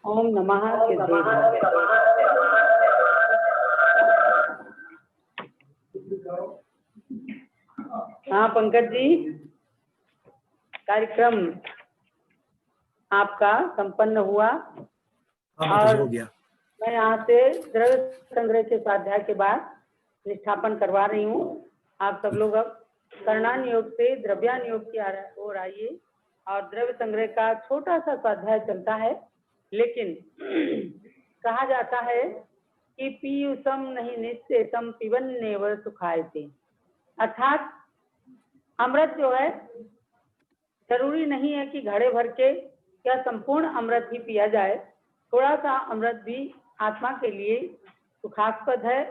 ओम नमः सिद्धेभ्यो। हाँ पंकज जी, कार्यक्रम आपका संपन्न हुआ और हो गया। मैं यहाँ से द्रव्य संग्रह के स्वाध्याय के बाद निष्ठापन करवा रही हूँ। आप सब लोग अब कर्णान योग से द्रव्यान योग की ओर आइए और द्रव्य संग्रह का छोटा सा स्वाध्याय चलता है, लेकिन कहा जाता है कि पीयूषम नहीं निश्चेतम पिबन्नेव सुखायते, अर्थात अमृत जो है जरूरी नहीं है कि घड़े भर के या संपूर्ण अमृत ही पिया जाए। थोड़ा सा अमृत भी आत्मा के लिए सुखास्पद है,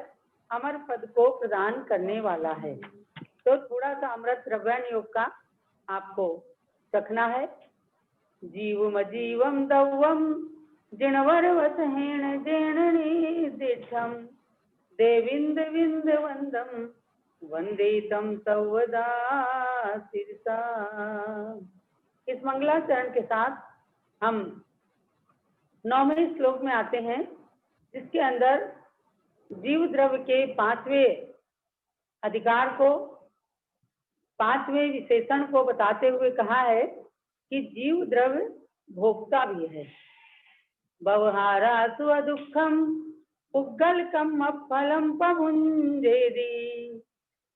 अमर पद को प्रदान करने वाला है। तो थोड़ा सा अमृत द्रव्यान योग का आपको चखना है। जीवम जीवम दवम जिणवर वसहेण जेणने देठम देविंद विंद वंदम वंदे तम सवदा सिरसा। इस मंगलाचरण के साथ हम 9वें श्लोक में आते हैं, जिसके अंदर जीव द्रव्य के 5वें अधिकार को, 5वें विशेषण को बताते हुए कहा है कि जीव द्रव्य भोक्ता भी है। भवहारा स्वदुखम पुग्गलकम फलम पमुंजेदी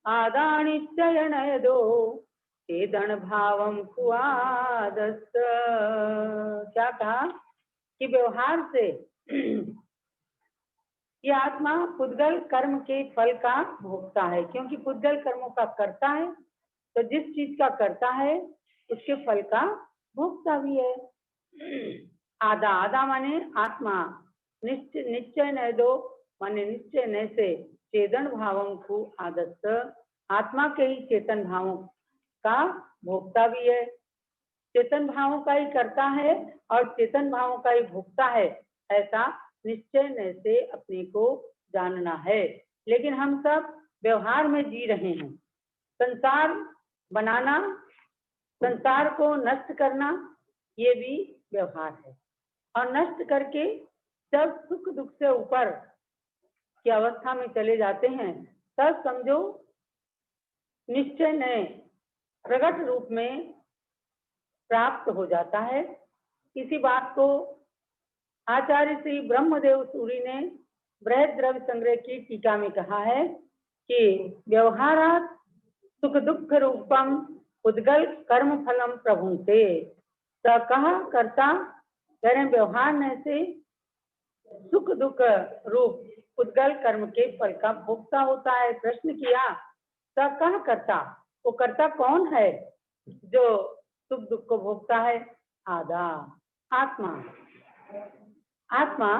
आदानित्ययनयदो चेतन भावम कुआदस्त। क्या कहा कि व्यवहार से ये आत्मा पुद्गल कर्म के फल का भोगता है, क्योंकि पुद्गल कर्मों का करता है, तो जिस चीज का करता है उसके फल का भोगता भी है। आदा, आदा माने आत्मा, निश्चय न दो माने निश्चय न से चेतन भावम को आदस्त, आत्मा के ही चेतन भावों का भोगता भी है। चेतन भावों का ही करता है और चेतन भावों का ही भोगता है, ऐसा निश्चय न से अपने को जानना है। लेकिन हम सब व्यवहार में जी रहे हैं। संसार बनाना, संसार को नष्ट करना, ये भी व्यवहार है। और नष्ट करके जब सुख दुख से ऊपर की अवस्था में चले जाते हैं, तब समझो निश्चय ने प्रकट रूप में प्राप्त हो जाता है। इसी बात को आचार्य श्री ब्रह्मदेव सूरी ने बृहद द्रव्य संग्रह की टीका में कहा है कि व्यवहारात सुख दुख रूपम उद्गल कर्म फलम प्रभुते। कहा करता करें व्यवहार में से सुख दुख रूप उद्गल कर्म के फल का भोक्ता होता है। प्रश्न किया तो कहा करता, वो करता कौन है जो सुख दुख को भोगता है? आदा, आत्मा। आत्मा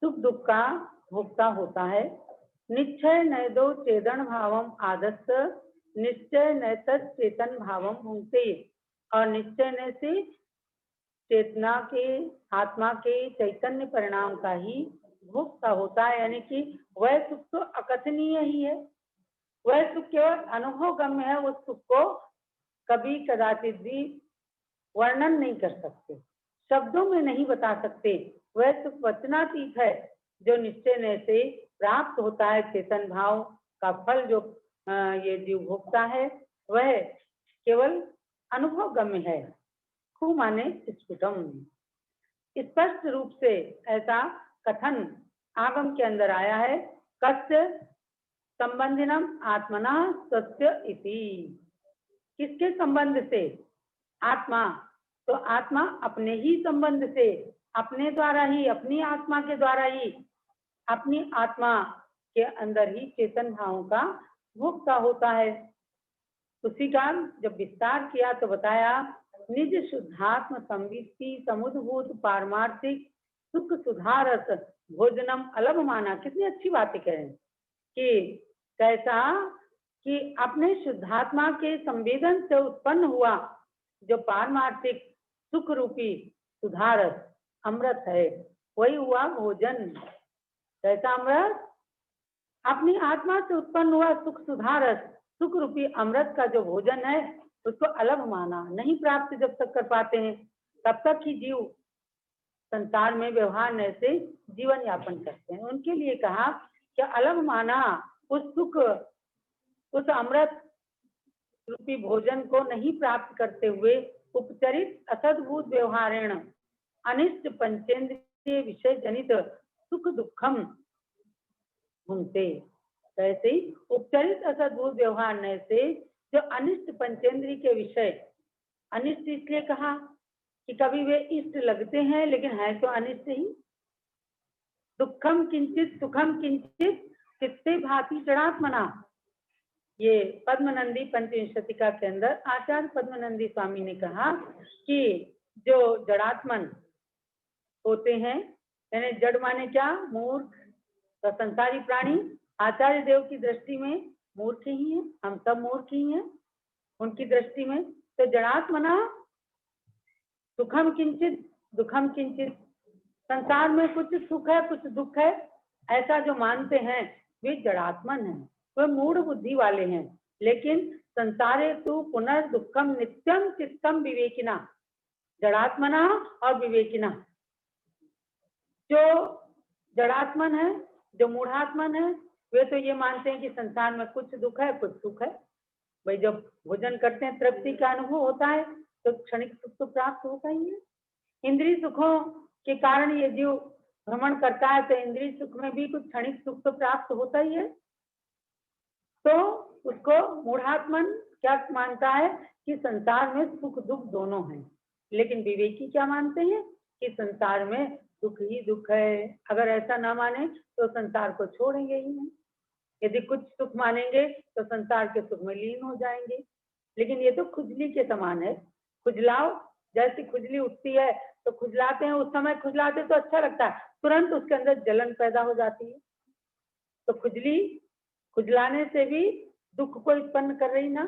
सुख दुख का भोक्ता होता है। निश्चय न दो चेतन भावम आदस्त, निश्चय न चेतन भावम भुंगते, और निश्चय न से चेतना के, आत्मा के चैतन्य परिणाम का ही भोक्ता होता है। यानी कि वह सुख तो अकथनीय ही है, वह सुख केवल अनुभव गम्य है। उस सुख को कभी कदाचित भी वर्णन नहीं कर सकते, शब्दों में नहीं बता सकते। वह सुख वचनातीत है जो निश्चय से प्राप्त होता है। चेतन भाव का फल जो ये जीव भोगता है, वह केवल अनुभव गम्य है। खू माने स्फुटम। स्पष्ट रूप से ऐसा कथन आगम के अंदर आया है। कस्य संबंधिनम आत्मना सत्य इति। किसके संबंध से? आत्मा। तो आत्मा अपने ही संबंध से, अपने द्वारा ही, अपनी आत्मा के द्वारा ही, अपनी आत्मा के अंदर ही चेतन भावों का भोक्ता होता है। उसी का जब विस्तार किया तो बताया निज शुद्धात्म संवित्ति समुद्भूत पारमार्थिक सुख सुधारस भोजनम अलभ माना। कितनी अच्छी बातें कह रहे हैं कि कैसा कि अपने शुद्धात्मा के संवेदन से उत्पन्न हुआ जो पारमार्थिक सुख रूपी सुधारस अमृत है, वही हुआ भोजन। कैसा अमृत? अपनी आत्मा से उत्पन्न हुआ सुख सुधारस, सुख रूपी अमृत का जो भोजन है, उसको अलग माना। नहीं प्राप्त जब तक कर पाते हैं, तब तक ही जीव संसार में व्यवहार नय से जीवन यापन करते हैं। उनके लिए कहा कि अलग माना उस सुख, उस अमृत रूपी भोजन को नहीं प्राप्त करते हुए उपचरित असद्भूत व्यवहारेण अनिष्ट पंचेंद्रिय विषय जनित सुख दुखम भुंगते। ऐसे ही उपचरित असद्भूत व्यवहार नय से जो अनिष्ट पंचेंद्रिय के विषय, अनिष्ट इसलिए कहा कि कभी वे इष्ट लगते हैं लेकिन है तो अनिष्ट ही। दुखम किंचित सुखम किंचित चित्ते भाति जड़ात्मना, ये पद्मनंदी पंचविंशतिका के अंदर आचार्य पद्मनंदी स्वामी ने कहा कि जो जड़ात्मन होते हैं, यानी जड़ माने क्या, मूर्ख, तो संसारी प्राणी आचार्य देव की दृष्टि में मूर्ख ही है, हम सब मूर्ख ही हैं उनकी दृष्टि में। तो जड़ात्मना सुखम किंचित दुखम किंचित, संसार में कुछ सुख है कुछ दुख है ऐसा जो मानते हैं वे जड़ात्मन हैं, वे मूढ़ बुद्धि वाले हैं। लेकिन संसारे तु पुनर्दुखम नित्यम चित्तम विवेकिना, जड़ात्मना और विवेकिना, जो जड़ात्मन है, जो मूढ़ात्मन है, वे तो ये मानते हैं कि संसार में कुछ दुख है कुछ सुख है। भाई जब भोजन करते हैं तृप्ति का अनुभव होता है तो क्षणिक सुख तो प्राप्त होता ही है। इंद्रिय सुखों के कारण ये जीव भ्रमण करता है तो इंद्रिय सुख में भी कुछ क्षणिक सुख तो प्राप्त होता ही है। तो उसको मूढ़ात्मन क्या मानता है कि संसार में सुख दुख दोनों हैं। लेकिन विवेकी क्या मानते हैं कि संसार में दुख ही दुख है। अगर ऐसा ना माने तो संसार को छोड़ेंगे ही नहीं। यदि कुछ सुख मानेंगे तो संसार के सुख में लीन हो जाएंगे। लेकिन ये तो खुजली के समान है। खुजलाओ, जैसी खुजली उठती है तो खुजलाते हैं, उस समय खुजलाते तो अच्छा लगता है, तुरंत उसके अंदर जलन पैदा हो जाती है। तो खुजली खुजलाने से भी दुख को उत्पन्न कर रही ना।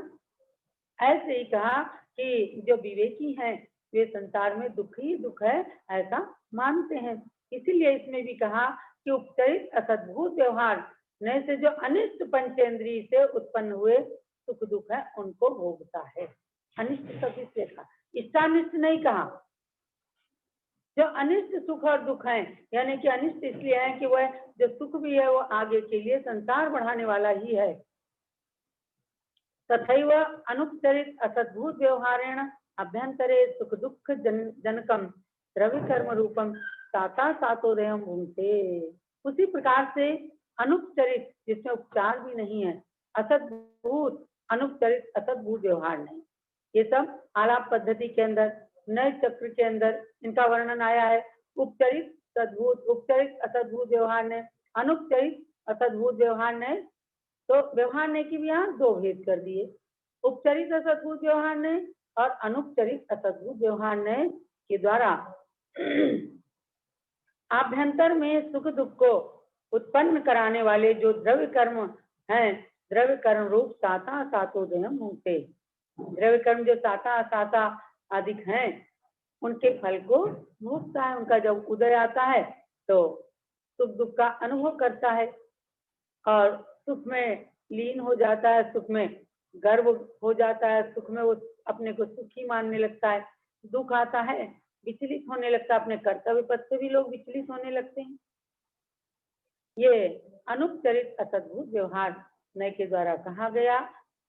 ऐसे ही कहा कि जो विवेकी हैं वे संसार में दुख ही दुख है ऐसा मानते हैं। इसीलिए इसमें भी कहा कि उपचरित असद्भुत व्यवहार नए से जो अनिष्ट पंचेंद्रिय से उत्पन्न हुए सुख दुख है उनको भोगता है। अनिष्ट शब्द इसलिए कहा, इष्टानिष्ट नहीं कहा। जो अनिष्ट सुख और दुख है, यानी कि अनिष्ट इसलिए है कि वह जो सुख भी है वो आगे के लिए संसार बढ़ाने वाला ही है। तथैव अनुपचरित असद्भुत व्यवहारेण अभ्यंतरे सुख दुख जनकम द्रव्य कर्म रूपम साता सातोदयम भूमते। उसी प्रकार से अनुपचरित, जिसमें उपचार भी नहीं है, असद्भूत, अनुपचरित असद्भूत व्यवहार नहीं, ये सब आलाप पद्धति के अंदर नए चक्र के अंदर इनका वर्णन आया है। उपचरित सद्भूत, उपचरित असद्भूत व्यवहार ने, अनुपचरित असद्भूत व्यवहार ने, तो व्यवहार ने की भी यहाँ दो भेद कर दिए। उपचरित असद्भुत व्यवहार ने और अनुपचरित असद्भुत व्यवहार ने के द्वारा आभ्यंतर में सुख दुख को उत्पन्न कराने वाले जो द्रव्य कर्म हैं, द्रव्य कर्म रूप साता सातोदयम भुंगते। द्रव्य कर्म जो साता साता अधिक हैं उनके फल को भोगता है। उनका जब उदय आता है तो सुख दुख का अनुभव करता है और सुख में लीन हो जाता है, सुख में गर्व हो जाता है, सुख में वो अपने को सुखी मानने लगता है। दुख आता है विचलित होने लगता है, अपने कर्तव्य पथ से भी लोग विचलित होने लगते हैं। ये अनुपचरित असद्भुत व्यवहार नय के द्वारा कहा गया।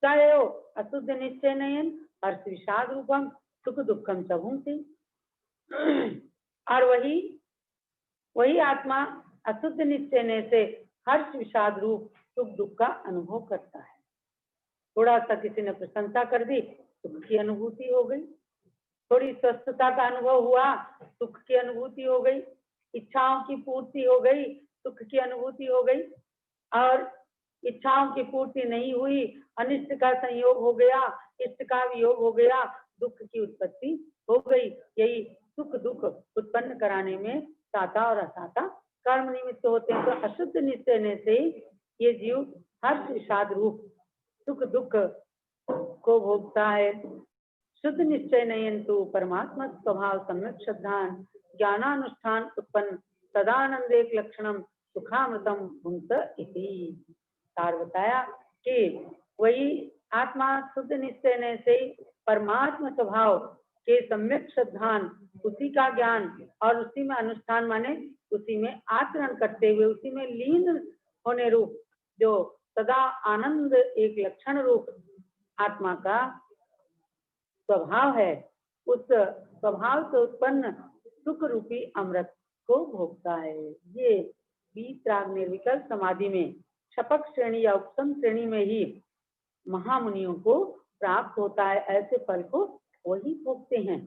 चाहे वो अशुद्ध निश्चय नयन हर्ष विषाद रूपम सुख दुखम चभुंसी, और वही आत्मा अशुद्ध निश्चय ने से हर्ष विषाद रूप सुख दुख का अनुभव करता है। थोड़ा सा किसी ने प्रशंसा कर दी, सुख की अनुभूति हो गई। थोड़ी स्वस्थता का अनुभव हुआ, सुख की अनुभूति हो गई। इच्छाओं की पूर्ति हो गई, सुख की अनुभूति हो गई। और इच्छाओं की पूर्ति नहीं हुई, अनिष्ट का संयोग हो गया, इष्ट का वियोग हो गया, दुख की उत्पत्ति हो गई। यही सुख दुख उत्पन्न कराने में साता और असाता कर्म निमित्त होते हैं। तो अशुद्ध निश्चय से ये जीव हर्ष विषाद रूप सुख दुख को भोगता है। शुद्ध निश्चय नयन्तु परमात्मा स्वभाव सम्यक श्रद्धान ज्ञानानुष्ठान उत्पन्न सदानंदेक लक्षणम सुखामृतम भुंक्त इति। सार बताया कि वही आत्मा शुद्ध निश्चय से परमात्मा स्वभाव के सम्यक श्रद्धान उसी का ज्ञान और उसी में अनुष्ठान माने उसी में आचरण करते हुए उसी में लीन होने रूप जो सदा आनंद एक लक्षण रूप आत्मा का स्वभाव है, उस स्वभाव से उत्पन्न सुख रूपी अमृत को भोगता है। ये वीतराग निर्विकल्प समाधि में शपथ श्रेणी या उपसम श्रेणी में ही महामुनियों को प्राप्त होता है। ऐसे फल को वही भोगते हैं।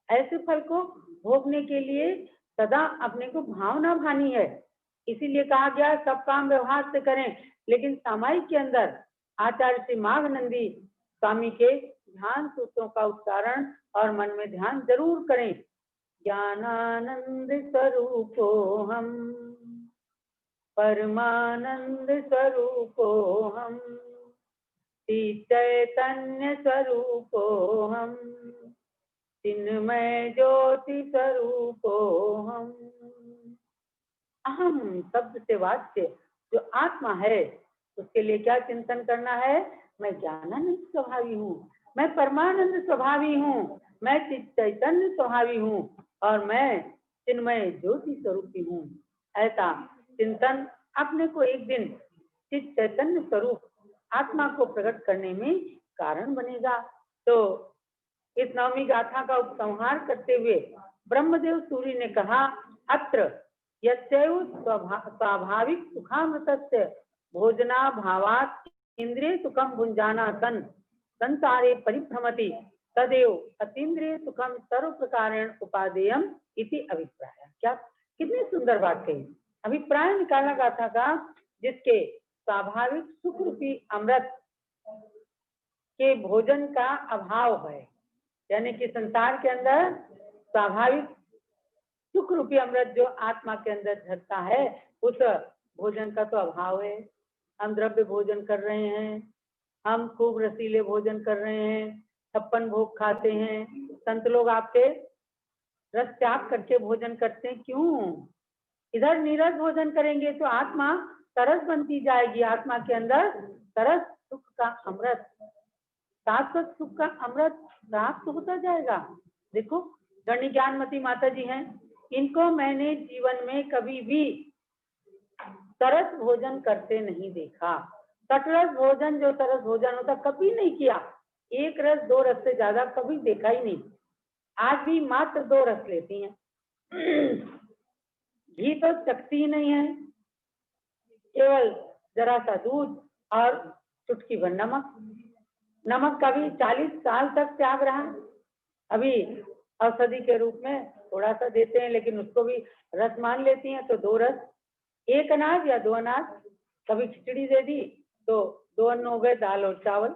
ऐसे फल को भोगने के लिए सदा अपने को भावना भानी है। इसीलिए कहा गया सब काम व्यवहार से करें, लेकिन सामायिक के अंदर आचार्य श्री माघनंदी स्वामी के ध्यान सूत्रों का उच्चारण और मन में ध्यान जरूर करें। ज्ञानानंद स्वरूपो हम, परमानंद स्वरूपो हम, चैतन्य स्वरूपो हम, चिन्मय ज्योति स्वरूपो हम। अहम शब्द से वाच्य जो आत्मा है उसके लिए क्या चिंतन करना है? मैं ज्ञानानंद स्वभावी हूँ, मैं परमानंद स्वभावी हूँ, मैं चैतन्य स्वभावी हूँ और मैं चिन्मय ज्योति स्वरूपी हूँ। ऐसा चिंतन अपने को एक दिन चित चैतन्य स्वरूप आत्मा को प्रकट करने में कारण बनेगा। तो इस नवमी गाथा का उपसंहार करते हुए ब्रह्मदेव सूरी ने कहा, अत्र यस्यैव स्वाभाविक सुखामृतस्य भोजना भावात् इंद्रिय सुखम भुंजाना सन संसारे परिभ्रमति तदेव अतीन्द्रिय सुखम सर्व प्रकारेण उपादेयम इति अभिप्राय। क्या कितनी सुंदर बात कही। अभिप्राय निकाला गाथा का, जिसके स्वाभाविक सुख रूपी अमृत के भोजन का अभाव है, यानी कि संसार के अंदर स्वाभाविक सुख रूपी अमृत जो आत्मा के अंदर झरता है उस भोजन का तो अभाव है। हम द्रव्य भोजन कर रहे हैं, हम खूब रसीले भोजन कर रहे हैं, 56 भोग खाते हैं। संत लोग आपके रस त्याग करके भोजन करते हैं, क्यों? इधर नीरस भोजन करेंगे तो आत्मा तरस बनती जाएगी। आत्मा के अंदर तरस सुख का अमृत, शाश्वत सुख का अमृत प्राप्त होता जाएगा। देखो गणि ज्ञानमती माता जी हैं, इनको मैंने जीवन में कभी भी तरस भोजन करते नहीं देखा। तटरस भोजन जो तरस भोजन होता कभी नहीं किया। एक रस 2 रस से ज्यादा कभी देखा ही नहीं। आज भी मात्र 2 रस लेती हैं। घी तो चखती ही नहीं है, केवल जरा सा दूध और चुटकी भर नमक। नमक का भी 40 साल तक त्याग रहा। अभी औषधि के रूप में थोड़ा सा देते हैं, लेकिन उसको भी रस मान लेती हैं। तो 2 रस, 1 अनाज या 2 अनाज। कभी खिचड़ी दे दी तो 2 अन्न हो गए, दाल और चावल,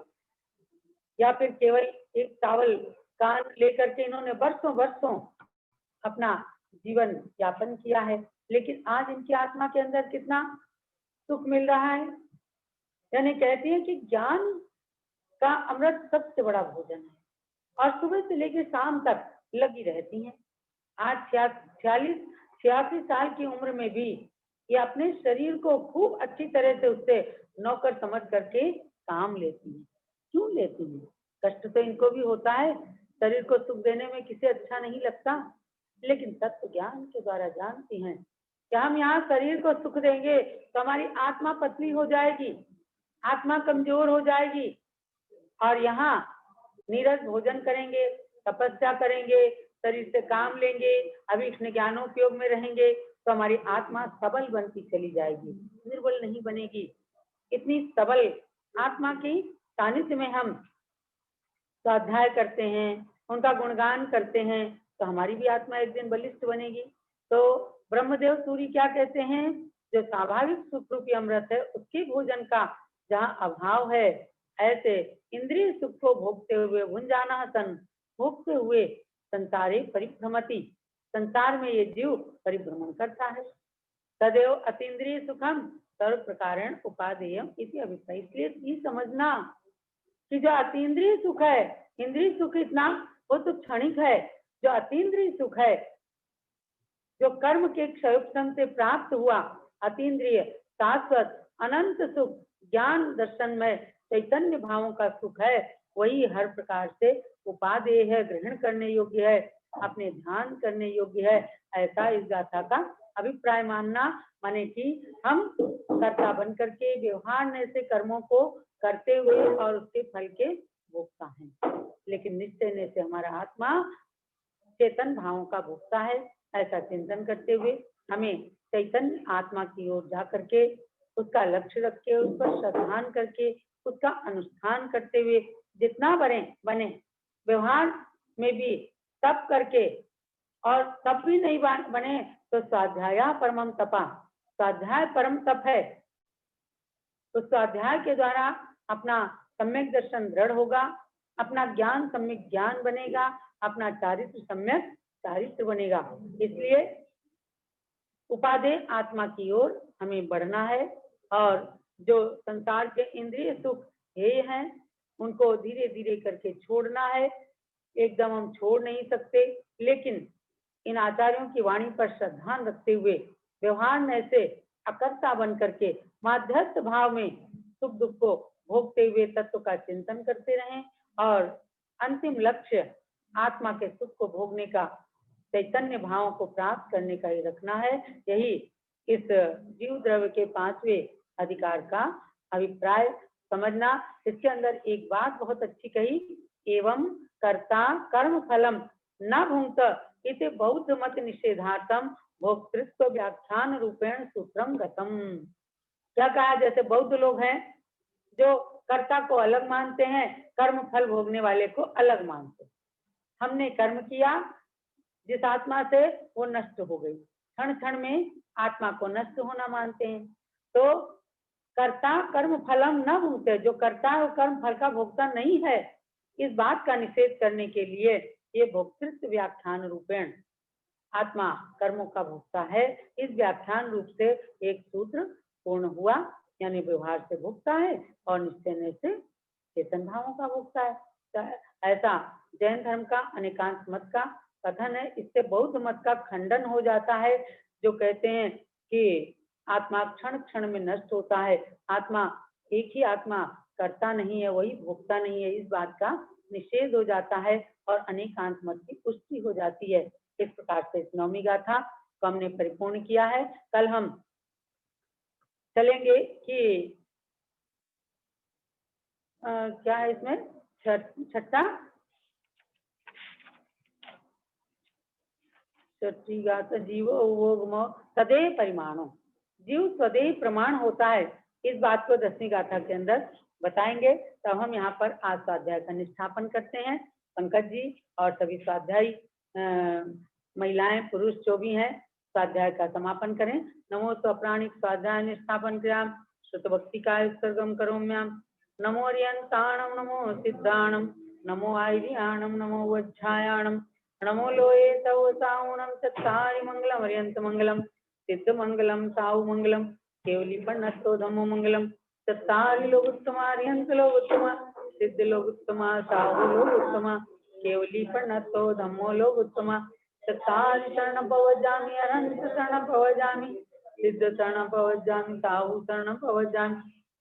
या फिर केवल 1 चावल का लेकर के इन्होंने वर्षों अपना जीवन यापन किया है। लेकिन आज इनकी आत्मा के अंदर कितना सुख मिल रहा है। यानी कहती है कि ज्ञान का अमृत सबसे बड़ा भोजन है, और सुबह से लेकर शाम तक लगी रहती हैं। आज 46-86 साल की उम्र में भी ये अपने शरीर को खूब अच्छी तरह से उससे नौकर समझ करके काम लेती हैं। क्यों लेती हैं? कष्ट तो इनको भी होता है, शरीर को सुख देने में किसे अच्छा नहीं लगता, लेकिन तत्व ज्ञान के द्वारा जानती हैं कि हम यहाँ शरीर को सुख देंगे तो हमारी आत्मा पतली हो जाएगी, आत्मा कमजोर हो जाएगी, और यहाँ नीरस भोजन करेंगे, तपस्या करेंगे, शरीर से काम लेंगे, अभी ज्ञानोपयोग में रहेंगे तो हमारी आत्मा सबल बनती चली जाएगी, निर्बल नहीं बनेगी। इतनी सबल आत्मा की सानिध्य में हम स्वाध्याय करते हैं, उनका गुणगान करते हैं, तो हमारी भी आत्मा एक दिन बलिष्ठ बनेगी। तो ब्रह्मदेव सूरी क्या कहते हैं? जो स्वाभाविक सुख रूपी अमृत है उसके भोजन का जहाँ अभाव है, ऐसे इंद्रिय सुख को भोगते हुए भुंजाना सन, भोगते हुए संसारे परिभ्रमति, संसार में ये जीव परिभ्रमण करता है। तदेव अतीन्द्रिय सुखम सर्व प्रकारेण उपादेयम इति अभिप्राय। इसलिए ये समझना कि जो अतीन्द्रिय सुख है, इंद्रिय सुख इतना वो तो क्षणिक है, जो अतीन्द्रिय सुख है, जो कर्म के क्षयोपम से प्राप्त हुआ अतीन्द्रिय शाश्वत अनंत सुख, ज्ञान दर्शन में चैतन्य भावों का सुख है, वही हर प्रकार से उपादेय है, ग्रहण करने योग्य है। अपने ध्यान करने योग्य है, ऐसा इस गाथा का अभिप्राय मानना। माने कि हम कर्ता बन करके व्यवहार से कर्मों को करते हुए और उसके फल के भोगता है, लेकिन निश्चय से हमारा आत्मा चेतन भावों का भोगता है। ऐसा चिंतन करते हुए हमें चैतन्य आत्मा की ओर जा करके उसका लक्ष्य रख के उस पर श्रद्धान करके उसका अनुष्ठान करते हुए जितना बने व्यवहार में भी तप करके, और तब भी नहीं बने तो स्वाध्याय परमम तपा, स्वाध्याय परम तप है। तो स्वाध्याय के द्वारा अपना सम्यक दर्शन दृढ़ होगा, अपना ज्ञान सम्यक ज्ञान बनेगा, अपना चारित्र सम्यक चारित्र बनेगा। इसलिए उपादेय आत्मा की ओर हमें बढ़ना है और जो संसार के इंद्रिय सुख हेय हैं उनको धीरे धीरे करके छोड़ना है। एकदम हम छोड़ नहीं सकते, लेकिन इन आचार्यों की वाणी पर श्रद्धान रखते हुए व्यवहार में से अकर्ता बन करके माध्यस्थ भाव में सुख दुख को भोगते हुए तत्व का चिंतन करते रहें और अंतिम लक्ष्य आत्मा के सुख को भोगने का, चैतन्य भाव को प्राप्त करने का ही रखना है। यही इस जीव द्रव्य के 5वें अधिकार का अभिप्राय समझना। इसके अंदर एक बात बहुत अच्छी कही, एवं कर्ता कर्म फलम न भुंक्त इति बौद्ध मत निषेधार्थम भोक्तृत्व व्याख्यान रूपेण सूत्रम गतम। क्या कहा, जैसे बौद्ध लोग हैं जो कर्ता को अलग मानते हैं, कर्म फल भोगने वाले को अलग मानते हैं। हमने कर्म किया जिस आत्मा से वो नष्ट हो गई, क्षण क्षण में आत्मा को नष्ट होना मानते हैं। तो कर्ता कर्म फलम न भुंक्ते, जो कर्ता है वो कर्म फल का भोगता नहीं है, इस बात का निषेध करने के लिए ये भोक्तृत्व व्याख्यान रूपेण आत्मा कर्मों का भोगता है, इस व्याख्यान रूप से एक सूत्र पूर्ण हुआ। यानी व्यवहार से भोगता है और निश्चय से चेतन भावों का भोगता है। ऐसा जैन धर्म का अनेकांश मत का कथन है। इससे बौद्ध मत का खंडन हो जाता है, जो कहते हैं कि आत्मा क्षण क्षण में नष्ट होता है, आत्मा एक ही आत्मा करता नहीं है, वही भोगता नहीं है, इस बात का निषेध हो जाता है और अनेकांश मत की पुष्टि हो जाती है। इस प्रकार से इस नवमी गाथा को हमने परिपूर्ण किया है। कल हम चलेंगे कि क्या है इसमें छठी गाथा, जीवो वो सदैव परिमाणो, जीव सदैव प्रमाण होता है, इस बात को 10वीं गाथा के अंदर बताएंगे। तब हम यहाँ पर आज स्वाध्याय का निष्ठापन करते हैं। पंकज जी और सभी स्वाध्यायी महिलाएं पुरुष जो भी हैं स्वाध्याय का समापन करें। नमो स्वप्राणिक स्वाध्याय निष्ठापन क्रियाम श्रुत भक्ति का उत्सर्गम करोम्याम। नमो अरियंताणम नमो सिद्धाणम नमो आयर्याणम नमो वज्झायाणम नमो लोये तव साउणम चत्तारि मंगलम अरियंत मंगलम सिद्ध मंगलम साहु मंगलम केवली पन्नतो धम्मो मंगलम चत्तारि लोग उत्तमा अरियंत लोग उत्तमा सिद्ध लोग उत्तमा साहु लोग उत्तमा केवली पन्नतो धम्मो लोग उत्तमा चत्तारि शरण भवजामि अनंत शरण भवजामि सिद्ध शरण भवजामि साहु शरण भवजामि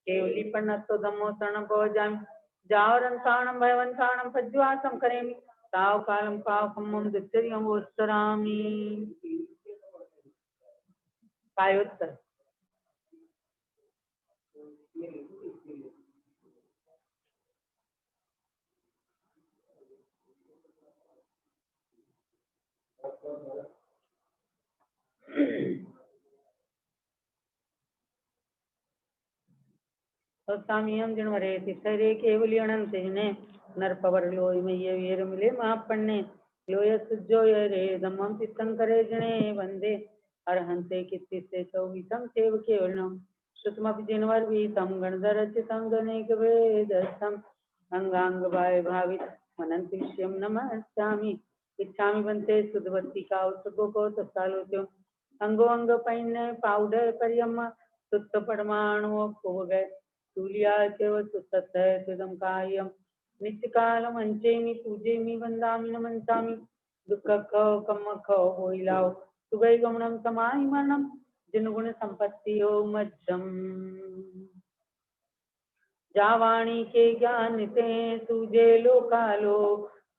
केवली पन्नतो धम्मो शरण भवजामि जावरंताणं भयवंताणं पज्वासं करेमि ताव कालम पावकम्मं दित्यरियं वोत्तरामि। पायोत्तर सत्तामियं जिनवरे तिसरे केवली अनंत ने नरपवर लोय मय्य वीर मिले महापन्ने लोय सुजोय रे धम्मं तीर्थंकरे जने वंदे अरहंते कित्तिसे चौबीसं सेव केवलम श्रुतमपि जिनवर वीतम गणधरचितं गणेक वेदस्थम अंगांग भाय भावित मनंति विषयं नमस्यामि इच्छामि बंते सुधवत्ती का उत्सुको को तत्कालोत्यो अंगो अंग पैन्य पाउडर परियम सुत्त परमाणु को गए तुल्या सुतम कायम नित्य काल मंचेमी पूजेमी वंदामि नमंतामि दुख कम खो होइलाओ सुगई गमनम समाहि मनम जिन गुण संपत्ति हो मध्यम जावाणी के ज्ञान ते तुझे लोकालो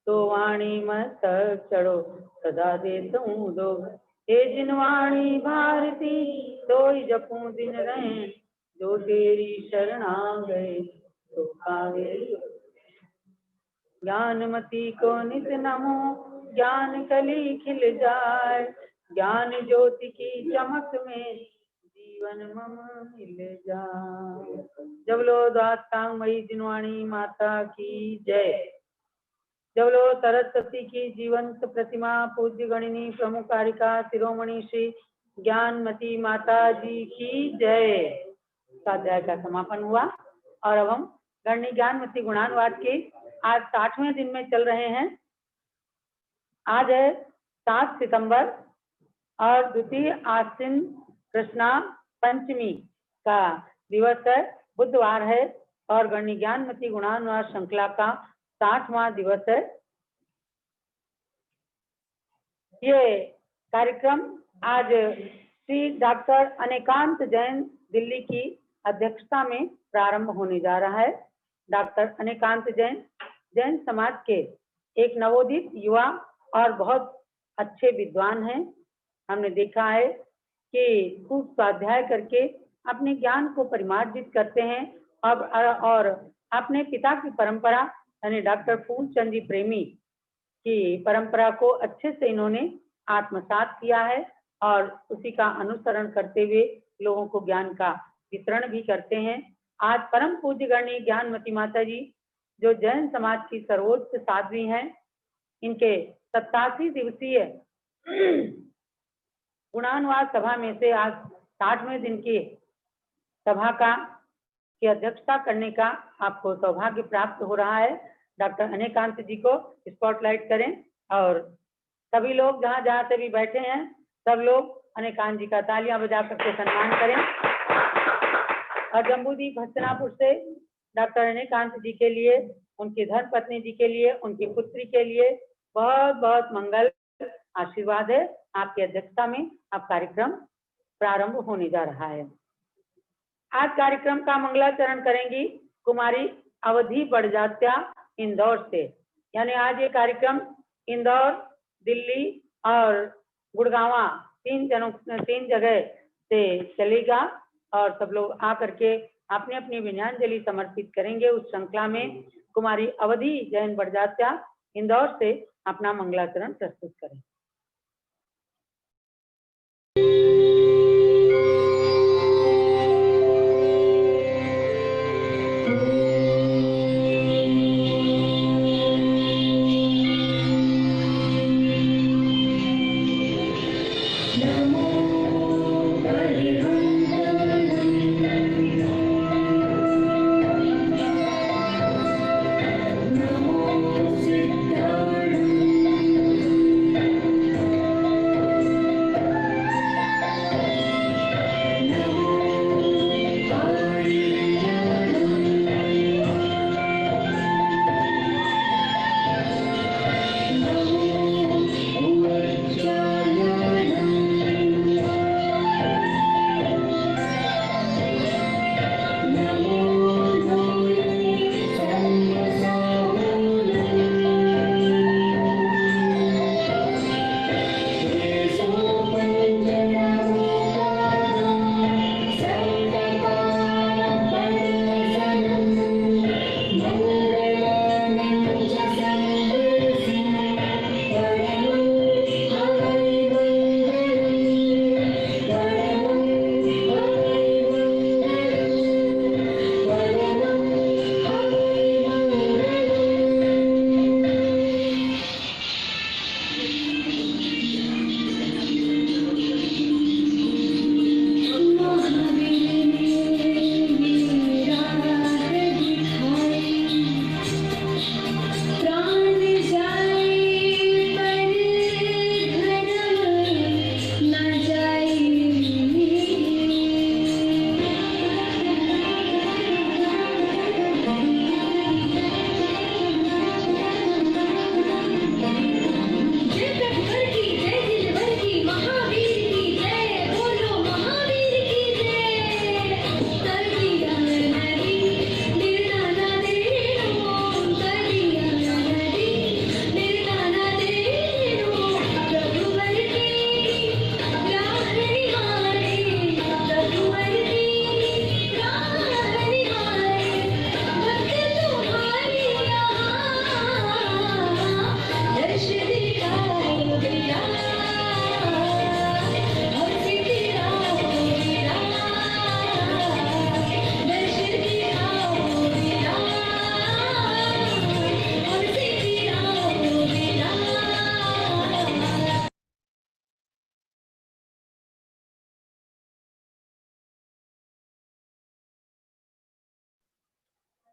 तो वाणी मस्तक चढ़ो सदा देसऊं दो। हे जिन वाणी भारती सोई जपूं दिन रहें, जो तेरी शरण आ गए तो पावे। ज्ञानमती को नित नमो, ज्ञान कली खिल जाए, ज्ञान ज्योति की चमक में जीवन मम मिल जाए। जब लो दातांग मई जिनवाणी माता की जय। जब लो सरस्वती की जीवंत प्रतिमा पूज्य गणिनी प्रमुखारिका शिरोमणि श्री ज्ञानमती माता जी की जय। स्वाध्याय का समापन हुआ और अब हम गणनी ज्ञानमती गुणानुवाद के आज 60वें दिन में चल रहे हैं। आज है 7 सितंबर और द्वितीय आश्विन कृष्णा पंचमी का दिवस है, बुधवार है और गणनी ज्ञानमती गुणानुवाद श्रृंखला का 60वां दिवस है। ये कार्यक्रम आज श्री डॉक्टर अनेकांत जैन दिल्ली की अध्यक्षता में प्रारंभ होने जा रहा है। डॉक्टर अनेकांत जैन जैन समाज के एक नवोदित युवा और बहुत अच्छे विद्वान हैं। हमने देखा है कि खूब स्वाध्याय करके अपने ज्ञान को परिमार्जित करते हैं और अपने पिता की परंपरा यानी डॉक्टर फूलचंद जी प्रेमी की परंपरा को अच्छे से इन्होंने आत्मसात किया है और उसी का अनुसरण करते हुए लोगों को ज्ञान का वितरण भी करते हैं। आज परम पूज्य गणनी ज्ञानमती माता जी जो जैन समाज की सर्वोच्च साध्वी हैं, इनके 87 दिवसीय गुणानुवाद सभा में से आज 60वें दिन की सभा की अध्यक्षता करने का आपको सौभाग्य प्राप्त हो रहा है। डॉक्टर अनेकांत जी को स्पॉटलाइट करें और सभी लोग जहाँ जहाँ से भी बैठे हैं सब लोग अनेकांत जी का तालियां बजा करके सम्मान करें। और जम्बूदीप हस्तिनापुर से डॉक्टर अनेकांत जी के लिए, उनकी धर्मपत्नी जी के लिए, उनकी पुत्री के लिए बहुत बहुत मंगल आशीर्वाद है। आपकी अध्यक्षता में अब कार्यक्रम प्रारंभ होने जा रहा है। आज कार्यक्रम का मंगलाचरण करेंगी कुमारी अवधि बड़जात्या इंदौर से। यानी आज ये कार्यक्रम इंदौर, दिल्ली और गुड़गांवा तीन जगह से चलेगा और सब लोग आकर के अपनी अपनी विनयांजलि समर्पित करेंगे। उस श्रृंखला में कुमारी अवधि जैन बड़जात्या इंदौर से अपना मंगलाचरण प्रस्तुत करें।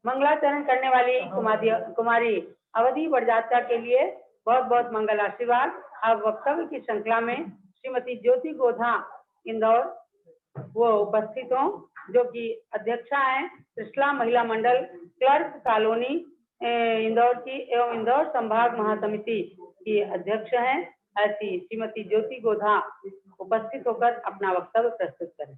मंगलाचरण करने वाली कुमारी अवधि बरजात्या के लिए बहुत बहुत मंगल आशीर्वाद। अब वक्तव्य की श्रृंखला में श्रीमती ज्योति गोधा इंदौर वो उपस्थित हों, जो कि अध्यक्षा हैं त्रिशला महिला मंडल क्लर्क कॉलोनी इंदौर की एवं इंदौर संभाग महासमिति की अध्यक्ष हैं। ऐसी श्रीमती ज्योति गोधा उपस्थित होकर अपना वक्तव्य प्रस्तुत करें।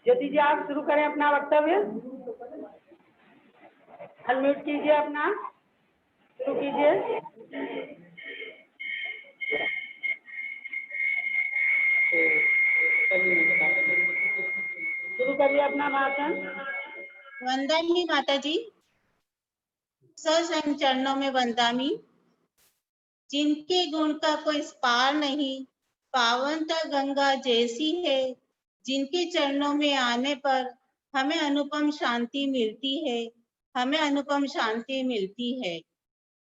ज्योति जी, आप शुरू करें अपना वक्तव्य। अनम्यूट कीजिए, अपना शुरू कीजिए। शुरू करिए अपना भाषण। वंदामी माता जी, सत्संग चरणों में वंदामी। जिनके गुण का कोई पार नहीं, पावनता गंगा जैसी है। जिनके चरणों में आने पर हमें अनुपम शांति मिलती है, हमें अनुपम शांति मिलती है।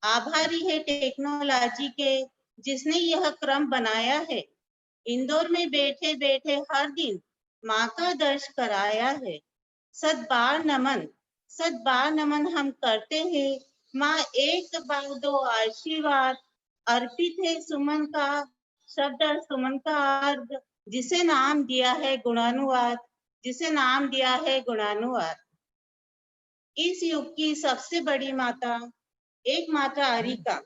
आभारी है टेक्नोलॉजी के, जिसने यह क्रम बनाया है। इंदौर में बैठे बैठे हर दिन माँ का दर्श कराया है। सद्बार नमन हम करते हैं। माँ एक बार दो आशीर्वाद, अर्पित है सुमन का शब्द और सुमन का अर्घ, जिसे नाम दिया है गुणानुवाद, जिसे नाम दिया है गुणानुवाद। इस युग की सबसे बड़ी माता एक माता अरिका,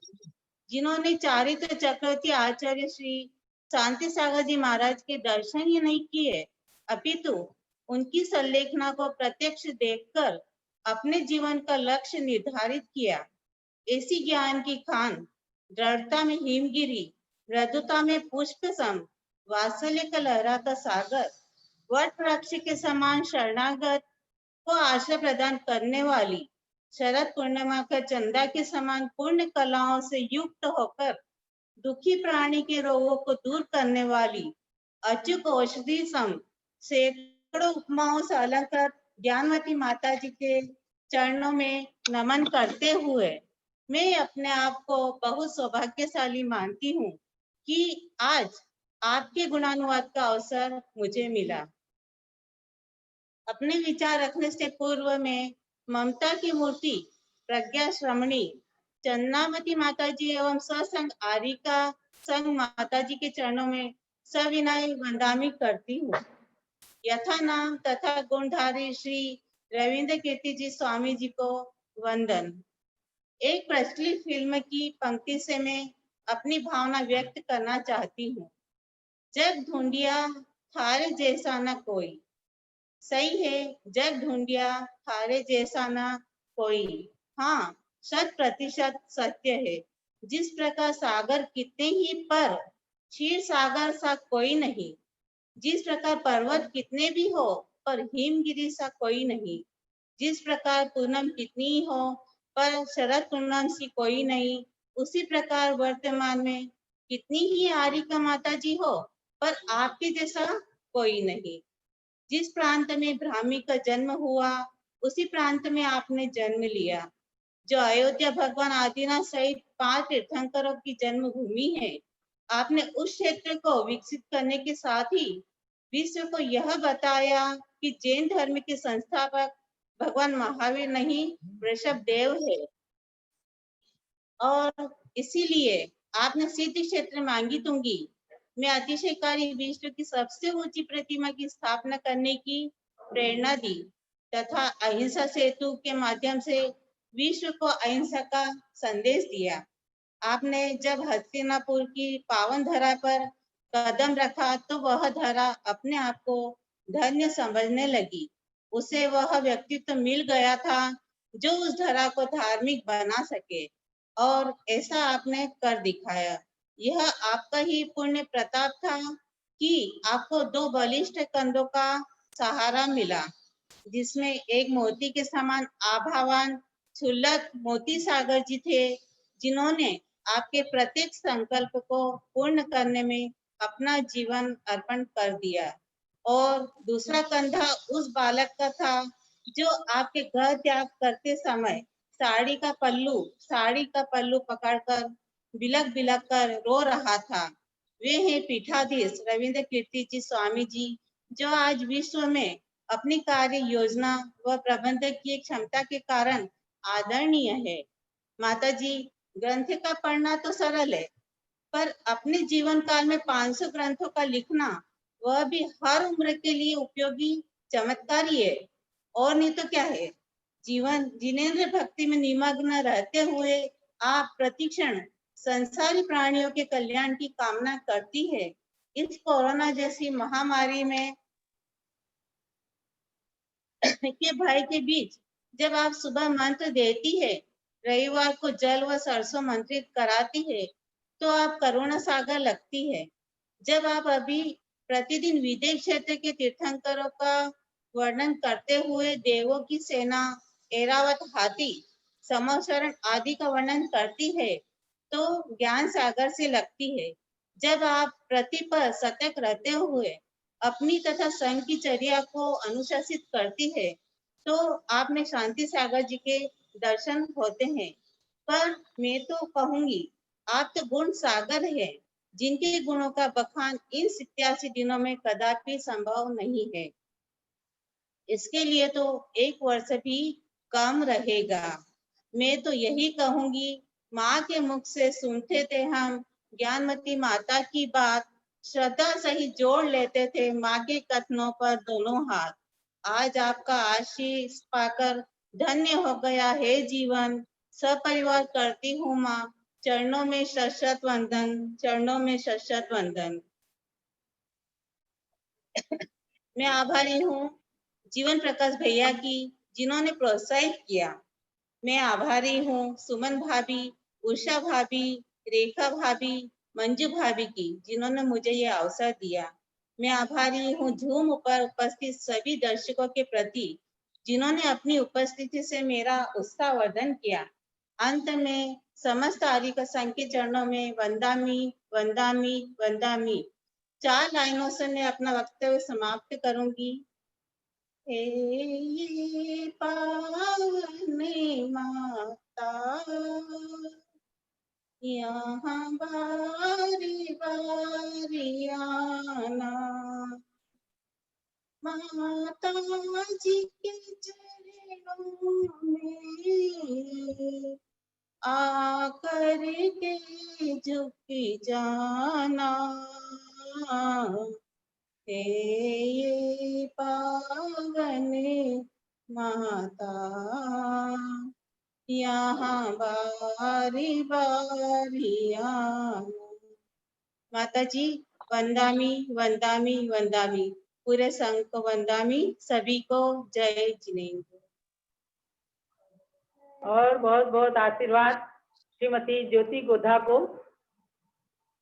जिन्होंने चारित्र चक्रवर्ती आचार्य श्री शांति सागर जी महाराज के दर्शन ही नहीं किए, अपितु उनकी संलेखना को प्रत्यक्ष देखकर अपने जीवन का लक्ष्य निर्धारित किया। ऐसी ज्ञान की खान, दृढ़ता में हिमगिरी, मृदुता में पुष्प सम, वात्सल्य का लहराता सागर, वट वृक्ष के समान शरणागत को आश्रय प्रदान करने वाली, शरद पूर्णिमा का चंदा के समान पूर्ण कलाओं से युक्त होकर दुखी प्राणी के रोगों को दूर करने वाली, अचूक औषधि सम सैकड़ों उपमाओं से अलंकृत ज्ञानवती माता जी के चरणों में नमन करते हुए मैं अपने आप को बहुत सौभाग्यशाली मानती हूँ कि आज आपके गुणानुवाद का अवसर मुझे मिला। अपने विचार रखने से पूर्व में ममता की मूर्ति प्रज्ञा श्रमणी चन्नावती माता जी एवं सत्संग आरिका संघ माता जी के चरणों में सविनय वंदामी करती हूँ। यथा नाम तथा गुणधारी श्री रविंद्र कीर्ति जी स्वामी जी को वंदन। एक प्रचलित फिल्म की पंक्ति से मैं अपनी भावना व्यक्त करना चाहती हूँ। जग ढूंढिया थारे जैसा न कोई। सही है, जग ढूंढिया थारे जैसा न कोई। हाँ, 100% सत्य है। जिस प्रकार सागर कितने ही पर, क्षीर सागर सा कोई नहीं। जिस प्रकार पर्वत कितने भी हो, पर हिमगिरी सा कोई नहीं। जिस प्रकार पूनम कितनी ही हो, पर शरद पूनम सी कोई नहीं। उसी प्रकार वर्तमान में कितनी ही आरिका माता जी हो, पर आपके जैसा कोई नहीं। जिस प्रांत में ब्राह्मी का जन्म हुआ, उसी प्रांत में आपने जन्म लिया। जो अयोध्या भगवान आदिनाथ सहित 5 तीर्थंकरों की जन्मभूमि है, आपने उस क्षेत्र को विकसित करने के साथ ही विश्व को यह बताया कि जैन धर्म के संस्थापक भगवान महावीर नहीं, वृषभदेव है। और इसीलिए आपने सिद्ध क्षेत्र मांगी दूंगी। मैं अतिशयकारी विश्व की सबसे ऊंची प्रतिमा की स्थापना करने की प्रेरणा दी तथा अहिंसा सेतु के माध्यम से विश्व को अहिंसा का संदेश दिया। आपने जब हस्तिनापुर की पावन धरा पर कदम रखा तो वह धरा अपने आप को धन्य समझने लगी। उसे वह व्यक्तित्व मिल गया था जो उस धरा को धार्मिक बना सके, और ऐसा आपने कर दिखाया। यह आपका ही पुण्य प्रताप था कि आपको 2 बलिष्ठ कंधों का सहारा मिला, जिसमें एक मोती के समान आभावान क्षुल्लक मोती सागर जी थे, जिन्होंने आपके प्रत्येक संकल्प को पूर्ण करने में अपना जीवन अर्पण कर दिया। और दूसरा कंधा उस बालक का था जो आपके घर त्याग करते समय साड़ी का पल्लू पकड़कर बिलक बिलक कर रो रहा था। वे हैं पीठाधीश रविंद्र कीर्ति जी स्वामी जी, जो आज विश्व में अपनी कार्य योजना व प्रबंधक की क्षमता के कारण आदरणीय है। माता जी, ग्रंथ का पढ़ना तो सरल है, पर अपने जीवन काल में 500 ग्रंथों का लिखना, वह भी हर उम्र के लिए उपयोगी चमत्कारी है। और नहीं तो क्या है। जीवन जिनेंद्र भक्ति में निमग्न रहते हुए आप प्रतिक्षण संसारी प्राणियों के कल्याण की कामना करती है। इस कोरोना जैसी महामारी में के भय के बीच जब आप सुबह मंत्र देती है, रविवार को जल व सरसों मंत्रित कराती है, तो आप करुणा सागर लगती है। जब आप अभी प्रतिदिन विदेश क्षेत्र के तीर्थंकरों का वर्णन करते हुए देवों की सेना, ऐरावत हाथी, समोशरण आदि का वर्णन करती है, तो ज्ञान सागर से लगती है। जब आप प्रतिपल सतर्क रहते हुए अपनी तथा संघ की चर्या को अनुशासित करती है, तो आप में शांति सागर जी के दर्शन होते हैं। पर मैं तो कहूंगी, आप तो गुण सागर है, जिनके गुणों का बखान इन 87 दिनों में कदापि संभव नहीं है। इसके लिए तो 1 वर्ष भी कम रहेगा। मैं तो यही कहूंगी, माँ के मुख से सुनते थे हम ज्ञानमती माता की बात, श्रद्धा सहित जोड़ लेते थे माँ के कथनों पर दोनों हाथ। आज आपका आशीष पाकर धन्य हो गया है जीवन। सपरिवार करती हूँ माँ चरणों में शत वंदन, चरणों में शत वंदन। मैं आभारी हूँ जीवन प्रकाश भैया की, जिन्होंने प्रोत्साहित किया। मैं आभारी हूँ सुमन भाभी, उषा भाभी, रेखा भाभी, मंजू भाभी की, जिन्होंने मुझे ये अवसर दिया। मैं आभारी हूँ जूम पर उपस्थित सभी दर्शकों के प्रति, जिन्होंने अपनी उपस्थिति से मेरा उत्साहवर्धन किया। अंत में समस्त आर्य संघ के चरणों में वंदामी वंदामी वंदामी 4 लाइनों से मैं अपना वक्तव्य समाप्त करूंगी। हे पावन माता, यहाँ बारी बारी आना, माता जी के चरणों में आकर के झुक जाना। हे ये पावन माता, यहाँ बारी बारी आना। माता जी, वंदामी वंदामी वंदामी, पूरे संघ को वंदामी, सभी को जय जिनेंद्र। और बहुत बहुत आशीर्वाद श्रीमती ज्योति गोधा को।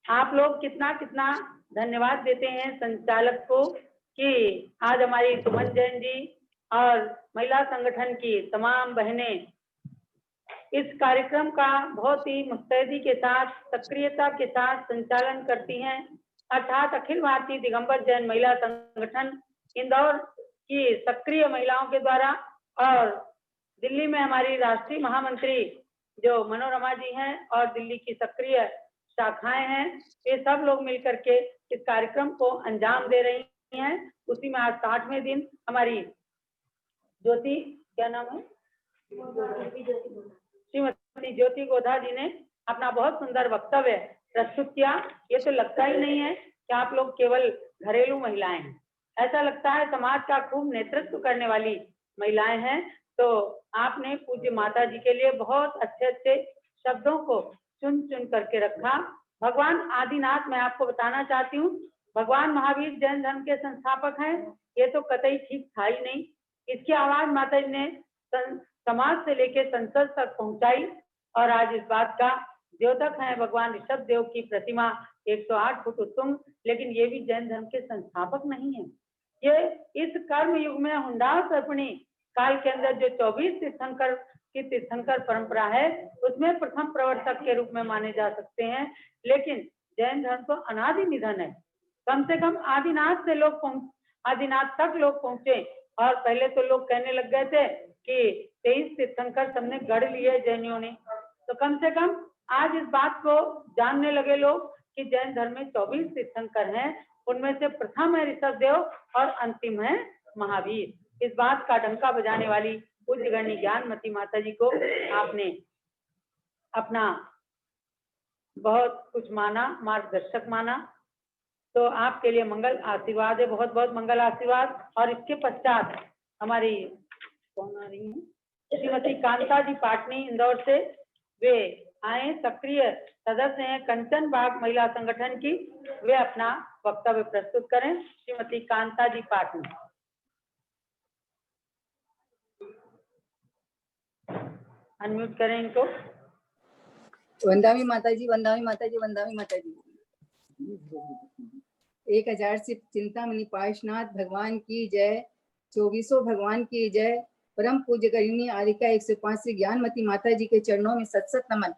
आप लोग कितना कितना धन्यवाद देते हैं संचालक को कि आज हमारी सुमन जैन जी और महिला संगठन की तमाम बहनें इस कार्यक्रम का बहुत ही मुस्तैदी के साथ, सक्रियता के साथ संचालन करती हैं। अर्थात अखिल भारतीय दिगंबर जैन महिला संगठन इंदौर की सक्रिय महिलाओं के द्वारा और दिल्ली में हमारी राष्ट्रीय महामंत्री जो मनोरमा जी हैं और दिल्ली की सक्रिय शाखाएं हैं, ये सब लोग मिलकर के इस कार्यक्रम को अंजाम दे रही हैं। उसी में आज 60वें दिन हमारी ज्योति, क्या नाम है, श्रीमती ज्योति गोधा जी ने अपना बहुत सुंदर वक्तव्य प्रस्तुत किया। ये तो लगता ही नहीं है कि आप लोग केवल घरेलू महिलाएं हैं, ऐसा लगता है समाज का खूब नेतृत्व करने वाली महिलाएं हैं। तो आपने पूज्य माता जी के लिए बहुत अच्छे अच्छे शब्दों को चुन चुन करके रखा। भगवान आदिनाथ, मैं आपको बताना चाहती हूँ, भगवान महावीर जैन धर्म के संस्थापक हैं, ये तो कतई ठीक था ही नहीं। इसकी आवाज माता जी ने समाज से लेकर संसद तक पहुंचाई और आज इस बात का द्योतक है भगवान ऋषभ देव की प्रतिमा 108 फुट उत्तुंग, लेकिन ये भी जैन धर्म के संस्थापक नहीं है। ये इस कर्म युग में हुंडा सर्पणी काल के अंदर जो 24 तीर्थंकर की तीर्थंकर परंपरा है उसमें प्रथम प्रवर्तक के रूप में माने जा सकते हैं। लेकिन जैन धर्म तो अनादि निधन है, कम से कम आदिनाथ से लोग आदिनाथ तक लोग पहुंचे। और पहले तो लोग कहने लग गए थे कि 23 तीर्थंकर सबने गढ़ लिए जैनियों ने, तो कम से कम आज इस बात को जानने लगे लोग कि जैन धर्म में 24 तीर्थंकर हैं, उनमें से प्रथम है ऋषभदेव और अंतिम है महावीर। इस बात का डंका बजाने वाली पूज्य गणी ज्ञानमती माता जी को आपने अपना बहुत कुछ माना, मार्गदर्शक माना, तो आपके लिए मंगल आशीर्वाद है, बहुत बहुत मंगल आशीर्वाद। और इसके पश्चात हमारी कौन आ रही है, श्रीमती कांता जी पाटनी इंदौर से, वे आए, सक्रिय सदस्य हैं कंचन बाग महिला संगठन की, वे अपना वक्तव्य प्रस्तुत करें। श्रीमती कांता जी पाटनी, अनम्यूट करें इनको। वंदामी माता जी, वंदामी माता जी, वंदामी माता जी। 1000 से चिंतामणि पार्श्वनाथ भगवान की जय, 2400 भगवान की जय। परम पूज्य गणिनी आरिका 105 श्री ज्ञानमती माता जी के चरणों में सत सत नमन।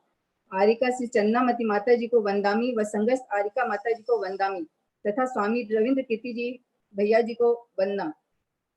आरिका श्री चन्नामती माता जी को वंदामी व संगस्त आरिका माता जी को वंदामी तथा स्वामी रविंद्र कीर्ति जी भैया जी को वंदना।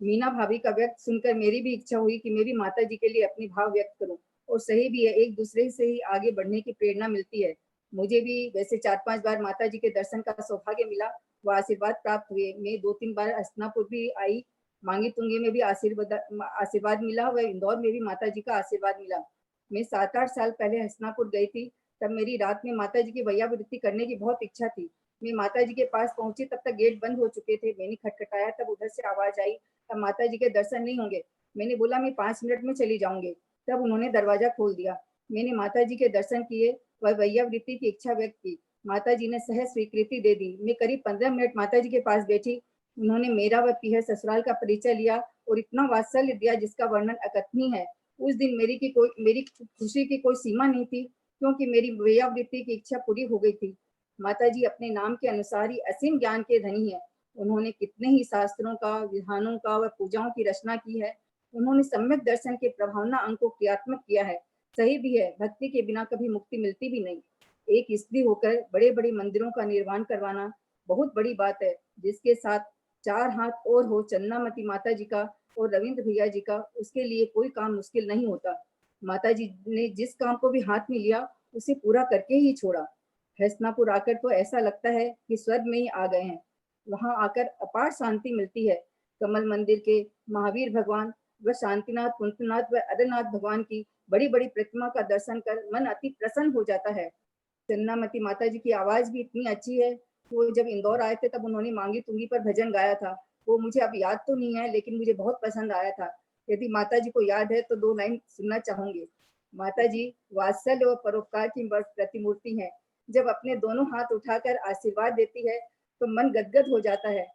मीना भाभी का व्यक्त सुनकर मेरी भी इच्छा हुई कि मैं भी माता जी के लिए अपनी भाव व्यक्त करूं, और सही भी है, एक दूसरे से ही आगे बढ़ने की प्रेरणा मिलती है। मुझे भी वैसे 4-5 बार माता जी के दर्शन का सौभाग्य मिला व आशीर्वाद प्राप्त हुए। मैं 2-3 बार हस्तिनापुर भी आई, मांगी तुंगी में भी आशीर्वाद मिला व इंदौर में भी माता जी का आशीर्वाद मिला। मैं 7-8 साल पहले हस्तिनापुर गई थी, तब मेरी रात में माता जी की वैयावृत्ति करने की बहुत इच्छा थी। मैं माता जी के पास पहुंची तब तक गेट बंद हो चुके थे। मैंने खटखटाया, तब उधर से आवाज आई, तब माता जी के दर्शन नहीं होंगे। मैंने बोला मैं 5 मिनट में चली जाऊंगी, तब उन्होंने दरवाजा खोल दिया। मैंने माता जी के दर्शन किए व वैयावृत्ति की इच्छा व्यक्त की। माता जी ने सहज स्वीकृति दे दी। मैं करीब 15 मिनट माता जी के पास बैठी। उन्होंने मेरा व पीहर ससुराल का परिचय लिया और इतना वात्सल्य दिया जिसका वर्णन अकथनीय है। उस दिन मेरी खुशी की कोई सीमा नहीं थी, क्योंकि मेरी वैयावृत्ति की इच्छा पूरी हो गई थी। माता जी अपने नाम के अनुसार ही असीम ज्ञान के धनी है। उन्होंने कितने ही शास्त्रों का, विधानों का व पूजाओं की रचना की है। उन्होंने सम्यक दर्शन के प्रभावना अंग को क्रियात्मक किया है। सही भी है, भक्ति के बिना कभी मुक्ति मिलती भी नहीं। एक स्त्री होकर बड़े बड़े मंदिरों का निर्माण करवाना बहुत बड़ी बात है, जिसके साथ 4 हाथ और हो चन्नामती माता जी का और रविंद्र भैया जी का, उसके लिए कोई काम मुश्किल नहीं होता। माता जी ने जिस काम को भी हाथ में लिया उसे पूरा करके ही छोड़ा। हस्तिनापुर आकर तो ऐसा लगता है कि स्वर्ग में ही आ गए हैं। वहां आकर अपार शांति मिलती है। कमल मंदिर के महावीर भगवान व शांतिनाथ, कुंतनाथ व अदरनाथ भगवान की बड़ी बड़ी प्रतिमा का दर्शन कर मन अति प्रसन्न हो जाता है। चन्नामती माता जी की आवाज भी इतनी अच्छी है। वो जब इंदौर आए थे तब उन्होंने मांगी तुंगी पर भजन गाया था। वो मुझे अब याद तो नहीं है, लेकिन मुझे बहुत पसंद आया था। यदि माता जी को याद है तो 2 लाइन सुनना चाहूंगी। माता जी वात्सल्य व परोपकार की प्रतिमूर्ति है। जब अपने दोनों हाथ उठाकर आशीर्वाद देती है तो मन गदगद हो जाता है।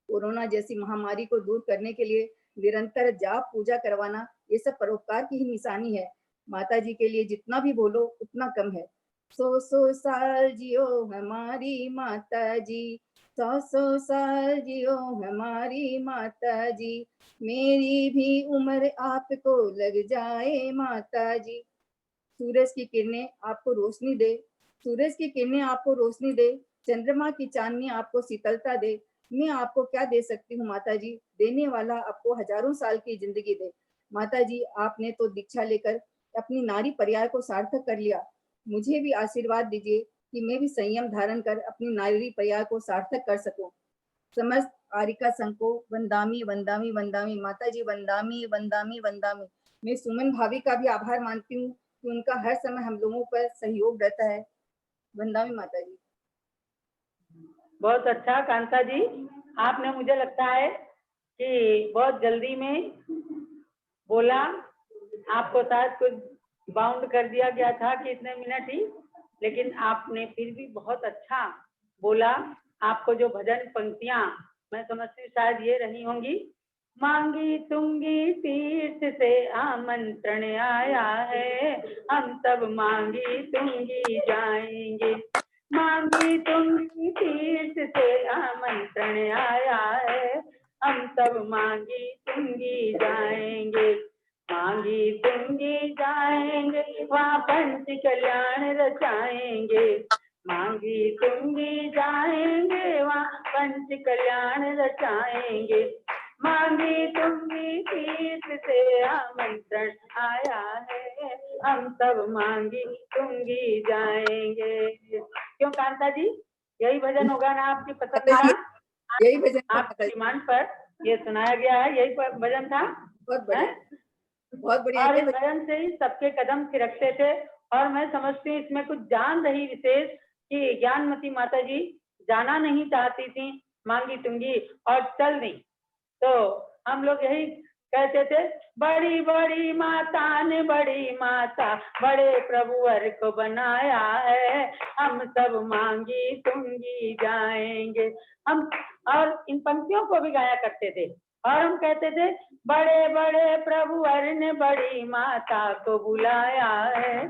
कोरोना जैसी महामारी को दूर करने के लिए निरंतर जाप पूजा करवाना, ये सब परोपकार की ही निशानी है। माता जी के लिए जितना भी बोलो उतना कम है। 100 साल जियो हमारी माता जी, 100 साल जियो हमारी माता जी, मेरी भी उम्र आपको लग जाए माता जी। सूरज की किरणें आपको रोशनी दे, सूरज की किरणें आपको रोशनी दे, चंद्रमा की चांदनी आपको शीतलता दे। मैं आपको क्या दे सकती हूँ माता जी, देने वाला आपको हजारों साल की जिंदगी दे। माता जी आपने तो दीक्षा लेकर अपनी नारी पर्याय को सार्थक कर लिया। मुझे भी आशीर्वाद दीजिए कि मैं भी संयम धारण कर अपनी नारी पर्याय को सार्थक कर सकूं। समस्त आरिका संघ को वंदामी वंदामी वंदामी माता जी, वंदामी वंदामी वंदामी। मैं सुमन भाभी का भी आभार मानती हूँ कि उनका हर समय हम लोगों पर सहयोग रहता है। वंदामी माता जी। बहुत अच्छा कांता जी, आपने मुझे लगता है कि बहुत जल्दी में बोला। आपको शायद कुछ बाउंड कर दिया गया था कि इतने मिनट ही, लेकिन आपने फिर भी बहुत अच्छा बोला। आपको जो भजन पंक्तियां मैं समझती हूँ शायद ये रही होंगी। मांगी तुंगी तीर्थ से आमंत्रण आया है, हम सब मांगी तुंगी जाएंगे। मांगी तुंगी तीर्थ से आमंत्रण आया है, हम सब मांगी तुंगी जाएंगे। मांगी तुंगी जाएंगे वहाँ पंच कल्याण रचाएंगे। मांगी तुंगी जाएंगे वहाँ पंच कल्याण रचाएंगे। मांगी तुंगी तीर्थ से आमंत्रण आया है, हम सब मांगी तुंगी जाएंगे। क्यों कांता जी, यही भजन होगा ना आपकी पसंद का? यही भजन था आपकी माता जी। डिमांड पर ये सुनाया गया है, यही भजन था। बहुत बढ़िया, बहुत बढ़िया। और ये इस भजन से ही सबके कदम थिरकते थे। और मैं समझती हूँ इसमें कुछ जान रही विशेष कि ज्ञानमती माता जी जाना नहीं चाहती थी मांगी तुंगी और चल दी। तो हम लोग यही कहते थे, बड़ी बड़ी माता ने बड़ी माता बड़े प्रभुवर को बनाया है, हम सब मांगी तुंगी जाएंगे हम। और इन पंक्तियों को भी गाया करते थे और हम कहते थे, बड़े बड़े प्रभुवर ने बड़ी माता को बुलाया है,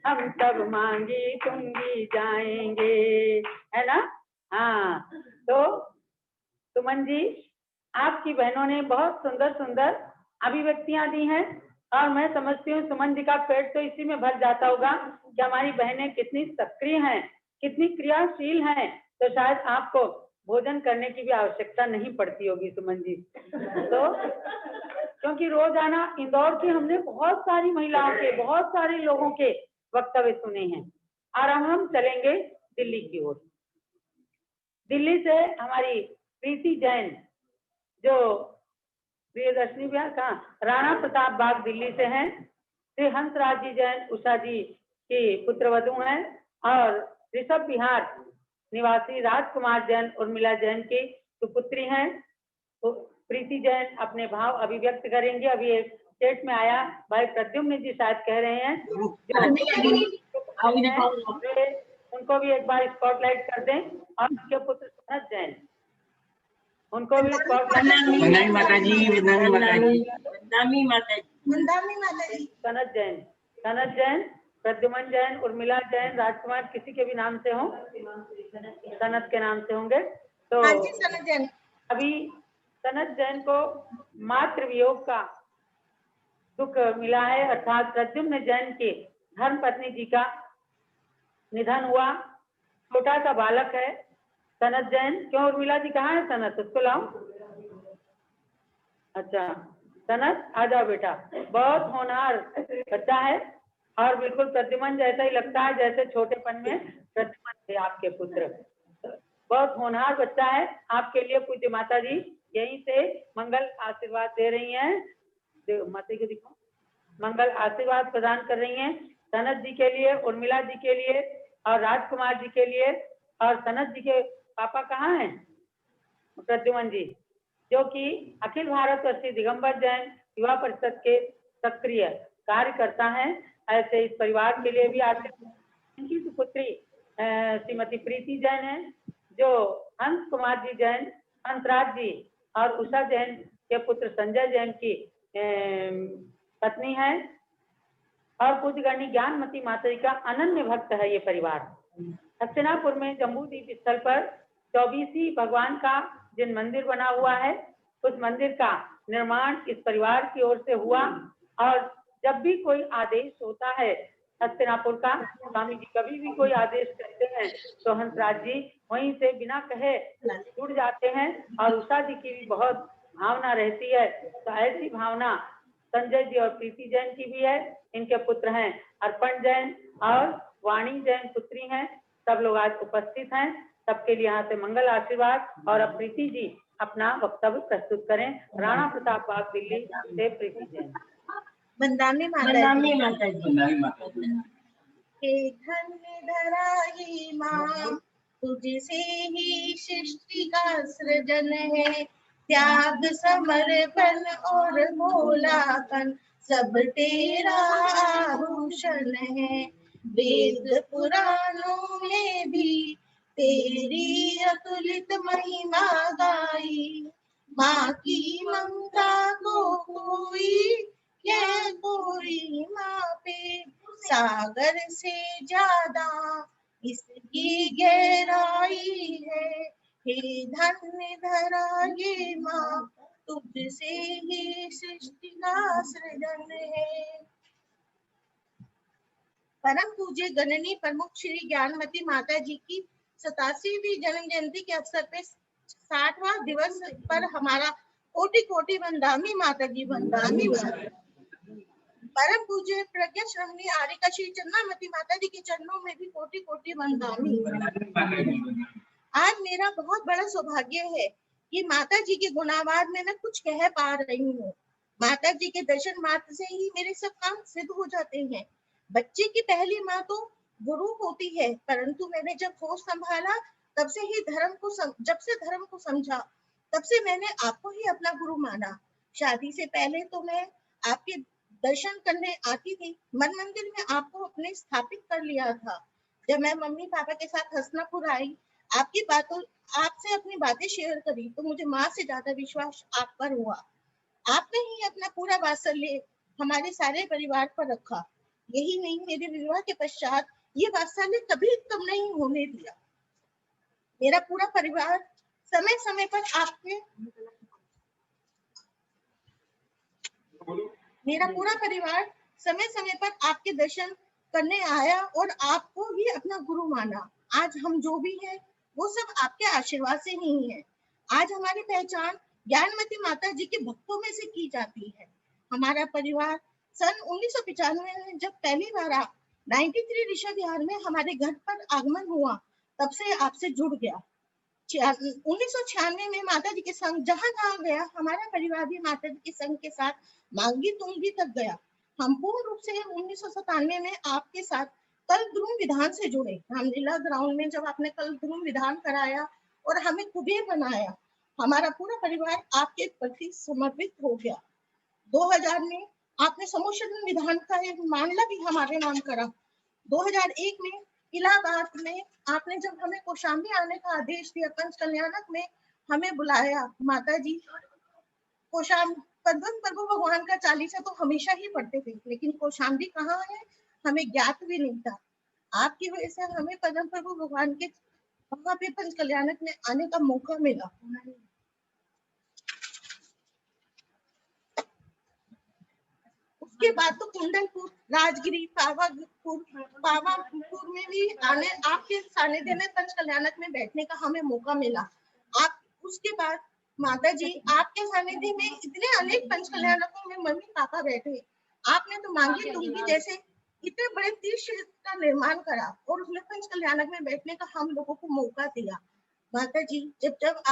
हम सब मांगी तुंगी जाएंगे, है ना? हाँ, तो सुमन जी, आपकी बहनों ने बहुत सुंदर सुंदर अभिव्यक्तियां दी हैं और मैं समझती हूँ सुमन जी का पेट तो इसी में भर जाता होगा कि हमारी बहनें कितनी सक्रिय हैं, कितनी क्रियाशील हैं। तो शायद आपको भोजन करने की भी आवश्यकता नहीं पड़ती होगी सुमन जी। तो क्योंकि रोजाना इंदौर की हमने बहुत सारी महिलाओं के, बहुत सारे लोगों के वक्तव्य सुने हैं। और हम चलेंगे दिल्ली की ओर। दिल्ली से हमारी प्रीति जैन, जो प्रियदर्शनी भैया का राणा प्रताप बाग दिल्ली से हैं। श्री हंसराज जी जैन उषा जी की पुत्रवधू हैं और ऋषभ विहार निवासी राजकुमार जैन उर्मिला जैन की सुपुत्री हैं। तो प्रीति जैन अपने भाव अभिव्यक्त करेंगे। अभी एक स्टेट में आया भाई प्रद्युम्न जी शायद कह रहे हैं, उनको भी एक बार स्पॉटलाइट कर दें। और उनके पुत्र सनत जैन, उनको भी वंदनी माता जी, वंदनी माता जी, वंदनी माता जी, वंदनी माता जी। सनत जैन, प्रद्युमन जैन, उर्मिला जैन, राजकुमार किसी के भी नाम से हो, सनत के नाम से होंगे। तो हाँ जी, सनत जैन। अभी सनत जैन को मातृ वियोग का दुख मिला है, अर्थात प्रद्युम्न जैन के धर्म पत्नी जी का निधन हुआ। छोटा सा बालक है सनत जैन। क्यों उर्मिला जी कहाँ है सनत, उसको लाओ। अच्छा सनत आ जाओ बेटा, बहुत होनहार बच्चा है और बिल्कुल प्रद्युमन जैसा ही लगता है जैसे छोटेपन में प्रद्युमन थे आपके पुत्र। बहुत होनहार बच्चा है। आपके लिए पूज्य माता जी यहीं से मंगल आशीर्वाद दे रही हैं। माता को दिखाओ, मंगल आशीर्वाद प्रदान कर रही हैं सनत जी के लिए, उर्मिला जी के लिए और राजकुमार जी के लिए। और सनत जी के पापा कहाँ हैं? प्रद्युमन जी, जो कि अखिल भारत श्री दिगंबर जैन युवा परिषद के सक्रिय कार्यकर्ता हैं। ऐसे इस परिवार के लिए भी आशीर्वाद। इनकी सुपुत्री श्रीमती प्रीति जैन है, जो हंस कुमार जी जैन, हंसराज जी और उषा जैन के पुत्र संजय जैन की पत्नी है। और पूज्य गणी ज्ञानमती माता जी का अनन्य भक्त है ये परिवार। हस्तिनापुर में जम्बू दीप स्थल पर 24 भगवान का जिन मंदिर बना हुआ है, उस मंदिर का निर्माण इस परिवार की ओर से हुआ। और जब भी कोई आदेश होता है हस्तिनापुर का, स्वामी जी कभी भी कोई आदेश करते हैं तो हंसराज जी वहीं से बिना कहे जुड़ जाते हैं। और उषा जी की भी बहुत भावना रहती है। तो ऐसी भावना संजय जी और प्रीति जैन की भी है। इनके पुत्र हैं अर्पण जैन और वाणी जैन पुत्री हैं। सब लोग आज उपस्थित हैं। सबके लिए यहाँ से मंगल आशीर्वाद। और अब प्रीति जी अपना वक्तव्य प्रस्तुत करें। राणा प्रताप बाग दिल्ली से प्रीति जैन। वंदनी माता जी, वंदनी माता जी, वंदनी माता जी। हे धन्य धराई माँ, तुझसे ही सृष्टि का सृजन है। त्याग समर्पण और भोलापन सब तेरा आभूषण है। वेद पुराणों में भी तेरी अतुलित महिमा गाई। माँ की ममता को कोई क्या कोई मापे, सागर से ज्यादा इसकी गहराई है। हे धन्य धरा ये माँ, तुझसे ही सृष्टि का सृजन है। परम पूज्य गणनी प्रमुख श्री ज्ञानमती माता जी की 87वीं जन्म जयंती के अवसर पे 60वां दिवस पर हमारा कोटि कोटि वंदामी माता जी, वंदामी परम पूज्य प्रज्ञा श्रवणी आर्यका श्री चंद्रामती माता जी के चरणों में भी कोटि कोटि वंदामी। आज मेरा बहुत बड़ा सौभाग्य है कि माता जी के गुणावाद में मैं कुछ कह पा रही हूँ। माता जी के दर्शन मात्र से ही मेरे सब काम सिद्ध हो जाते हैं। बच्चे की पहली माँ तो गुरु होती है, परंतु मैंने जब होश संभाला तब से ही जब से धर्म को समझा तब से मैंने आपको ही अपना गुरु माना। शादी से पहले तो मैं आपके दर्शन करने आती थी, मन मंदिर में आपको अपने स्थापित कर लिया था। जब मैं मम्मी पापा के साथ हसनापुर आई, आपसे अपनी बातें शेयर करी तो मुझे माँ से ज्यादा विश्वास आप पर हुआ। आपने ही अपना पूरा वात्सल्य हमारे सारे परिवार पर रखा। यही नहीं, मेरे विवाह के पश्चात ये वात्सल्य कभी कम नहीं होने दिया। मेरा पूरा परिवार समय समय पर आपके दर्शन करने आया और आपको ही अपना गुरु माना। आज हम जो भी हैं वो सब आपके आशीर्वाद से ही है। आज हमारी पहचान ज्ञानमती माता जी के भक्तों में से की जाती है। हमारा परिवार सन 1995 में जब पहली बार 93 ऋषभ विहार में हमारे घर पर आगमन हुआ, तब से आपसे जुड़ गया। 1996 में माता जी के संग जहां जहां गया, हमारा परिवार भी माता जी के संग के साथ मांगी तुंगी तक गया। हम पूर्ण रूप से 1997 में आपके साथ कल ध्रुव विधान से जुड़े। रामलीला ग्राउंड में जब आपने कल ध्रुव विधान कराया और हमें कुबेर बनाया, हमारा पूरा परिवार आपके प्रति समर्पित हो गया। 2000 में आपने समूह विधान का एक मामला भी हमारे नाम करा। 2001 में इलाहाबाद में आपने जब हमें कौशाम्बी आने का आदेश दिया, पंच कल्याणक में हमें बुलाया। माता जी पद्म प्रभु भगवान का चालीसा तो हमेशा ही पढ़ते थे, लेकिन कौशाम्बी कहाँ है हमें ज्ञात भी नहीं था। आपकी वजह से हमें पद्म प्रभु भगवान के वहां पे पंच कल्याणक में आने का मौका मिला। उसके बाद तो कुंडलपुर, राजगिरी, पावापुर में भी आपके सानिध्य में पंच कल्याणक में बैठने का हमें मौका मिला। उसके बाद माता जी आपके सानिध्य में इतने अनेक पंच कल्याणकों में मम्मी पापा बैठे। आपने तो मांगी तुंगी जैसे इतने बड़े तीर्थ का निर्माण करा और उसमें पंच कल्याणक में बैठने का हम लोगों को मौका दिया। माता जी जब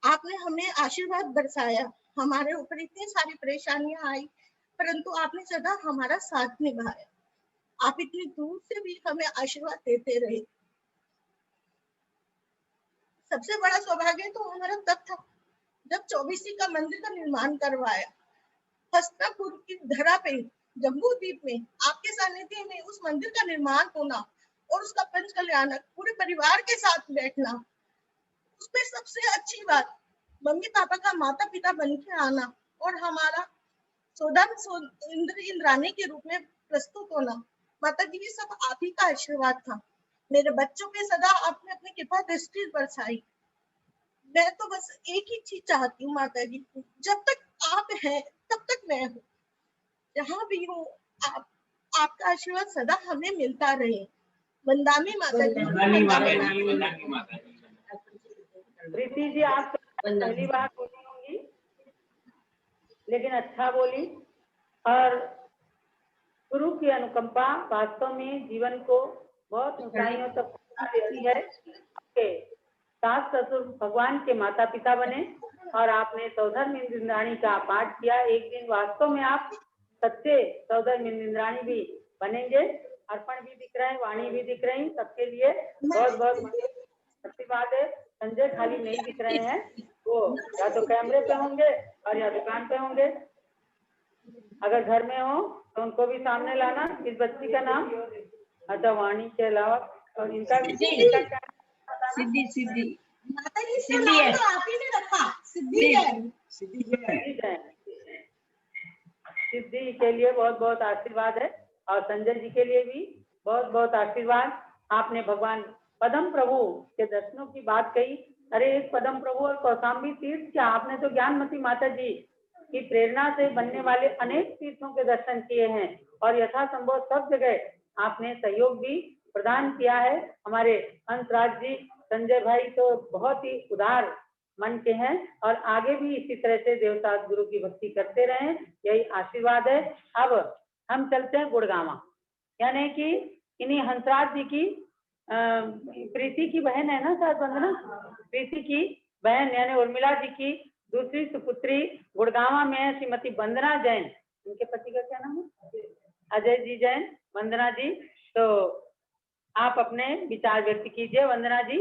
आपने हमें आशीर्वाद बरसाया, हमारे ऊपर इतनी सारी परेशानियां आई, परंतु आपने सदा हमारा साथ निभाया। आप इतनी दूर से भी हमें आशीर्वाद देते रहे। सबसे बड़ा सौभाग्य तो हमारा तब था जब 24 का मंदिर का निर्माण करवाया। हस्तिनापुर की धरा पे जम्बू द्वीप में आपके सानिध्य में उस मंदिर का निर्माण होना और उसका पंच कल्याणक पूरे परिवार के साथ बैठना, उसमें सबसे अच्छी बात मम्मी पापा का माता पिता बन के आना और हमारा इंद्रानी के रूप में प्रस्तुत होना। माता जी ये सब आप ही का आशीर्वाद था। मेरे बच्चों पे सदा आपने अपनी कृपा दृष्टि बरसाई। मैं तो बस एक ही चीज चाहती हूँ माता जी, जब तक आप हैं तब तक मैं हूँ। जहाँ भी हूँ आपका आशीर्वाद सदा हमें मिलता रहे। वंदामी माता जी, वंदामी माता जी, वंदामी माता जी। प्रीति जी आप पहली बार बोली होंगी, लेकिन अच्छा बोली। और गुरु की अनुकंपा वास्तव में जीवन को बहुत ऊंचाइयों तक पहुंचा देती है। आपके सास ससुर भगवान के माता पिता बने और आपने सौधर्म इंद्राणी का पाठ किया। एक दिन वास्तव में आप सच्चे सौधर्म इंद्राणी भी बनेंगे। अर्पण भी दिख रहे हैं, वाणी भी दिख रही, सबके लिए बहुत बहुत धन्यवाद है। संजय खाली नहीं दिख रहे हैं, वो या तो कैमरे पे होंगे और या दुकान पे होंगे। अगर घर में हो तो उनको भी सामने लाना। इस बच्ची का नाम अच्छा वाणी के अलावा और इनका सिद्धि सिद्धि माता जी सिद्धि है तो आप ही ने रखा। सिद्धि है, सिद्धि के लिए बहुत बहुत आशीर्वाद है और संजय जी के लिए भी बहुत बहुत आशीर्वाद। आपने भगवान पद्म प्रभु के दर्शनों की बात कही, अरे इस पदम प्रभु और कौशाम्बी तीर्थ क्या, आपने तो ज्ञानमती माता जी की प्रेरणा से बनने वाले अनेक तीर्थों के दर्शन किए हैं और यथासंभव सब जगह आपने सहयोग भी प्रदान किया है। हमारे हंसराज जी, संजय भाई तो बहुत ही उदार मन के हैं और आगे भी इसी तरह से देवदास गुरु की भक्ति करते रहें, यही आशीर्वाद है। अब हम चलते हैं गुड़गावा, यानी कि इन्हीं हंसराज जी की प्रीति की बहन है ना शायद वंदना, प्रीति की बहन यानी उर्मिला जी की दूसरी सुपुत्री गुड़गावा में है श्रीमती वंदना जैन। उनके पति का क्या नाम है? अजय जी जैन। वंदना जी, तो आप अपने विचार व्यक्त कीजिए। वंदना जी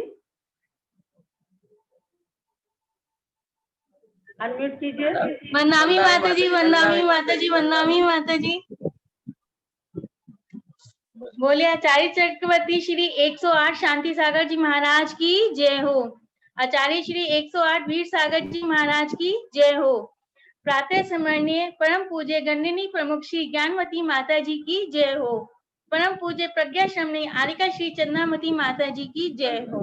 अनम्यूट कीजिए। वंदनामी माता जी, वंदनामी माता जी, वंदनामी माता जी। बोले आचार्य चक्रवर्ती श्री 108 शांति सागर जी महाराज की जय हो। आचार्य श्री 108 वीर सागर जी महाराज की जय हो। प्रातः स्मरणीय परम पूज्य गणिनी प्रमुख श्री ज्ञानमती माता जी की जय हो। परम पूज्य प्रज्ञा श्रमणी आरिका श्री चंद्रामती माता जी की जय हो।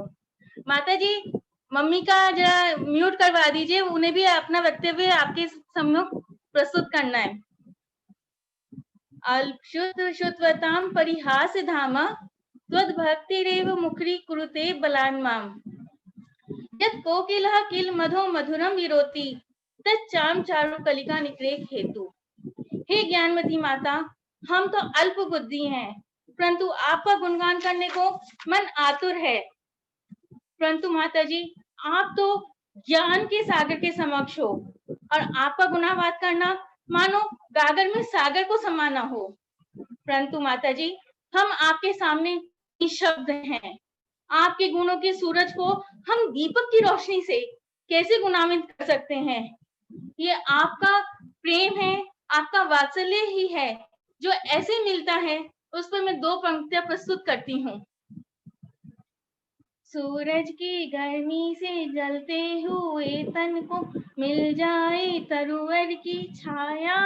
माता जी, मम्मी का जरा म्यूट करवा दीजिए, उन्हें भी अपना वक्तव्य आपके सम्मुख प्रस्तुत करना है। अल्पशुद्ध शुद्धवतां परिहास धाम त्वद्भक्तिरेव मुखरी कुरुते बलान्माम। यत् कोकिलः किल मधो मधुरम विरोति तच्चाम चारु कलिका निक्रेक हेतु। हे ज्ञानमती माता, हम तो अल्प बुद्धि हैं, परंतु आपका गुणगान करने को मन आतुर है। परंतु माता जी, आप तो ज्ञान के सागर के समक्ष हो और आपका गुणावाद करना मानो गागर में सागर को समाना हो। परंतु माता जी, हम आपके सामने निशब्द हैं। आपके गुणों के सूरज को हम दीपक की रोशनी से कैसे गुणान्वित कर सकते हैं? ये आपका प्रेम है, आपका वात्सल्य ही है जो ऐसे मिलता है। उस पर मैं 2 पंक्तियां प्रस्तुत करती हूँ। सूरज की गर्मी से जलते हुए तन को मिल जाए तरुवर की छाया।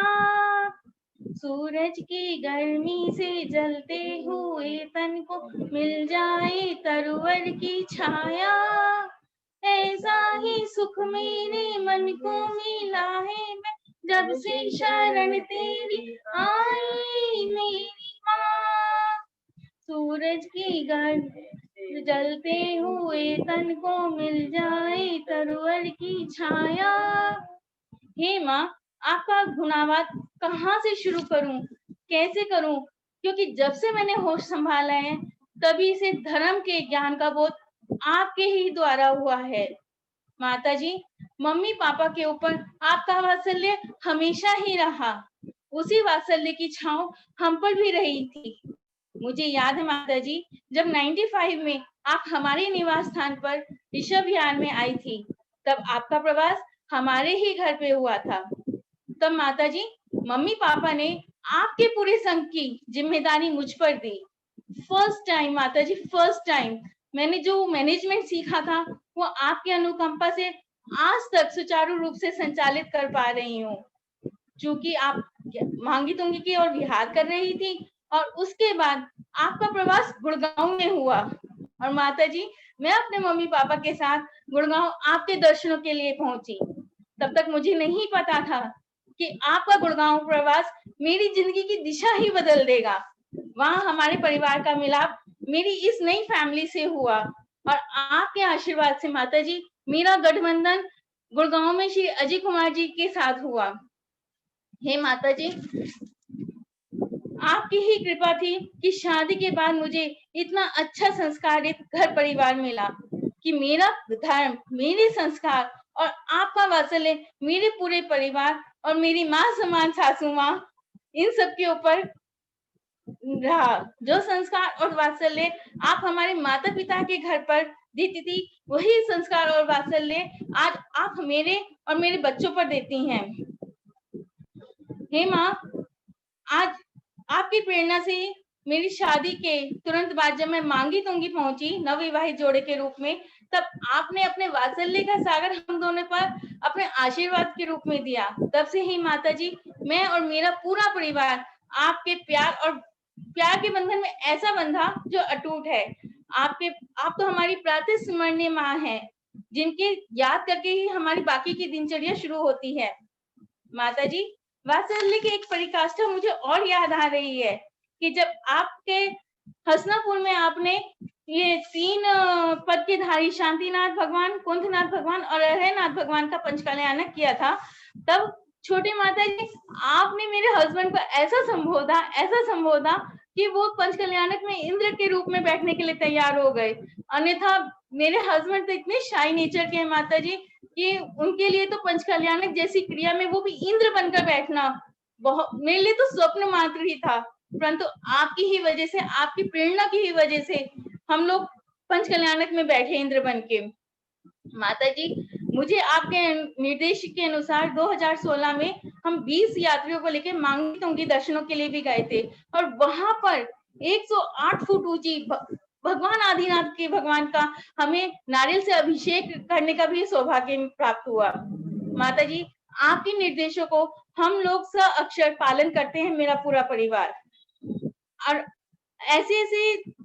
सूरज की गर्मी से जलते हुए तन को मिल जाए तरुवर की छाया। ऐसा ही सुख मेरे मन को मिला है मैं जब से शरण तेरी आई मेरी माँ। सूरज की गर्मी जलते हुए तन को मिल जाए तरुवर की छाया। हे माँ, आपका गुणावाद कहाँ से शुरू करूं, कैसे करूं? क्योंकि जब से मैंने होश संभाला है तभी से धर्म के ज्ञान का बोध आपके ही द्वारा हुआ है। माता जी, मम्मी पापा के ऊपर आपका वात्सल्य हमेशा ही रहा। उसी वात्सल्य की छांव हम पर भी रही थी। मुझे याद है माता जी, जब 95 में आप हमारे निवास स्थान पर ऋषभ विहार में आई थी, तब आपका प्रवास हमारे ही घर पे हुआ था। तब माता जी, मम्मी पापा ने आपके पूरे संघ की जिम्मेदारी मुझ पर दी। फर्स्ट टाइम माता जी, फर्स्ट टाइम मैंने जो मैनेजमेंट सीखा था वो आपके अनुकंपा से आज तक सुचारू रूप से संचालित कर पा रही हूँ। चूंकि आप मांगी तुंगी की ओर विहार कर रही थी और उसके बाद आपका प्रवास गुड़गांव में हुआ और माता जी, मैं अपने मम्मी पापा के साथ गुड़गांव आपके दर्शनों के लिए पहुंची। तब तक मुझे नहीं पता था कि आपका गुड़गांव प्रवास मेरी जिंदगी की दिशा ही बदल देगा। वहां हमारे परिवार का मिलाप मेरी इस नई फैमिली से हुआ और आपके आशीर्वाद से माता जी, मेरा गठबंधन गुड़गांव में श्री अजय कुमार जी के साथ हुआ। हे माता जी, आपकी ही कृपा थी कि शादी के बाद मुझे इतना अच्छा संस्कारित घर परिवार मिला कि मेरा धर्म, मेरे संस्कार और आपका वात्सल्य मेरे पूरे परिवार और मेरी माँ समान सासू माँ, इन सब के ऊपर रहा। जो संस्कार और वात्सल्य आप हमारे माता पिता के घर पर देती थी, वही संस्कार और वात्सल्य आज आप मेरे और मेरे बच्चों पर देती हैं। हे माँ, आज आपकी प्रेरणा से मेरी शादी के तुरंत बाद जब मैं मांगी तुंगी पहुंची नवविवाहित जोड़े के रूप में, तब आपने अपने वात्सल्य का सागर हम दोनों पर अपने आशीर्वाद के रूप में दिया। तब से ही माता जी, मैं और मेरा पूरा परिवार आपके प्यार के बंधन में ऐसा बंधा जो अटूट है। आप तो हमारी प्रातः स्मरणीय माँ है। जिनकी याद करके ही हमारी बाकी की दिनचर्या शुरू होती है। माता जी, वात्सल्य की एक परिकाष्ठा मुझे और याद आ रही है कि जब आपके हसनापुर में आपने ये 3 पद के धारी शांतिनाथ भगवान, कुंथनाथ भगवान और अभयनाथ भगवान का पंचकल्याणक किया था, तब छोटी माता जी आपने मेरे हस्बैंड को ऐसा संबोधा कि वो पंचकल्याणक में इंद्र के रूप में बैठने के लिए तैयार हो गए। अन्यथा मेरे हस्बैंड तो इतने शाई नेचर के हैं माता जी कि उनके लिए तो पंचकल्याणक जैसी क्रिया में वो भी इंद्र बनकर बैठना बहुत मेरे लिए तो स्वप्न मात्र ही था। परंतु आपकी ही वजह से, आपकी प्रेरणा की ही वजह से हम लोग पंचकल्याणक में बैठे इंद्र बन के। माता जी, मुझे आपके निर्देश के अनुसार 2016 में हम 20 यात्रियों को लेकर मांगी तुंगी दर्शनों के लिए भी गए थे और वहां पर 108 फुट ऊंची भगवान आदिनाथ के भगवान का हमें नारियल से अभिषेक करने का भी सौभाग्य प्राप्त हुआ। माता जी, आपके निर्देशों को हम लोग अक्षर पालन करते हैं, मेरा पूरा परिवार। और ऐसे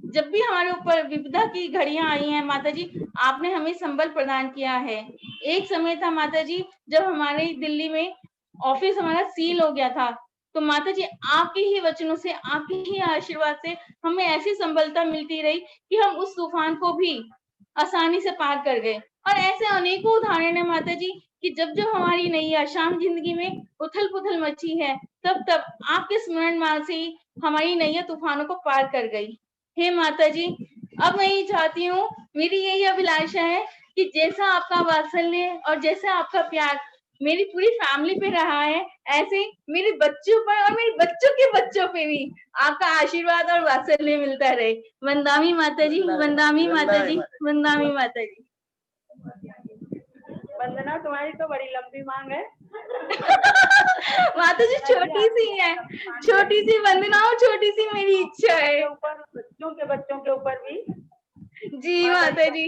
जब भी हमारे ऊपर विपदा की घड़ियां आई हैं माता जी, आपने हमें संबल प्रदान किया है। एक समय था माता जी जब हमारे दिल्ली में ऑफिस हमारा सील हो गया था, तो माता जी आपके ही वचनों से, आपके ही आशीर्वाद से हमें ऐसी संबलता मिलती रही कि हम उस तूफान को भी आसानी से पार कर गए। और ऐसे अनेकों उदाहरण है माता जी कि जब जब हमारी नैया शाम जिंदगी में उथल पुथल मची है, तब तब आपके स्मरण माल से ही हमारी नैया तूफानों को पार कर गई। हे माता जी, अब मैं ये चाहती हूँ, मेरी यही अभिलाषा है कि जैसा आपका वात्सल्य और जैसा आपका प्यार मेरी पूरी फैमिली पे रहा है, ऐसे मेरे बच्चों पर और मेरे बच्चों के बच्चों पे भी आपका आशीर्वाद और वात्सल्य मिलता रहे। वंदामी माता जी, वंदामी माता जी, वंदामी माता जी। वंदना, तुम्हारी तो बड़ी लंबी मांग है। माता जी छोटी सी है, छोटी सी वंदना और छोटी सी मेरी इच्छा है। ऊपर बच्चों के ऊपर भी जी माता जी,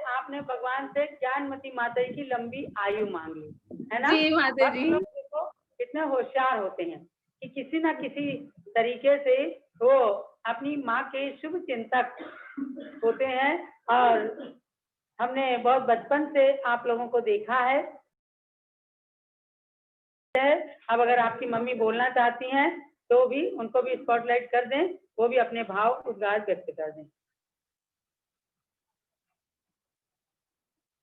आपने भगवान से ज्ञानमती माता जी की लंबी आयु मांगी है ना। जी माता जी। लोग देखो कितने होशियार होते हैं कि किसी ना किसी तरीके से वो अपनी माँ के शुभ चिंतक होते हैं। और हमने बहुत बचपन से आप लोगों को देखा है। अब अगर आपकी मम्मी बोलना चाहती हैं तो भी उनको भी स्पॉटलाइट कर दें, वो भी अपने भाव उद्गार व्यक्त कर दें।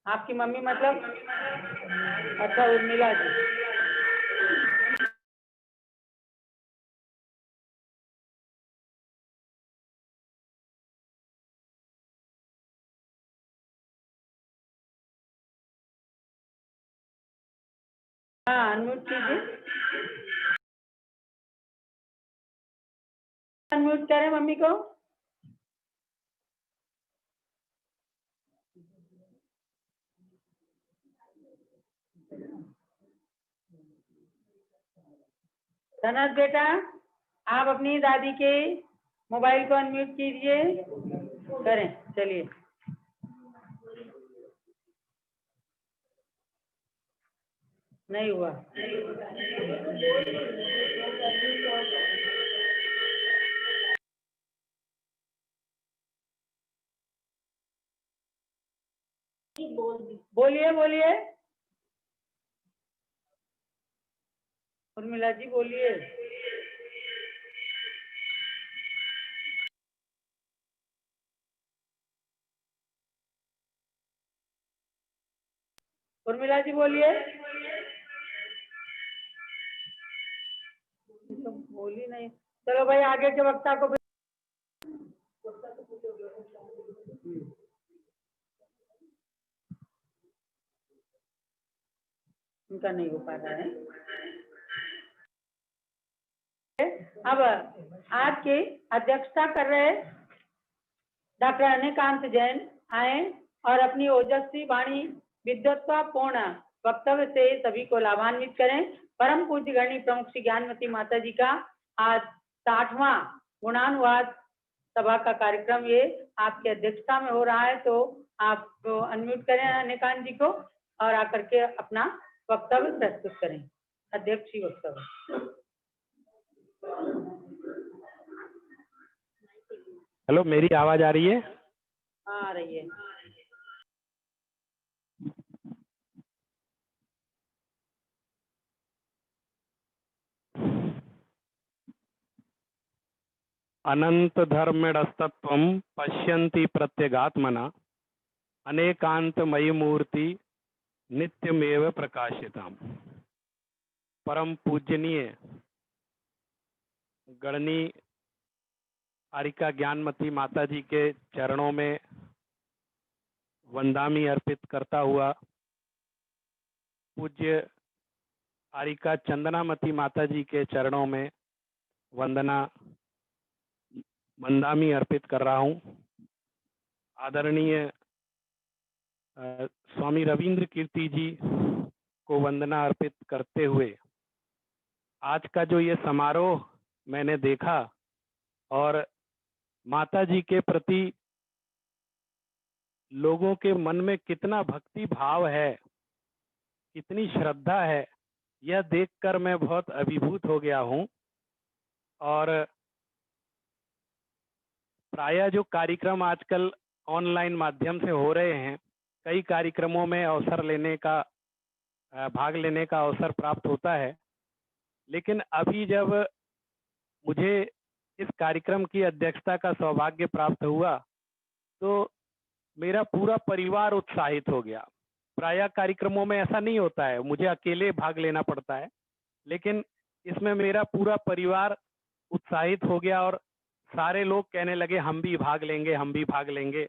आपकी मम्मी मतलब अच्छा उर्मिला जी। हाँ, अनम्यूट कीजिए, अनम्यूट करें मम्मी को। धनज बेटा, आप अपनी दादी के मोबाइल को अनम्यूट कीजिए, करें। चलिए, नहीं हुआ। बोलिए बोलिए उर्मिला जी, बोलिए। उर्मिला जी बोलिए। तो बोली नहीं। चलो भाई, आगे के वक्ता को उनका नहीं हो पा रहा है। अब आज की अध्यक्षता कर रहे डॉक्टर अनिकांत जैन आए और अपनी ओजस्वी वाणी विद्वत्तापूर्ण वक्तव्य से सभी को लाभान्वित करें। परम पूज्य गणी प्रमुख श्री ज्ञानमती माता जी का आज 60वां गुणानुवाद सभा का कार्यक्रम ये आपकी अध्यक्षता में हो रहा है। तो आप अनम्यूट करें अनिकांत जी को और आकर के अपना वक्तव्य प्रस्तुत करें। अध्यक्ष जी वक्तव्य। हेलो, मेरी आवाज आ रही है? आ रही है। अनंत धर्मिणस्तत्वं पश्यन्ति प्रत्यगात्मना अनेकांतमयी मूर्ति नित्यमेव प्रकाशिताम्। परम पूजनीय गणनी आरिका ज्ञानमती माता जी के चरणों में वंदामी अर्पित करता हुआ पूज्य आरिका चंदनामती माता जी के चरणों में वंदामी अर्पित कर रहा हूँ। आदरणीय स्वामी रविंद्र कीर्ति जी को वंदना अर्पित करते हुए आज का जो ये समारोह मैंने देखा और माता जी के प्रति लोगों के मन में कितना भक्ति भाव है, कितनी श्रद्धा है, यह देखकर मैं बहुत अभिभूत हो गया हूँ। और प्रायः जो कार्यक्रम आजकल ऑनलाइन माध्यम से हो रहे हैं, कई कार्यक्रमों में भाग लेने का अवसर प्राप्त होता है, लेकिन अभी जब मुझे इस कार्यक्रम की अध्यक्षता का सौभाग्य प्राप्त हुआ तो मेरा पूरा परिवार उत्साहित हो गया। प्रायः कार्यक्रमों में ऐसा नहीं होता है, मुझे अकेले भाग लेना पड़ता है, लेकिन इसमें मेरा पूरा परिवार उत्साहित हो गया और सारे लोग कहने लगे हम भी भाग लेंगे, हम भी भाग लेंगे।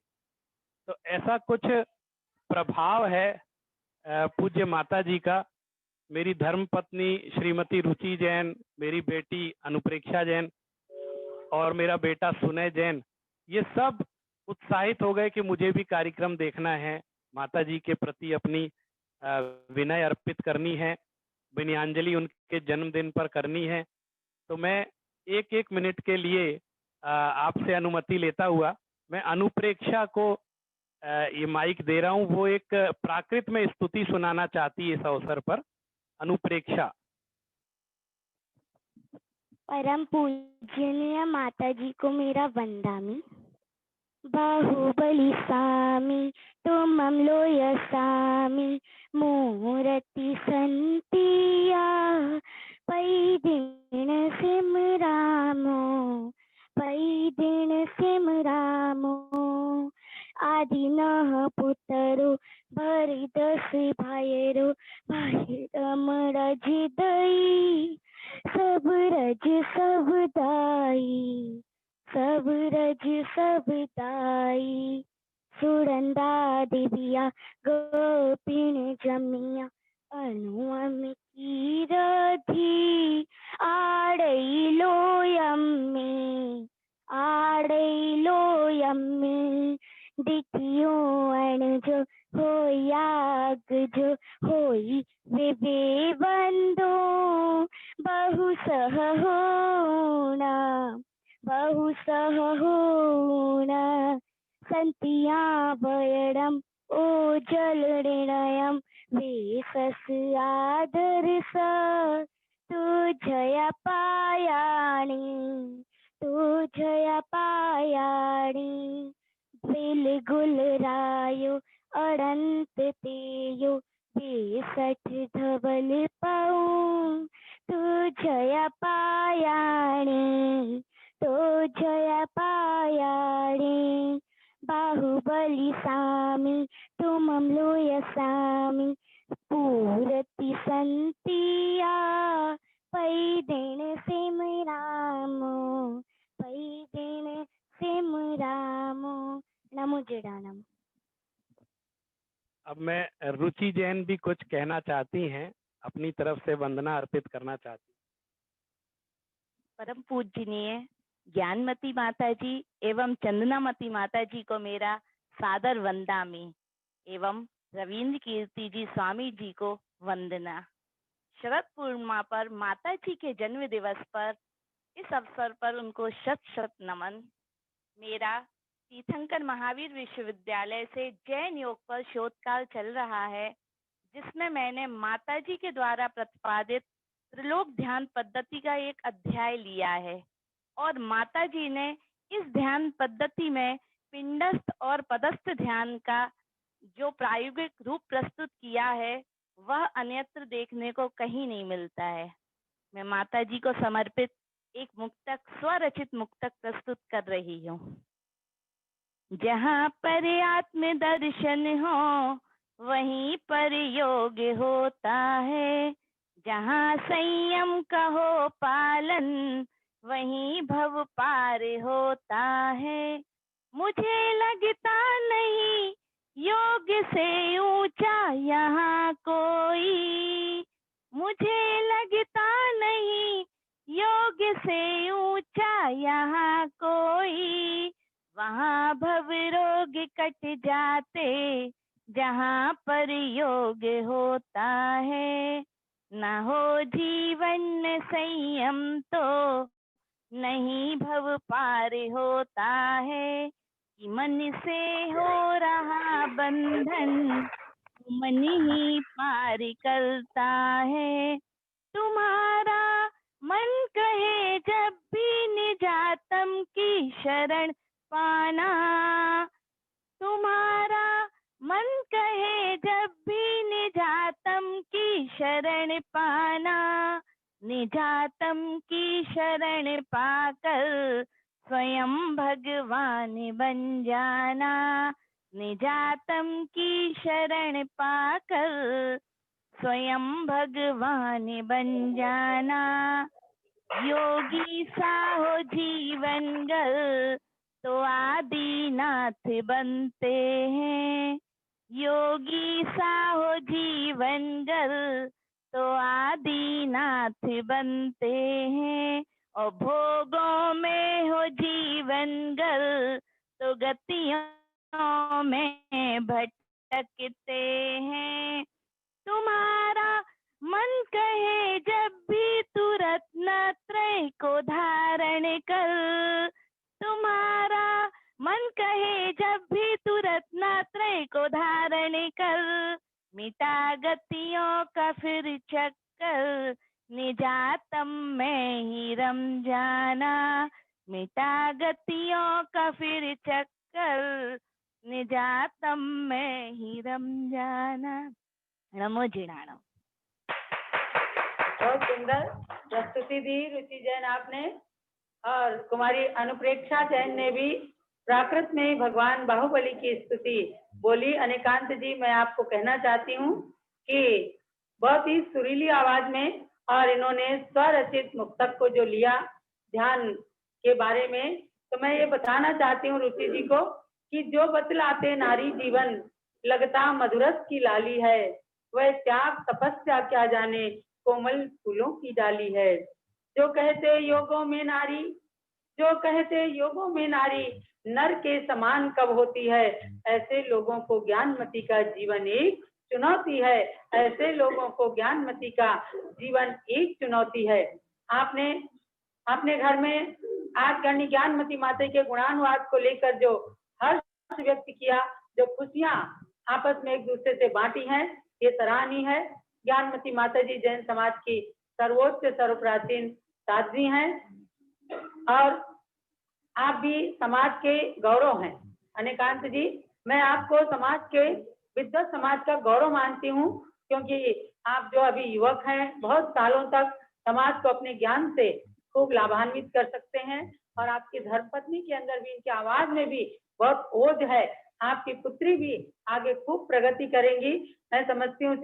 तो ऐसा कुछ प्रभाव है पूज्य माता जी का। मेरी धर्मपत्नी श्रीमती रुचि जैन, मेरी बेटी अनुप्रेक्षा जैन और मेरा बेटा सुनय जैन, ये सब उत्साहित हो गए कि मुझे भी कार्यक्रम देखना है, माता जी के प्रति अपनी विनय अर्पित करनी है, विनयांजलि उनके जन्मदिन पर करनी है। तो मैं एक मिनट के लिए आपसे अनुमति लेता हुआ मैं अनुप्रेक्षा को ये माइक दे रहा हूँ। वो एक प्राकृत में स्तुति सुनाना चाहती है इस अवसर पर। अनुप्रेक्षा। परम पूजनीय माता जी को मेरा वंदामी। बाहुबली सामी तुमं लोयसामी मूर्ति संतिया पैदिन सिमरामो आदिनः पुतरो भरिदस भायरो रजिदई सब रज सबदाई सुरंदा दिव्या गोपिन जमिया अनुम की रथी आड़ई लोयम्मे दिखियो अणजो होयाग जो होई विवे बंदो बहु सह होना संतिया बयडम ओ जल निर्णयम वेसस आदर स तुझया पायाणी बिल गुल रायो अनंत तेयो बेसठ धवल पाऊं तुझया पायाणी बाहुबली सामी तुमं लोयसामी पूरति संतिया पैदिन सिमरामो नमो जडानम। अब मैं रुचि जैन भी कुछ कहना चाहती हैं, अपनी तरफ से वंदना अर्पित करना चाहती। परम पूजनीय ज्ञानमती माता जी एवं चंदनामती माता जी को मेरा सादर वंदामी एवं रविंद्र कीर्ति जी स्वामी जी को वंदना। शरद पूर्णिमा पर माता जी के जन्म दिवस पर इस अवसर पर उनको शत शत नमन। मेरा तीर्थंकर महावीर विश्वविद्यालय से जैन योग पर शोधकाल चल रहा है, जिसमें मैंने माता जी के द्वारा प्रतिपादित त्रिलोक ध्यान पद्धति का एक अध्याय लिया है और माता जी ने इस ध्यान पद्धति में पिंडस्थ और पदस्थ ध्यान का जो प्रायोगिक रूप प्रस्तुत किया है वह अन्यत्र देखने को कहीं नहीं मिलता है। मैं माता जी को समर्पित एक मुक्तक, स्वरचित मुक्तक प्रस्तुत कर रही हूँ। जहाँ पर आत्म दर्शन हो वहीं पर योग होता है, जहाँ संयम का हो पालन वहीं भव पार होता है। मुझे लगता नहीं योग से ऊंचा यहाँ कोई, मुझे लगता नहीं योग से ऊंचा यहाँ कोई। वहाँ भव रोग कट जाते जहाँ पर योग होता है। न हो जीवन संयम तो नहीं भव पार होता है। कि मन से हो रहा बंधन मन ही पार करता है। तुम्हारा मन कहे जब भी निजातम की शरण पाना, तुम्हारा मन कहे जब भी निजातम की शरण पाना। निजातम की शरण पाकर स्वयं भगवान बन जाना। निजातम की शरण पाकर स्वयं भगवान बन जाना। योगी सा हो जीवन गल तो आदिनाथ बनते हैं। योगी सा हो जीवन गल तो आदिनाथ बनते हैं। और भोगों में हो जीवन गल तो गतियों में भटकते हैं। तुम्हारा मन कहे जब भी तू रत्नत्रय को धारण कर, तुम्हारा मन कहे जब भी तू रत्नत्रय को धारण कर। मिटा गतियों का फिर चक्कर निजातम में ही रम जाना। मिटा गतियों का फिर चक्कर निजातम में ही रम जाना। नमो जिणाणम। बहुत सुंदर प्रस्तुति दी रुचि जैन आपने, और कुमारी अनुप्रेक्षा जैन ने भी प्राकृत में भगवान बाहुबली की स्तुति बोली। अनेकांत जी, मैं आपको कहना चाहती हूँ कि बहुत ही सुरीली आवाज में, और इन्होंने स्वरचित मुक्तक को जो लिया ध्यान के बारे में, तो मैं ये बताना चाहती हूँ रुचि जी को कि जो बतलाते नारी जीवन लगता मधुरस की लाली है, वह त्याग तपस्या क्या जाने कोमल फूलों की डाली है। जो कहते योगों में नारी, जो कहते योगों में नारी नर के समान कब होती है, ऐसे लोगों को ज्ञानमती का जीवन एक चुनौती है। ऐसे लोगों को ज्ञानमती का जीवन एक चुनौती है। आपने अपने घर में आज गणनी ज्ञानमती माता के गुणानुवाद को लेकर जो हर्ष व्यक्त किया, जो खुशियां आपस में एक दूसरे से बांटी हैं, ये सराहनीय है। ज्ञानमती माता जी जैन समाज की सर्वोच्च सर्वप्राचीन साध्वी हैं, और आप भी समाज के गौरव हैं। अनेकांत जी, मैं आपको समाज के विद्वत समाज का गौरव मानती हूँ, क्योंकि आप जो अभी युवक हैं, बहुत सालों तक समाज को अपने ज्ञान से खूब लाभान्वित कर सकते हैं। और आपकी धर्मपत्नी के अंदर भी, इनकी आवाज में भी बहुत ओज है। आपकी पुत्री भी आगे खूब प्रगति करेंगी। मैं समझती हूँ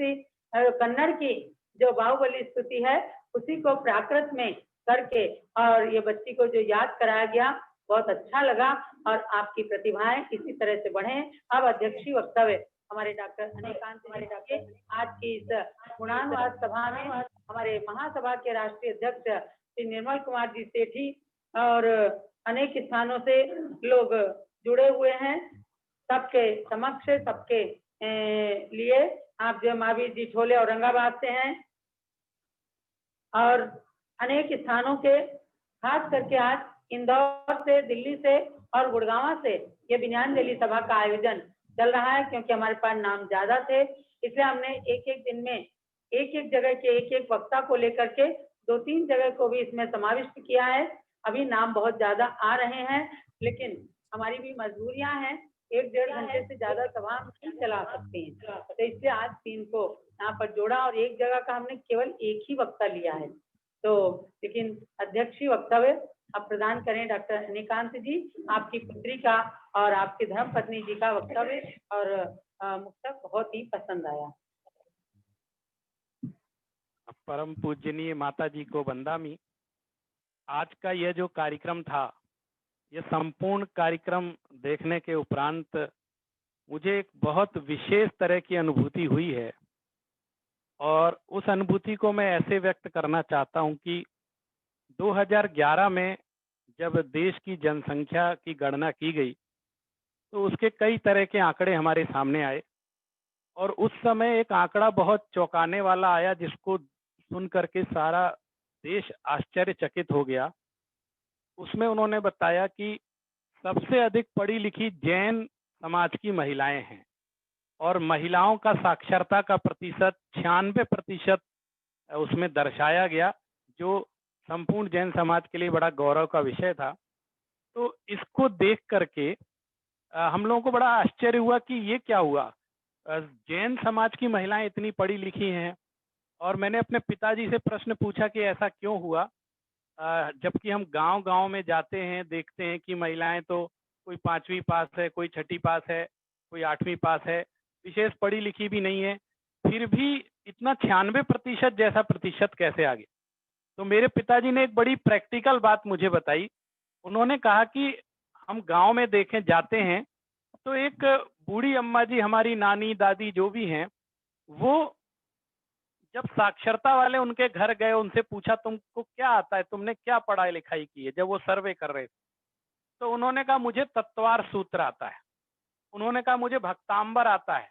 कन्नड़ की जो बाहुबली स्तुति है, उसी को प्राकृत में करके और ये बच्ची को जो याद कराया गया, बहुत अच्छा लगा। और आपकी प्रतिभाएं इसी तरह से बढ़ें। अब अध्यक्षीय वक्तव्य हमारे डॉक्टर अनेकांत जी के आज की इस गुणानुवाद सभा में हमारे महासभा के राष्ट्रीय अध्यक्ष श्री निर्मल कुमार जी सेठी और अनेक स्थानों से लोग जुड़े हुए हैं। सबके समक्ष, सबके लिए आप जो महावीर जी ठोले औरंगाबाद से हैं, और अनेक स्थानों के, खास करके आज इंदौर से, दिल्ली से और गुड़गांव से ये विज्ञानवेली सभा का आयोजन चल रहा है। क्योंकि हमारे पास नाम ज्यादा थे, इसलिए हमने एक एक दिन में एक एक जगह के एक एक वक्ता को लेकर के 2-3 जगह को भी इसमें समाविष्ट किया है। अभी नाम बहुत ज्यादा आ रहे हैं, लेकिन हमारी भी मजबूरियां हैं। 1-1.5 घंटे से ज्यादा सभा नहीं चला सकते हैं, तो इसलिए आज 3 को यहाँ पर जोड़ा, और एक जगह का हमने केवल एक ही वक्ता लिया है। तो लेकिन अध्यक्षीय वक्तव्य आप प्रदान करें डॉक्टर अनिकांत जी। आपकी पुत्री का और आपके धर्म पत्नी जी का वक्तव्य और मुझे बहुत ही पसंद आया। परम पूजनीय माता जी को वंदामी। आज का यह जो कार्यक्रम था, यह संपूर्ण कार्यक्रम देखने के उपरांत मुझे एक बहुत विशेष तरह की अनुभूति हुई है और उस अनुभूति को मैं ऐसे व्यक्त करना चाहता हूं कि 2011 में जब देश की जनसंख्या की गणना की गई तो उसके कई तरह के आंकड़े हमारे सामने आए और उस समय एक आंकड़ा बहुत चौंकाने वाला आया जिसको सुन करके सारा देश आश्चर्यचकित हो गया। उसमें उन्होंने बताया कि सबसे अधिक पढ़ी लिखी जैन समाज की महिलाएं हैं और महिलाओं का साक्षरता का प्रतिशत 96% उसमें दर्शाया गया, जो संपूर्ण जैन समाज के लिए बड़ा गौरव का विषय था। तो इसको देख करके हम लोगों को बड़ा आश्चर्य हुआ कि ये क्या हुआ, जैन समाज की महिलाएं इतनी पढ़ी लिखी हैं। और मैंने अपने पिताजी से प्रश्न पूछा कि ऐसा क्यों हुआ, जबकि हम गांव-गांव में जाते हैं, देखते हैं कि महिलाएं तो कोई 5वीं पास है, कोई 6ठी पास है, कोई 8वीं पास है, विशेष पढ़ी लिखी भी नहीं है, फिर भी इतना 96% जैसा प्रतिशत कैसे आ गया। तो मेरे पिताजी ने एक बड़ी प्रैक्टिकल बात मुझे बताई। उन्होंने कहा कि हम गांव में देखें जाते हैं तो एक बूढ़ी अम्मा जी, हमारी नानी दादी जो भी हैं, वो जब साक्षरता वाले उनके घर गए, उनसे पूछा तुमको क्या आता है, तुमने क्या पढ़ाई लिखाई की है, जब वो सर्वे कर रहे थे, तो उन्होंने कहा मुझे तत्वार सूत्र आता है, उन्होंने कहा मुझे भक्तांबर आता है,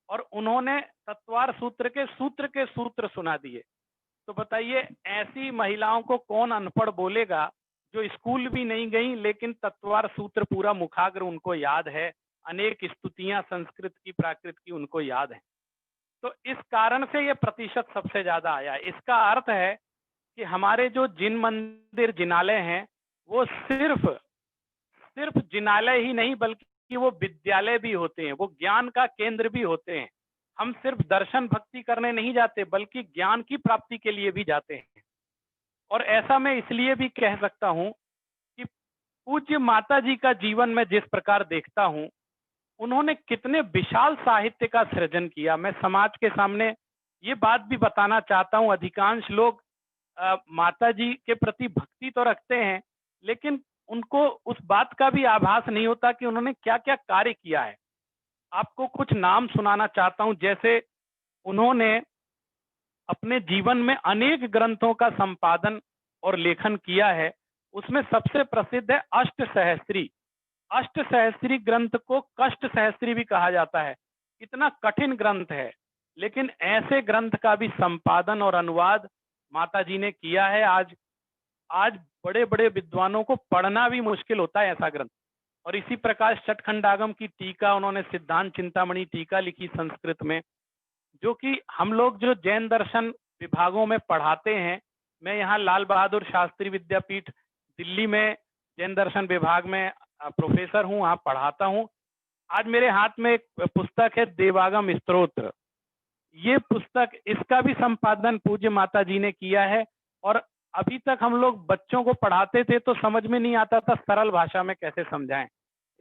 और उन्होंने तत्वार सूत्र के सूत्र सुना दिए। तो बताइए ऐसी महिलाओं को कौन अनपढ़ बोलेगा जो स्कूल भी नहीं गई लेकिन तत्वार सूत्र पूरा मुखाग्र उनको याद है, अनेक स्तुतियां संस्कृत की प्राकृत की उनको याद है। तो इस कारण से ये प्रतिशत सबसे ज्यादा आया। इसका अर्थ है कि हमारे जो जिन मंदिर जिनालय हैं वो सिर्फ जिनालय ही नहीं बल्कि वो विद्यालय भी होते हैं, वो ज्ञान का केंद्र भी होते हैं। हम सिर्फ दर्शन भक्ति करने नहीं जाते बल्कि ज्ञान की प्राप्ति के लिए भी जाते हैं। और ऐसा मैं इसलिए भी कह सकता हूं कि पूज्य माता जी का जीवन में जिस प्रकार देखता हूं, उन्होंने कितने विशाल साहित्य का सृजन किया। मैं समाज के सामने ये बात भी बताना चाहता हूं, अधिकांश लोग माता जी के प्रति भक्ति तो रखते हैं लेकिन उनको उस बात का भी आभास नहीं होता कि उन्होंने क्या क्या कार्य किया है। आपको कुछ नाम सुनाना चाहता हूं। जैसे उन्होंने अपने जीवन में अनेक ग्रंथों का संपादन और लेखन किया है। उसमें सबसे प्रसिद्ध है अष्टसहस्त्री। अष्टसहस्त्री ग्रंथ को कष्ट सहस्त्री भी कहा जाता है। इतना कठिन ग्रंथ है लेकिन ऐसे ग्रंथ का भी संपादन और अनुवाद माता जी ने किया है। आज बड़े बड़े विद्वानों को पढ़ना भी मुश्किल होता है ऐसा ग्रंथ। और इसी प्रकार षटखंडागम की टीका, उन्होंने सिद्धांत चिंतामणि टीका लिखी संस्कृत में, जो कि हम लोग जो जैन दर्शन विभागों में पढ़ाते हैं। मैं यहाँ लाल बहादुर शास्त्री विद्यापीठ दिल्ली में जैन दर्शन विभाग में प्रोफेसर हूँ, वहाँ पढ़ाता हूँ। आज मेरे हाथ में एक पुस्तक है देवागम स्तोत्र। ये पुस्तक, इसका भी संपादन पूज्य माता जी ने किया है। और अभी तक हम लोग बच्चों को पढ़ाते थे तो समझ में नहीं आता था सरल भाषा में कैसे समझाएं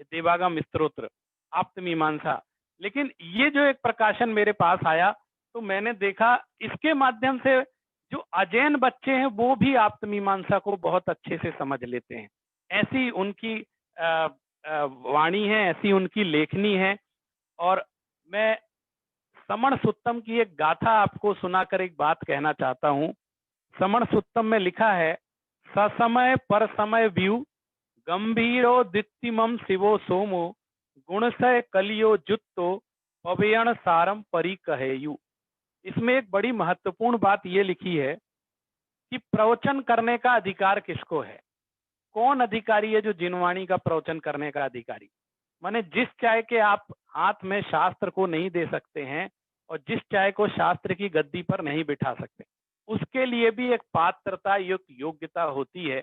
देवागम स्तोत्र, आप्तमीमांसा। लेकिन ये जो एक प्रकाशन मेरे पास आया तो मैंने देखा इसके माध्यम से जो अजैन बच्चे हैं वो भी आप्तमीमांसा को बहुत अच्छे से समझ लेते हैं। ऐसी उनकी वाणी है, ऐसी उनकी लेखनी है। और मैं समण सुत्तम की एक गाथा आपको सुनाकर एक बात कहना चाहता हूँ। समण सुत्तम में लिखा है, ससमय पर समय व्यू गंभीरो दित्तिमम शिवो सोमो गुणसय कलियो जुत्तो पवेयण सारम परी कहेयु। इसमें एक बड़ी महत्वपूर्ण बात ये लिखी है कि प्रवचन करने का अधिकार किसको है। कौन अधिकारी है जो जिनवाणी का प्रवचन करने का अधिकारी। माने जिस चाय के आप हाथ में शास्त्र को नहीं दे सकते हैं और जिस चाय को शास्त्र की गद्दी पर नहीं बिठा सकते, उसके लिए भी एक पात्रता युक्त योग्यता होती है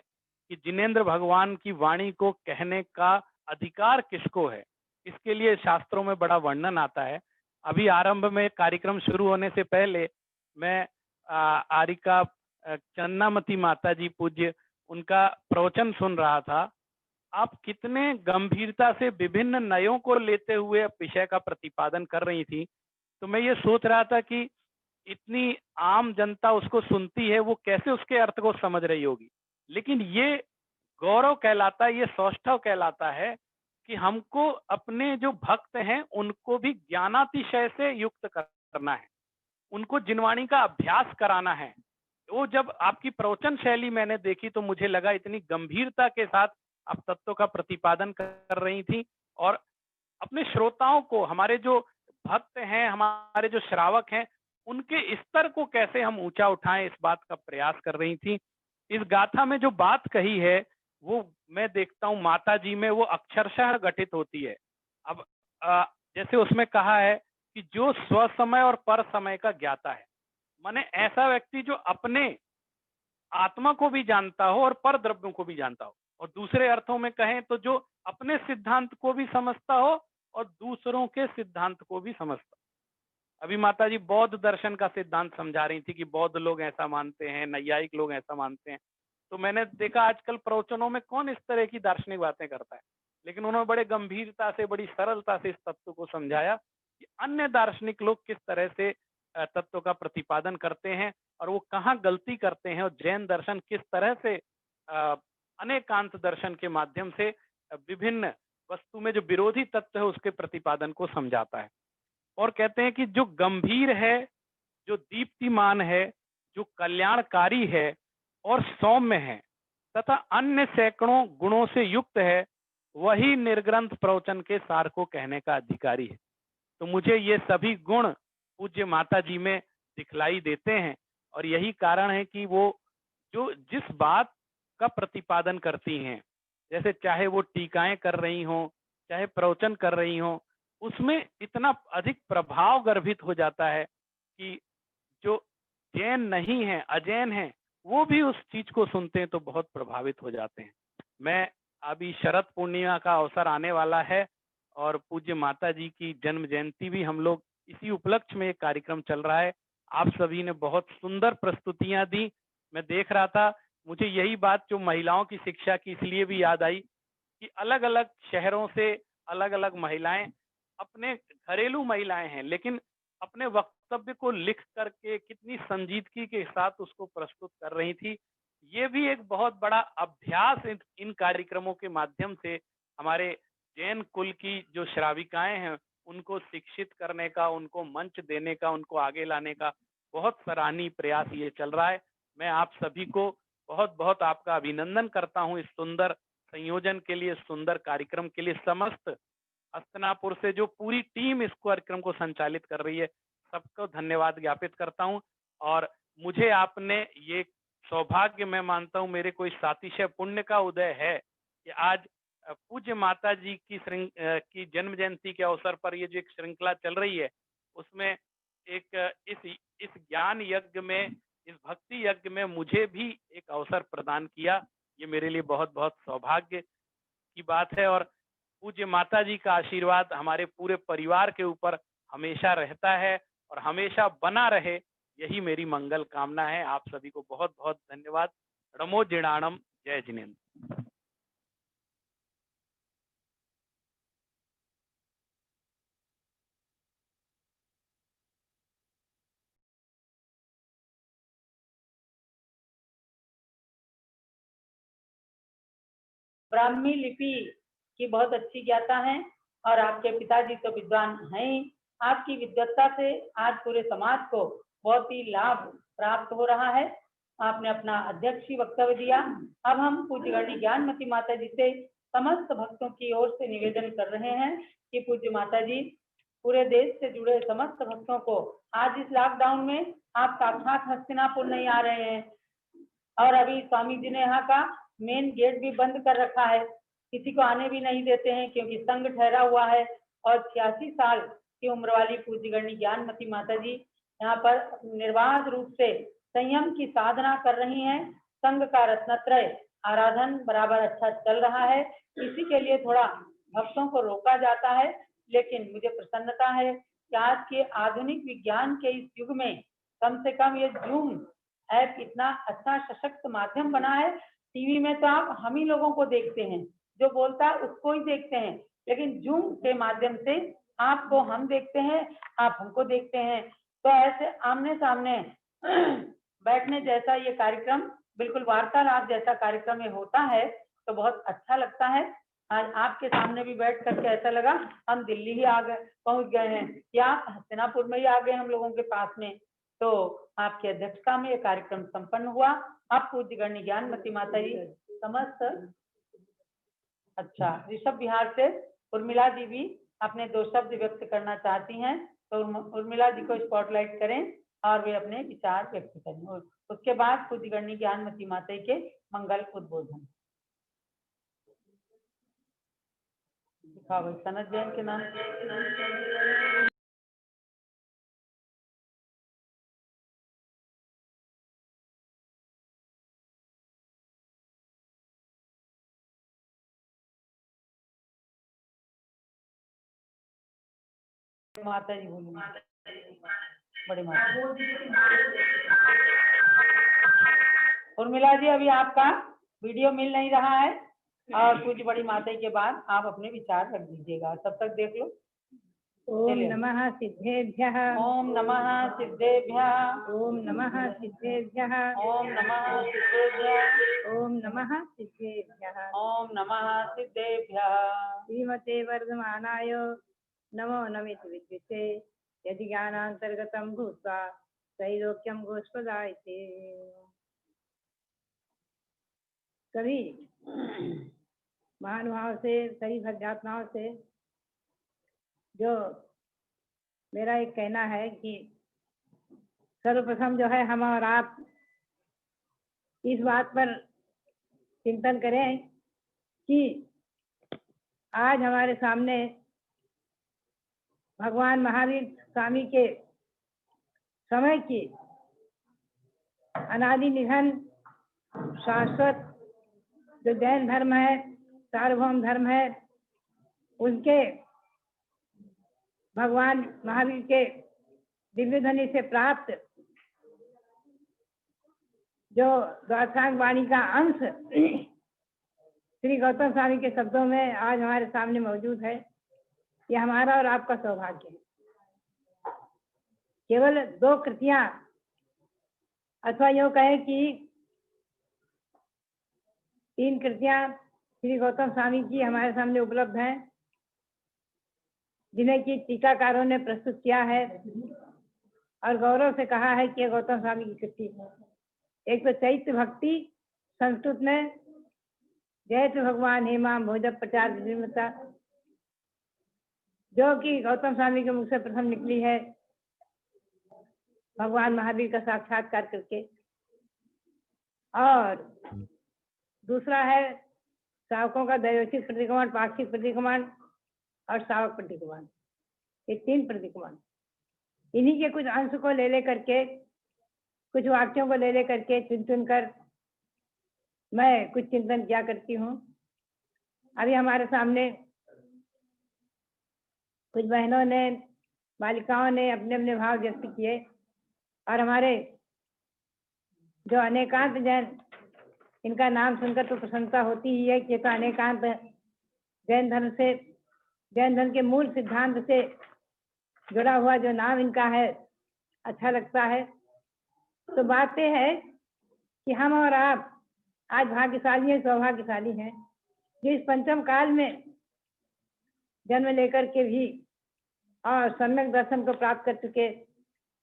कि जिनेंद्र भगवान की वाणी को कहने का अधिकार किसको है। इसके लिए शास्त्रों में बड़ा वर्णन आता है। अभी आरंभ में कार्यक्रम शुरू होने से पहले मैं आरिका चन्नामती माता जी पूज्य, उनका प्रवचन सुन रहा था। आप कितने गंभीरता से विभिन्न नयों को लेते हुए विषय का प्रतिपादन कर रही थी। तो मैं ये सोच रहा था कि इतनी आम जनता उसको सुनती है, वो कैसे उसके अर्थ को समझ रही होगी। लेकिन ये गौरव कहलाता है, ये सौष्ठव कहलाता है कि हमको अपने जो भक्त हैं उनको भी ज्ञानातिशय से युक्त करना है, उनको जिनवाणी का अभ्यास कराना है। वो जब आपकी प्रवचन शैली मैंने देखी तो मुझे लगा इतनी गंभीरता के साथ आप तत्व का प्रतिपादन कर रही थी और अपने श्रोताओं को, हमारे जो भक्त हैं, हमारे जो श्रावक हैं, उनके स्तर को कैसे हम ऊंचा उठाएं, इस बात का प्रयास कर रही थी। इस गाथा में जो बात कही है वो मैं देखता हूँ माता जी में वो अक्षरशः घटित होती है। अब जैसे उसमें कहा है कि जो स्व समय और पर समय का ज्ञाता है, माने ऐसा व्यक्ति जो अपने आत्मा को भी जानता हो और पर द्रव्यों को भी जानता हो, और दूसरे अर्थों में कहें तो जो अपने सिद्धांत को भी समझता हो और दूसरों के सिद्धांत को भी समझता हो। अभी माता जी बौद्ध दर्शन का सिद्धांत समझा रही थी कि बौद्ध लोग ऐसा मानते हैं, नैयायिक लोग ऐसा मानते हैं। तो मैंने देखा आजकल प्रवचनों में कौन इस तरह की दार्शनिक बातें करता है, लेकिन उन्होंने बड़े गंभीरता से, बड़ी सरलता से इस तत्व को समझाया कि अन्य दार्शनिक लोग किस तरह से तत्व का प्रतिपादन करते हैं और वो कहाँ गलती करते हैं, और जैन दर्शन किस तरह से अनेकांत दर्शन के माध्यम से विभिन्न वस्तु में जो विरोधी तत्व है उसके प्रतिपादन को समझाता है। और कहते हैं कि जो गंभीर है, जो दीप्तिमान है, जो कल्याणकारी है और सौम्य है तथा अन्य सैकड़ों गुणों से युक्त है, वही निर्ग्रंथ प्रवचन के सार को कहने का अधिकारी है। तो मुझे ये सभी गुण पूज्य माता जी में दिखलाई देते हैं और यही कारण है कि वो जो जिस बात का प्रतिपादन करती हैं, जैसे चाहे वो टीकाएं कर रही हों, चाहे प्रवचन कर रही हों, उसमें इतना अधिक प्रभाव गर्भित हो जाता है कि जो जैन नहीं है, अजैन है, वो भी उस चीज को सुनते हैं तो बहुत प्रभावित हो जाते हैं। मैं अभी शरद पूर्णिमा का अवसर आने वाला है और पूज्य माता जी की जन्म जयंती भी हम लोग इसी उपलक्ष्य में एक कार्यक्रम चल रहा है। आप सभी ने बहुत सुंदर प्रस्तुतियां दी। मैं देख रहा था, मुझे यही बात जो महिलाओं की शिक्षा की इसलिए भी याद आई कि अलग अलग शहरों से अलग अलग महिलाएं, अपने घरेलू महिलाएं हैं, लेकिन अपने वक्तव्य को लिख करके कितनी संजीदगी के साथ उसको प्रस्तुत कर रही थी। ये भी एक बहुत बड़ा अभ्यास इन कार्यक्रमों के माध्यम से हमारे जैन कुल की जो श्राविकाएं हैं उनको शिक्षित करने का, उनको मंच देने का, उनको आगे लाने का बहुत सराहनीय प्रयास ये चल रहा है। मैं आप सभी को बहुत बहुत आपका अभिनंदन करता हूँ इस सुंदर संयोजन के लिए, सुंदर कार्यक्रम के लिए। समस्त हस्तिनापुर से जो पूरी टीम इस कार्यक्रम को संचालित कर रही है, सबको धन्यवाद ज्ञापित करता हूं। और मुझे आपने ये सौभाग्य, मैं मानता हूं मेरे कोई सातिशय पुण्य का उदय है कि आज पूज्य माता जी की जन्म जयंती के अवसर पर ये जो एक श्रृंखला चल रही है, उसमें एक इस ज्ञान यज्ञ में, इस भक्ति यज्ञ में मुझे भी एक अवसर प्रदान किया। ये मेरे लिए बहुत बहुत सौभाग्य की बात है और पूज्य माता जी का आशीर्वाद हमारे पूरे परिवार के ऊपर हमेशा रहता है और हमेशा बना रहे, यही मेरी मंगल कामना है। आप सभी को बहुत बहुत धन्यवाद। नमो जिणाणम। जय जिनेन्द्र। ब्राह्मी लिपि की बहुत अच्छी ज्ञाता है और आपके पिताजी तो विद्वान हैं ही। आपकी विद्वत्ता से आज पूरे समाज को बहुत ही लाभ प्राप्त हो रहा है। आपने अपना अध्यक्षीय वक्तव्य दिया। अब हम पूज्य गणी ज्ञानमती माता जी से समस्त भक्तों की ओर से निवेदन कर रहे हैं कि पूज्य माता जी पूरे देश से जुड़े समस्त भक्तों को, आज इस लॉकडाउन में आप साक्षात हस्तिनापुर नहीं आ रहे हैं और अभी स्वामी जी ने यहाँ का मेन गेट भी बंद कर रखा है, किसी को आने भी नहीं देते हैं क्योंकि संघ ठहरा हुआ है। और 86 साल की उम्र वाली पूज्य गणी ज्ञानमती माता जी यहाँ पर निर्बाध रूप से संयम की साधना कर रही हैं। संघ का रत्नत्रय आराधन बराबर अच्छा चल रहा है। इसी के लिए थोड़ा भक्तों को रोका जाता है, लेकिन मुझे प्रसन्नता है कि आज के आधुनिक विज्ञान के इस युग में कम से कम ये जूम ऐप इतना अच्छा सशक्त माध्यम बना है। टीवी में तो आप हम ही लोगों को देखते हैं, जो बोलता है उसको ही देखते हैं, लेकिन जूम के माध्यम से आपको हम देखते हैं, आप हमको देखते हैं। तो ऐसे आमने सामने बैठने जैसा ये कार्यक्रम, बिल्कुल वार्तालाप जैसा कार्यक्रम ये होता है, तो बहुत अच्छा लगता है। आज आपके सामने भी बैठ करके ऐसा लगा हम दिल्ली ही आ गए, पहुंच गए हैं, या हस्तिनापुर में ही आ गए हम लोगों के पास में। तो आपकी अध्यक्षता में ये कार्यक्रम संपन्न हुआ। अब पूज्य गण्य ज्ञानमती माता जी समस्त, अच्छा ऋषभ बिहार से उर्मिला जी भी अपने 2 शब्द व्यक्त करना चाहती हैं, तो उर्मिला जी को स्पॉटलाइट करें और वे अपने विचार व्यक्त करें। और उसके बाद पूज्य गण्य ज्ञानमती माता के मंगल उद्बोधन। दिखाओ सनत जैन के नाम। माता जी बोलिए, बड़ी माता। उर्मिला जी अभी आपका वीडियो मिल नहीं रहा है, और पूज्य बड़ी माता के बाद आप अपने विचार रख दीजिएगा, तब तक देख लो। ओम नमः सिद्धेभ्यः। ओम नमः सिद्धेभ्यः। ओम नमः सिद्धेभ्यः। ओम नमः सिद्धेभ्यः। ओम नमः सिद्धेभ्यः। ओम नमः सिद्धेभ्यः। श्रीमते वर्धमानाय नमो नमिति विद्युते यदि ज्ञानांतर्गतं भूत्वा त्रैलोक्यं गोस्पदायते। कभी महानुभाव से, सभी भद्रात्माओं से जो मेरा एक कहना है कि सर्वप्रथम जो है हम और आप इस बात पर चिंतन करें कि आज हमारे सामने भगवान महावीर स्वामी के समय की अनादि निधन शाश्वत जो जैन धर्म है, सार्वभौम धर्म है, उनके भगवान महावीर के दिव्य ध्वनि से प्राप्त जो द्वादशांग वाणी का अंश श्री गौतम स्वामी के शब्दों में आज हमारे सामने मौजूद है। ये हमारा और आपका सौभाग्य है। केवल 2 कृतियां, अथवा यूँ कहें कि 3 कृतियां श्री गौतम स्वामी की हमारे सामने उपलब्ध हैं, जिन्हें की टीकाकारों ने प्रस्तुत किया है और गौरव से कहा है कि गौतम स्वामी की कृति है। एक तो चैत्य भक्ति संस्कृत में, जयत भगवान हेमाम भोजप प्रचार विमता, जो कि गौतम स्वामी के मुख से प्रथम निकली है भगवान महावीर का साक्षात्कार करके। और दूसरा है श्रावकों का दैवोचित प्रतिक्रमण, पाक्षिक प्रतिक्रमण और श्रावक प्रतिक्रमण। ये 3 प्रतिक्रमण, इन्हीं के कुछ अंश को ले करके, कुछ वाक्यों को ले करके चुन चुन कर मैं कुछ चिंतन किया करती हूँ। अभी हमारे सामने कुछ बहनों ने, बालिकाओं ने अपने अपने भाव व्यक्त किए, और हमारे जो अनेकांत जैन, इनका नाम सुनकर तो प्रसन्नता होती ही है कि तो अनेकांत जैन धर्म से, जैन धर्म के मूल सिद्धांत से जुड़ा हुआ जो नाम इनका है, अच्छा लगता है। तो बात यह है कि हम और आप आज भाग्यशाली हैं, सौभाग्यशाली हैं, जो इस पंचम काल में जन्म लेकर के भी और सम्यक दर्शन को प्राप्त कर चुके,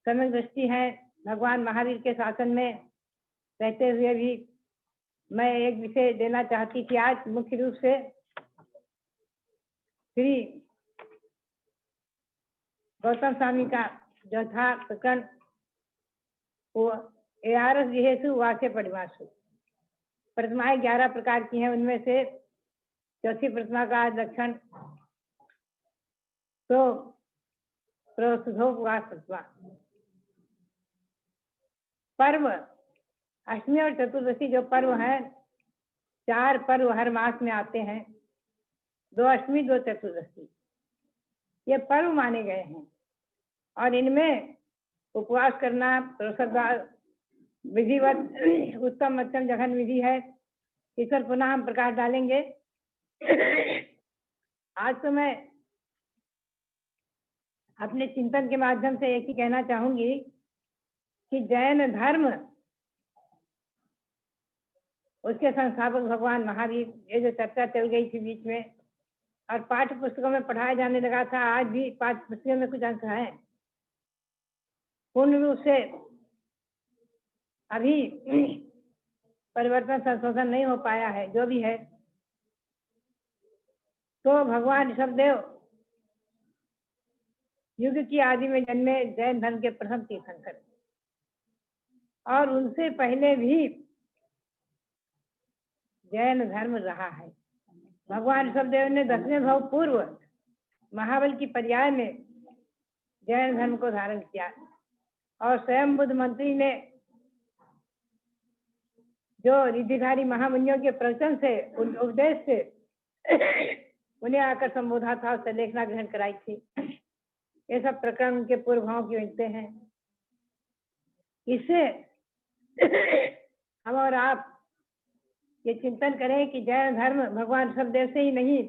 सम्यक दृष्टि है भगवान महावीर के शासन में रहते हुए भी। मैं एक विषय देना चाहती थी आज, मुख्य रूप से श्री गौतम स्वामी का जो था प्रकरण, वो 11 जिहेतु वाक्य परिभाषु प्रतिमाएं 11 प्रकार की हैं। उनमें से चौथी प्रतिमा का लक्षण तो प्रसुधोपवास प्रतिमा। पर्व अष्टमी और चतुर्दशी जो पर्व हैं, 4 पर्व हर मास में आते हैं, 2 अष्टमी 2 चतुर्दशी, ये पर्व माने गए हैं। और इनमें उपवास करना, विधिवत उत्तम मध्यम जघन विधि है। इस पर पुनः हम प्रकाश डालेंगे। आज तो मैं अपने चिंतन के माध्यम से एक ही कहना चाहूंगी कि जैन धर्म, उसके संस्थापक भगवान महावीर, ये जो चर्चा चल गई थी बीच में और पाठ्य पुस्तकों में पढ़ाया जाने लगा था, आज भी पाठ्य पुस्तकों में कुछ अंश हैं, पूर्ण रूप से अभी परिवर्तन संशोधन नहीं हो पाया है। जो भी है, तो भगवान ऋषभदेव युग की आदि में जन्मे जैन धर्म के प्रथम तीर्थंकर, और उनसे पहले भी जैन धर्म रहा है। भगवान ऋषभदेव ने 10वें भव पूर्व महाबल की पर्याय में जैन धर्म को धारण किया, और स्वयं बुद्ध मंत्री ने जो रिद्धिधारी महामुनियों के प्रवचन से, उपदेश से उन्हें आकर संबोधा था, उससे लेखना ग्रहण कराई थी। ये सब प्रकरण उनके पूर्व भाव की मिलते हैं। इससे हम और आप ये चिंतन करें कि जैन धर्म भगवान ऋषभदेव से ही नहीं,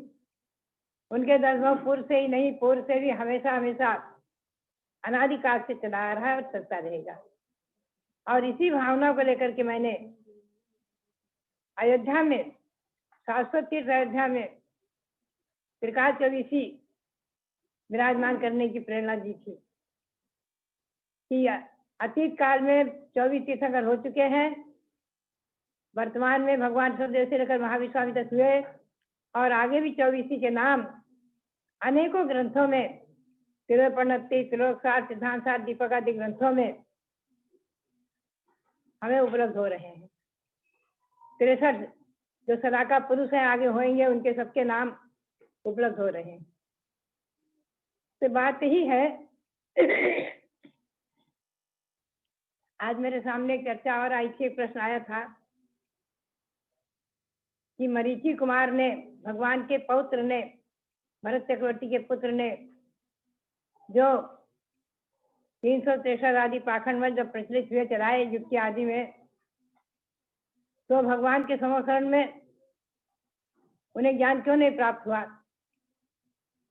उनके 10 भव पूर्व से ही नहीं, पूर्व से भी हमेशा हमेशा अनादिकाल से चला आ रहा है और चलता रहेगा। और इसी भावना को लेकर के मैंने अयोध्या में, शाश्वत तीर्थ अयोध्या में त्रिकाल चौबीसी विराजमान करने की प्रेरणा दी थी कि अतीत काल में 24 तीर्थंकर हो चुके हैं, वर्तमान में भगवान ऋषभदेव से लेकर महावीर स्वामी तक हुए, और आगे भी 24 के नाम अनेकों ग्रंथों में, तिलोपनत्ति, तिलोकसार, सिद्धांतसार, दीपक आदि ग्रंथों में हमें उपलब्ध हो रहे हैं। 63 जो सदा का पुरुष है आगे होंगे, उनके सबके नाम उपलब्ध हो रहे हैं। तो बात ही है। आज मेरे सामने एक चर्चा और आई थी, एक प्रश्न आया था कि मरीचि कुमार ने, भगवान के पौत्र ने, भरत चक्रवर्ती के पुत्र ने, जो 363 आदि पाखंड में जब प्रचलित हुए चलाए युग की आदि में, तो भगवान के समोसरण में उन्हें ज्ञान क्यों नहीं प्राप्त हुआ?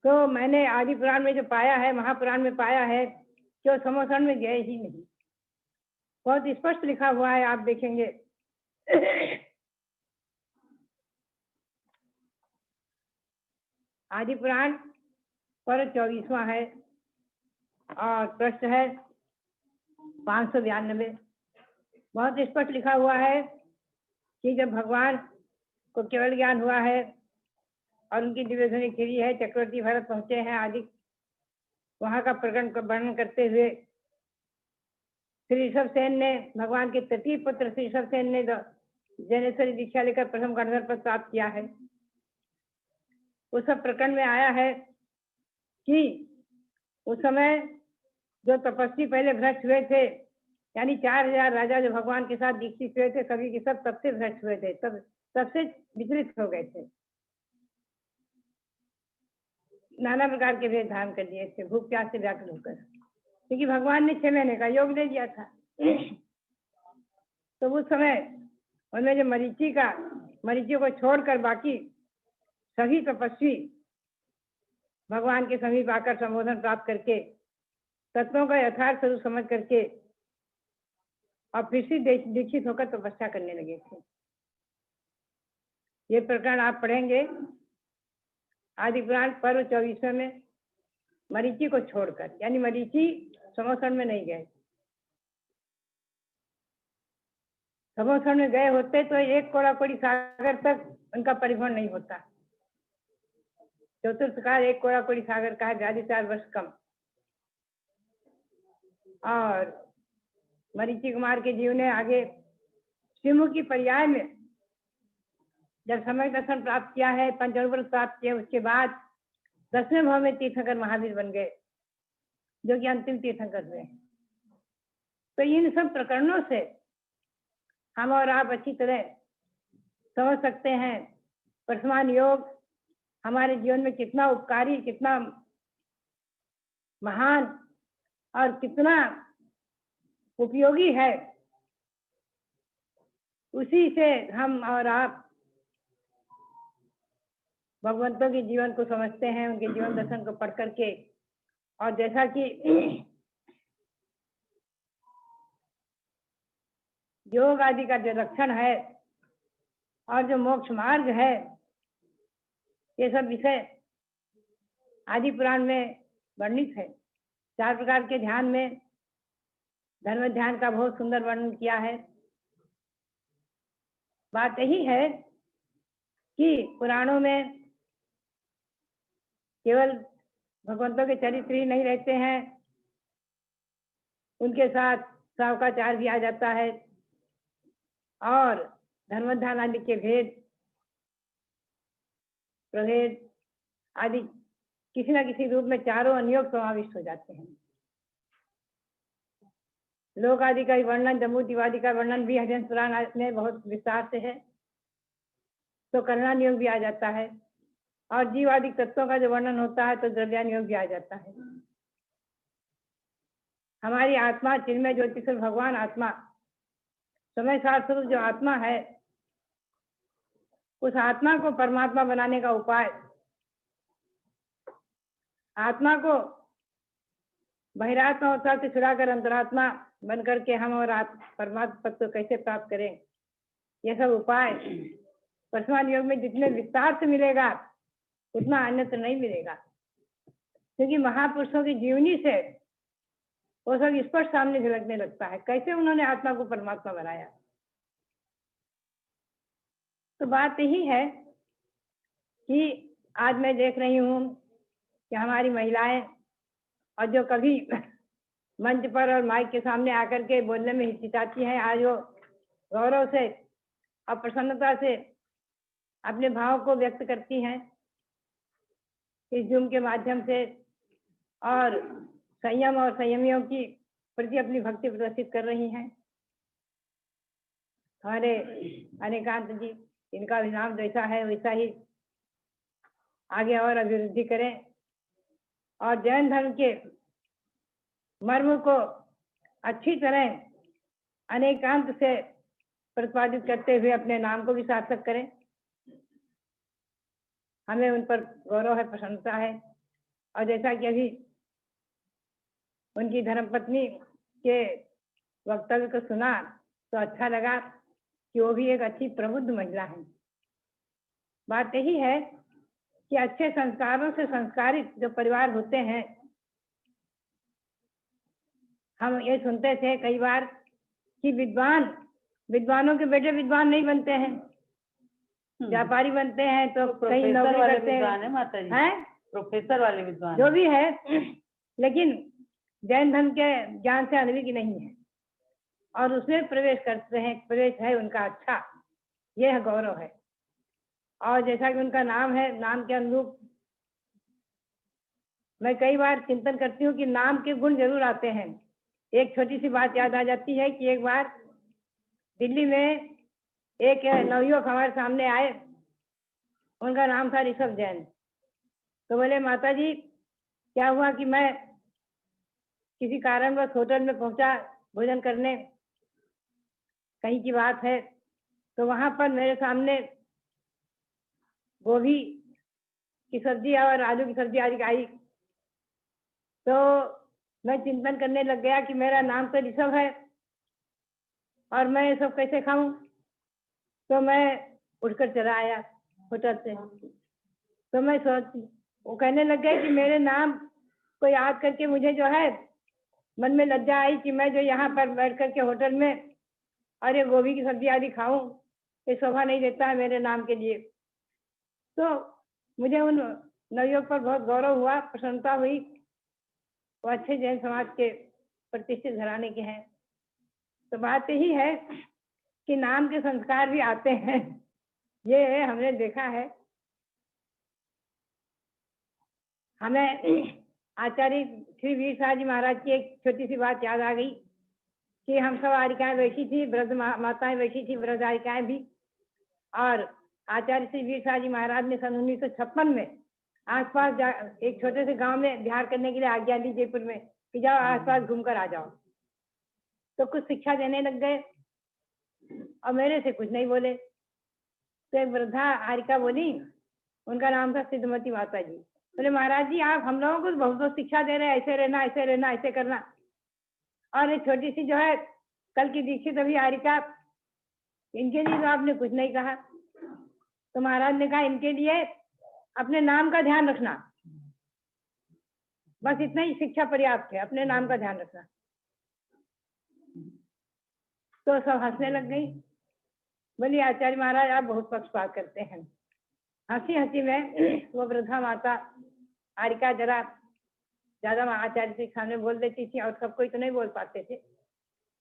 तो मैंने आदि पुराण में जो पाया है, महापुराण में पाया है कि वो समोसरण में गए ही नहीं। बहुत स्पष्ट लिखा हुआ है, आप देखेंगे। आदि पुराण पर 24वां है और पृष्ठ है 592। बहुत स्पष्ट लिखा हुआ है कि जब भगवान को केवल ज्ञान हुआ है और उनकी दिव्य ध्वनि खिली है, चक्रवर्ती भरत पहुंचे हैं आदि, वहां का प्रकरण का वर्णन करते हुए श्री ऋषभसेन ने, भगवान के तृतीय पुत्र श्री ऋषभसेन ने जैनेश्वरी दीक्षा लेकर प्रथम गणधर पद प्राप्त किया है। उस सब प्रकरण में आया है कि उस समय जो तपस्वी पहले भ्रष्ट हुए थे, यानी 4000 राजा जो भगवान के साथ दीक्षित हुए थे, सभी के सब सबसे भ्रष्ट हुए थे, सबसे विचलित हो गए थे, नाना प्रकार के भेद धारण कर लिए थे, भूख प्यास से व्याकुल होकर, क्योंकि भगवान ने 6 महीने का योग दे दिया था। तो उस समय उनमें जो मरीचि को छोड़कर बाकी सभी तपस्वी भगवान के समीप आकर संबोधन प्राप्त करके तत्वों का यथार्थ स्वरूप समझ करके और फिर से दीक्षित होकर तपस्या करने लगे थे। ये प्रकरण आप पढ़ेंगे आदि पुराण पर्व 24वें में, मरीचि को छोड़कर, यानी मरीचि समोसरण में नहीं गए। समोसरण में गए होते तो 1 कोड़ा-कोड़ी सागर तक उनका परिभ्रमण नहीं होता। चतुर्थ काल 1 कोड़ा-कोड़ी सागर का है, 42 वर्ष कम। और मरीचि कुमार के जीव ने आगे श्रीमुख की पर्याय में जब समय दर्शन प्राप्त किया है, पंचव्रत प्राप्त किया, उसके बाद 10वें भाव में तीर्थंकर महावीर बन गए, जो कि अंतिम तीर्थंकर हुए। तो इन सब प्रकरणों से हम और आप अच्छी तरह समझ सकते हैं वर्तमान योग हमारे जीवन में कितना उपकारी, कितना महान और कितना उपयोगी है। उसी से हम और आप भगवंतों के जीवन को समझते हैं, उनके जीवन दर्शन को पढ़ करके। और जैसा कि योग आदि का जो लक्षण है और जो मोक्ष मार्ग है, ये सब विषय आदि पुराण में वर्णित है। 4 प्रकार के ध्यान में धर्म ध्यान का बहुत सुंदर वर्णन किया है। बात यही है कि पुराणों में केवल भगवंतों के चरित्र ही नहीं रहते हैं, उनके साथ सावकाचार भी आ जाता है और धर्म ध्यान आदि के भेद प्रभेद आदि किसी न किसी रूप में चारों अनियोग समाविष्ट हो जाते हैं। लोक आदि का वर्णन, जम्बूद्वीप का वर्णन भी हरिवंश पुराण में बहुत विस्तार से है, तो करुणानियोग भी आ जाता है। और जीवादिक तत्वों का जो वर्णन होता है तो द्रव्यानुयोग भी आ जाता है। हमारी आत्मा चिन्मय ज्योति से भगवान आत्मा समय सार स्वरूप जो आत्मा है, उस आत्मा को परमात्मा बनाने का उपाय, आत्मा को बहिरात्मा अवस्था से छुड़ाकर अंतरात्मा बन करके हम और परमात्मा पद को कैसे प्राप्त करें, ये सब उपाय वर्तमान योग में जितने विस्तार से मिलेगा उतना अन्यत्र नहीं मिलेगा, क्योंकि महापुरुषों की जीवनी से वो सब स्पष्ट सामने झलकने लगता है कैसे उन्होंने आत्मा को परमात्मा बनाया। तो बात यही है कि आज मैं देख रही हूँ कि हमारी महिलाएं और जो कभी मंच पर और माइक के सामने आकर के बोलने में हिचकिचाती हैं, आज वो गौरव से और प्रसन्नता से अपने भाव को व्यक्त करती हैं इस जूम के माध्यम से, और संयम और संयमियों की प्रति अपनी भक्ति प्रदर्शित कर रही हैं। हमारे अनेकांत जी, इनका भी नाम जैसा है वैसा ही आगे और अभिवृद्धि करें और जैन धर्म के मर्म को अच्छी तरह अनेकांत से प्रतिपादित करते हुए अपने नाम को भी सार्थक करें। हमें उन पर गौरव है, प्रसन्नता है। और जैसा कि अभी उनकी धर्मपत्नी के वक्तव्य को सुना तो अच्छा लगा कि वो भी एक अच्छी प्रबुद्ध महिला है। बात यही है कि अच्छे संस्कारों से संस्कारित जो परिवार होते हैं, हम ये सुनते थे कई बार कि विद्वानों के बेटे विद्वान नहीं बनते हैं, व्यापारी बनते हैं, तो कहीं नौकरी करते हैं, माता जी, हैं प्रोफेसर वाले विद्वान जो भी है, लेकिन जैन धर्म के ज्ञान से अनभिज्ञ नहीं है और उसमें प्रवेश करते हैं, प्रवेश है उनका अच्छा, यह गौरव है। और जैसा कि उनका नाम है, नाम के अनुरूप मैं कई बार चिंतन करती हूँ कि नाम के गुण जरूर आते हैं। एक छोटी सी बात याद आ जाती है कि एक बार दिल्ली में एक नवयुवक हमारे सामने आए, उनका नाम था ऋषभ जैन। तो बोले माता जी क्या हुआ कि मैं किसी कारणवश होटल में पहुंचा भोजन करने, कहीं की बात है, तो वहां पर मेरे सामने गोभी की सब्जी और आलू की सब्जी आदि आई, तो मैं चिंतन करने लग गया कि मेरा नाम तो ऋषभ है और मैं ये सब कैसे खाऊं। तो मैं उठकर चला आया होटल से। तो मैं वो कहने लग गए कि मेरे नाम को याद करके मुझे जो है मन में लज्जा आई कि मैं जो यहाँ पर बैठ करके होटल में और ये गोभी की सब्जी आदि खाऊं, ये शोभा नहीं देता है मेरे नाम के लिए। तो मुझे उन नवयुवक पर बहुत गौरव हुआ, प्रसन्नता हुई। वो अच्छे जैन समाज के प्रतिष्ठित घराने के हैं। तो बात यही है कि नाम के संस्कार भी आते हैं, ये हमने देखा है। हमें आचार्य श्री वीर शाह जी महाराज की एक छोटी सी बात याद आ गई कि हम सब आरिकाएं वैसी थी, वृद्ध माताएं वैसी थी, वृद्ध आरिकाएं भी। और आचार्य श्री वीर शाह जी महाराज ने सन 1956 में आसपास एक छोटे से गांव में बिहार करने के लिए आज्ञा दी जयपुर में कि जाओ आसपास घूमकर आ जाओ। तो कुछ शिक्षा देने लग गए। और मेरे से कुछ नहीं बोले। तो एक वृद्धा आरिका बोली, उनका नाम था सिद्धमती माता जी। बोले महाराज जी आप हम लोगों को बहुत शिक्षा दे रहे हैं, ऐसे रहना ऐसे रहना ऐसे करना, और एक छोटी सी जो है कल की दीक्षित अभी आरिका, इनके लिए तो आपने कुछ नहीं कहा। तो महाराज ने कहा इनके लिए अपने नाम का ध्यान रखना, बस इतना ही शिक्षा पर्याप्त है, अपने नाम का ध्यान रखना। तो सब हंसने लग गई। बोली आचार्य महाराज आप बहुत पक्षपात करते हैं। हंसी हंसी में वो वृद्धा माता आरिका जरा ज्यादा आचार्य के सामने बोल देती थी और सब कोई तो नहीं बोल पाते थे।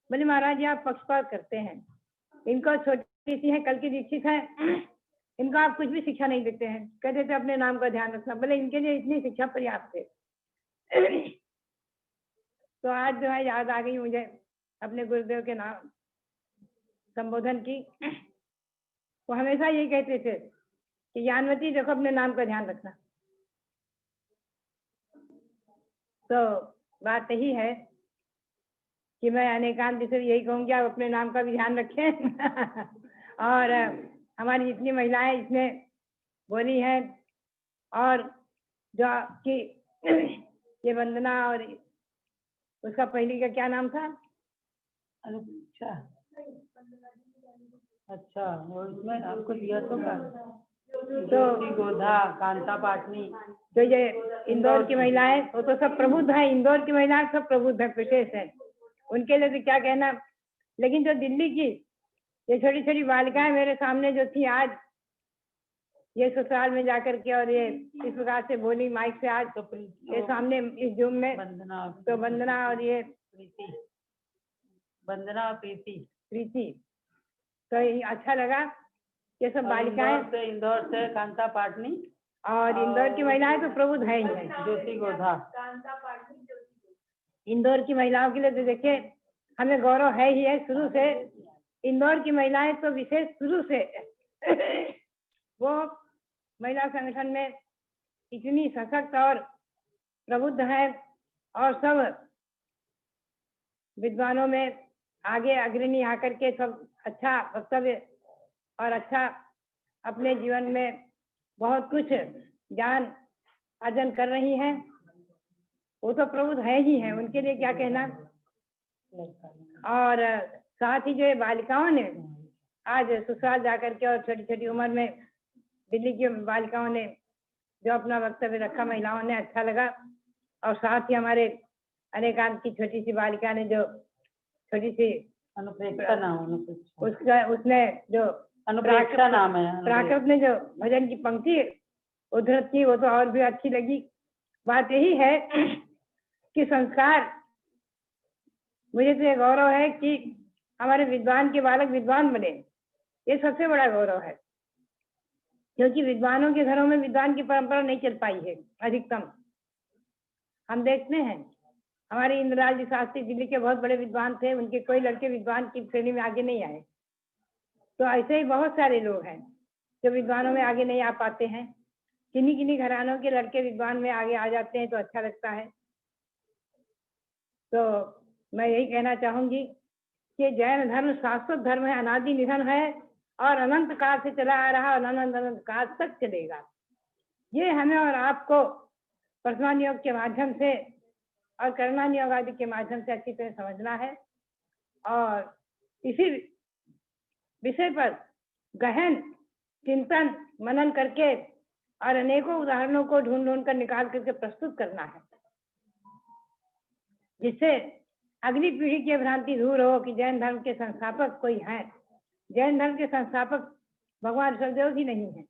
बोले महाराज जी आप पक्षपात करते हैं, इनको छोटी सी है, कल की दीक्षित है, इनको आप कुछ भी शिक्षा नहीं देते हैं, कहते थे अपने नाम का ध्यान रखना। बोले इनके लिए इतनी शिक्षा पर्याप्त है। तो आज जो है याद आ गई मुझे अपने गुरुदेव के नाम संबोधन की। वो हमेशा यही कहते थे कि ज्ञानवती देखो अपने नाम का ध्यान रखना। तो बात यही है कि मैं अनेकांत से यही कहूँगी आप अपने नाम का भी ध्यान रखें। और हमारी जितनी महिलाएं इसमें बोली हैं, और जो कि ये वंदना और उसका पहली का क्या नाम था? अच्छा अच्छा, वो इसमें आपको दिया तो गोधा, कांता पाटनी, तो ये इंदौर की महिलाएं वो तो सब प्रबुद्ध है, इंदौर की महिलाएं सब प्रबुद्ध है, विशेष है, उनके लिए तो क्या कहना। लेकिन जो दिल्ली की ये छोटी छोटी बालिकाएं मेरे सामने जो थी आज, ये ससुराल में जाकर के और ये इस प्रकार से बोली माइक से आज तो ये सामने इस जूम में वंदना, तो वंदना और ये प्रीति, वंदना और प्रीति, तो ये अच्छा लगा। ये सब बालिकाएं इंदौर से कांता पाटनी, और इंदौर की महिलाएं तो प्रबुद्ध है ही है। ज्योति गोधा, इंदौर की महिलाओं के लिए तो देखिए हमें गौरव है ही है शुरू से। इंदौर की महिलाएं तो विशेष शुरू से वो महिला संगठन में इतनी सशक्त और प्रबुद्ध है, और सब विद्वानों में आगे अग्रणी आकर के सब अच्छा वक्तव्य और अच्छा अपने जीवन में बहुत कुछ ज्ञान अर्जन कर रही हैं। वो तो प्रबुद्ध है ही है, उनके लिए क्या कहना। और साथ ही जो ये बालिकाओं ने आज ससुराल जाकर के और छोटी छोटी उम्र में दिल्ली की बालिकाओं ने जो अपना वक्तव्य रखा, महिलाओं ने, अच्छा लगा। और साथ ही हमारे अनेकांत की छोटी सी बालिका ने जो छोटी सी अनुप्रेक्षा नाम, उसका उसने जो अनुप्रेक्षा नाम है, प्राकृत ने जो भजन की पंक्ति उद्धृत की वो तो और भी अच्छी लगी। बात यही है कि संस्कार, मुझे तो ये गौरव है कि हमारे विद्वान के बालक विद्वान बने, ये सबसे बड़ा गौरव है, क्योंकि विद्वानों के घरों में विद्वान की परंपरा नहीं चल पाई है अधिकतम। हम देखते हैं हमारे इंद्रलाल जी शास्त्री दिल्ली के बहुत बड़े विद्वान थे, उनके कोई लड़के विद्वान की श्रेणी में आगे नहीं आए। तो ऐसे ही बहुत सारे लोग हैं जो विद्वानों में आगे नहीं आ पाते हैं। किन्हीं किन्हीं घरानों के लड़के विद्वान में आगे आ जाते हैं तो अच्छा लगता है। तो मैं यही कहना चाहूंगी कि जैन धर्म शाश्वत धर्म है, अनादि निधन है और अनंत काल से चला आ रहा और अनंत अनंत काल तक चलेगा। ये हमें और आपको परसमान योग के माध्यम से और कर्मान योग आदि के माध्यम से अच्छी तरह समझना है, और इसी विषय पर गहन चिंतन मनन करके और अनेकों उदाहरणों को ढूंढ ढूंढ कर निकाल करके प्रस्तुत करना है, जिससे अगली पीढ़ी की भ्रांति दूर हो कि जैन धर्म के संस्थापक कोई हैं। जैन धर्म के संस्थापक भगवान ऋषभदेव ही नहीं है।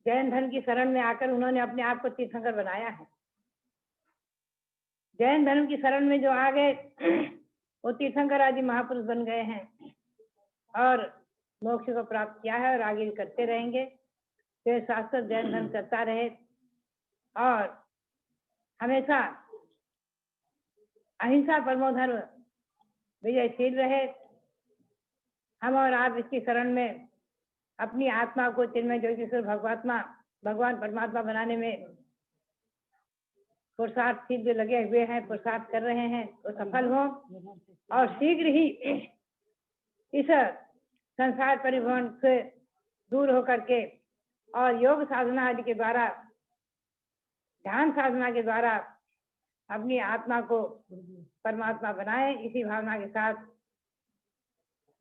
जैन धर्म की शरण में आकर उन्होंने अपने आप को तीर्थंकर बनाया है। जैन धर्म की शरण में जो आ गए वो तीर्थंकर आदि महापुरुष बन गए हैं और मोक्ष को प्राप्त किया है और आगे भी करते रहेंगे। तो शाश्वत जैन धर्म करता रहे और हमेशा अहिंसा परमो धर्म विजयशील रहे। हम और आप इसकी शरण में अपनी आत्मा को चिन्मय ज्योतिश्वर भगवान परमात्मा बनाने में पुरुषार्थशील जो लगे हुए हैं, पुरुषार्थ कर रहे हैं, वो सफल हो और शीघ्र ही इस संसार परिभ्रमण से दूर होकर के और योग साधना आदि के द्वारा, ध्यान साधना के द्वारा अपनी आत्मा को परमात्मा बनाए। इसी भावना के साथ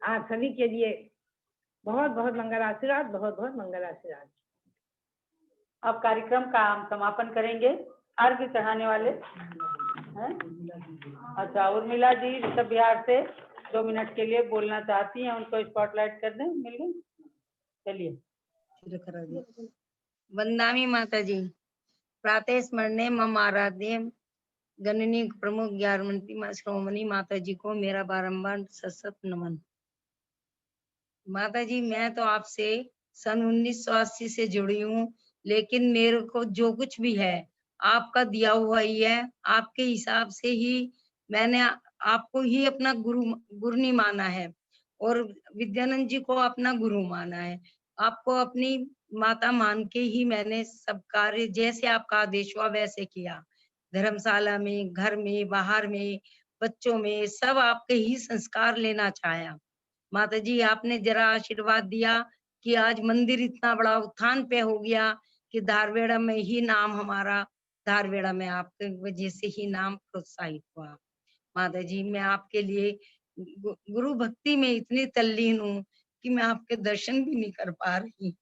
आप सभी के लिए बहुत बहुत मंगल आशीर्वाद, बहुत बहुत मंगल आशीर्वाद। अब कार्यक्रम का हम समापन करेंगे। अर्घ्य चढ़ाने वाले हैं? अच्छा, उर्मिला जी ऋषभ बिहार से 2 मिनट के लिए बोलना चाहती हैं, उनको स्पॉटलाइट कर दें। मिल गई, चलिए। वंदामी माता जी, प्रातः स्मरणे मम आराध्य गणनी प्रमुख ज्ञानवंती मां श्रोमणी माता जी को मेरा बारंबार सशत नमन। माता जी, मैं तो आपसे सन 1980 से जुड़ी हूँ, लेकिन मेरे को जो कुछ भी है आपका दिया हुआ ही है। आपके हिसाब से ही मैंने आपको ही अपना गुरु नहीं माना है और विद्यानंद जी को अपना गुरु माना है। आपको अपनी माता मान के ही मैंने सब कार्य जैसे आपका आदेश हुआ वैसे किया। धर्मशाला में, घर में, बाहर में, बच्चों में, सब आपके ही संस्कार लेना चाहा। माता जी, आपने जरा आशीर्वाद दिया कि आज मंदिर इतना बड़ा उत्थान पे हो गया कि धारवेड़ा में ही नाम हमारा, धारवेड़ा में आपके वजह से ही नाम प्रोत्साहित हुआ। माता जी, मैं आपके लिए गुरु भक्ति में इतनी तल्लीन हूँ कि मैं आपके दर्शन भी नहीं कर पा रही,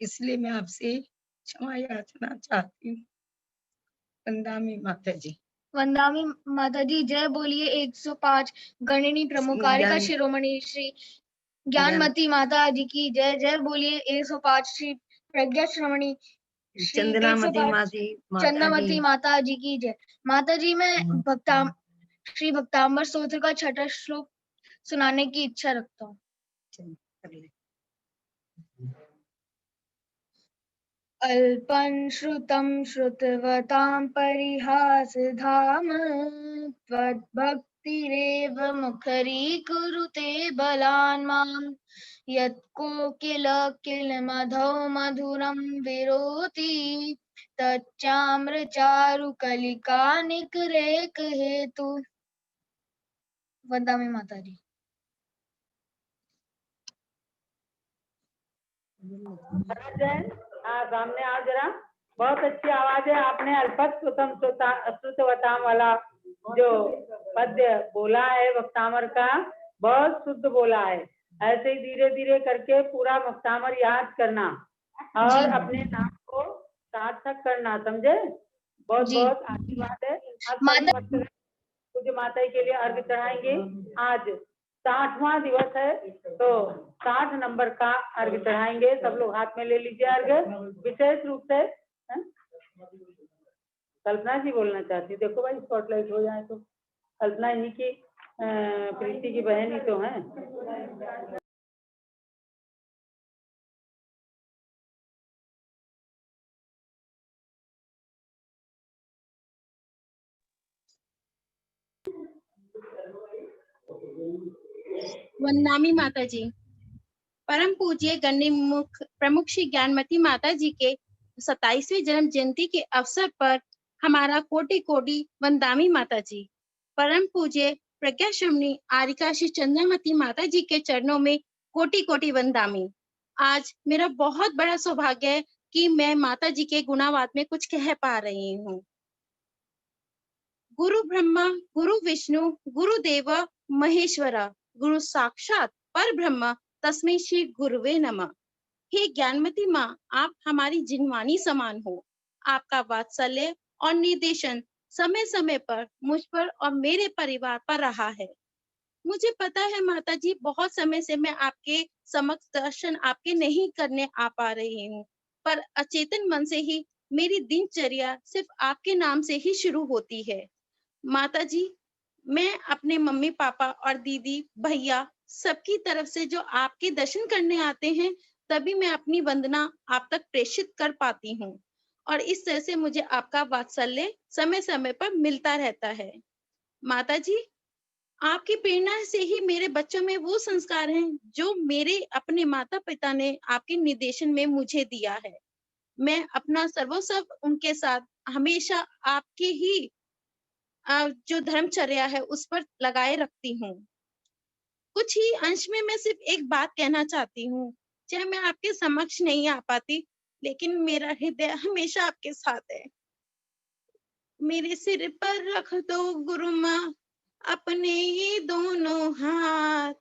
इसलिए मैं आपसे क्षमा याचना चाहती हूँ। वंदामी माता जी। वंदामी माता जी, जय बोलिए 105 गणनी प्रमुख कारिका शिरोमणि श्री ज्ञानमती माता जी की जय। जय बोलिए 105 श्री प्रज्ञा श्रमणी चंद्रमती माता जी की जय। माता जी, मैं श्री भक्तांबर स्तोत्र का 6वां श्लोक सुनाने की इच्छा रखता हूँ। अल्पं श्रुतं श्रुतवतां परिहासधाम त्वद्भक्तिरेव मुखरीकुरुते बलान् माम्। यत्कोकिल किलमधौ मधुरं विरोति तच्चाम्रचारुकलिका निकरेक हेतु। वंदामी माता जी। हाँ, सामने आओ जरा। बहुत अच्छी आवाज है। आपने अल्पत श्रुतवताम वाला जो पद्य बोला है भक्तामर का, बहुत शुद्ध बोला है। ऐसे ही धीरे धीरे करके पूरा भक्तामर याद करना और अपने नाम को सार्थक करना, समझे? बहुत बहुत आशीर्वाद है। पूज्य माता के लिए अर्घ्य चढ़ाएंगे। आज 60वां दिवस है, तो 60 नंबर का अर्घ्य चढ़ाएंगे। सब लोग हाथ में ले लीजिए अर्घ्य। विशेष रूप से कल्पना जी बोलना चाहती, देखो भाई स्पॉटलाइट हो जाए तो। कल्पना इन्हीं की प्रीति की बहन ही तो है। वंदामी माता जी, परम पूज्य गण्य प्रमुख श्री ज्ञानमती माता जी के 27वें जन्म जयंती के अवसर पर हमारा कोटि कोटि वंदामी माता जी। परम पूज्य प्रज्ञा श्रमणी आरिका श्री चंद्रमती माता जी के चरणों में कोटि कोटि वंदामी। आज मेरा बहुत बड़ा सौभाग्य है कि मैं माता जी के गुणावाद में कुछ कह पा रही हूँ। गुरु ब्रह्मा गुरु विष्णु गुरु देव महेश्वरा, गुरु साक्षात पर ब्रह्म तस्मै श्री गुरुवे नमः। हे ज्ञानमती माँ, आप हमारी जिनवानी समान हो। आपका वात्सल्य और निर्देशन समय समय पर मुझ पर और मेरे परिवार पर रहा है। मुझे पता है माता जी, बहुत समय से मैं आपके समक्ष दर्शन आपके नहीं करने आ पा रही हूँ, पर अचेतन मन से ही मेरी दिनचर्या सिर्फ आपके नाम से ही शुरू होती है। माता जी, मैं अपने मम्मी पापा और दीदी भैया सबकी तरफ से जो आपके दर्शन करने आते हैं, तभी मैं अपनी वंदना आप तक प्रेषित कर पाती हूँ और इस तरह से मुझे आपका वात्सल्य समय समय पर मिलता रहता है। माता जी, आपकी प्रेरणा से ही मेरे बच्चों में वो संस्कार हैं जो मेरे अपने माता पिता ने आपके निर्देशन में मुझे दिया है। मैं अपना सर्वस्व उनके साथ हमेशा आपके ही जो धर्मचर्या है उस पर लगाए रखती हूँ। कुछ ही अंश में मैं सिर्फ एक बात कहना चाहती हूँ। चाहे मैं आपके समक्ष नहीं आ पाती, लेकिन मेरा हृदय हमेशा आपके साथ है। मेरे सिर पर रख दो गुरु माँ अपने ये दोनों हाथ,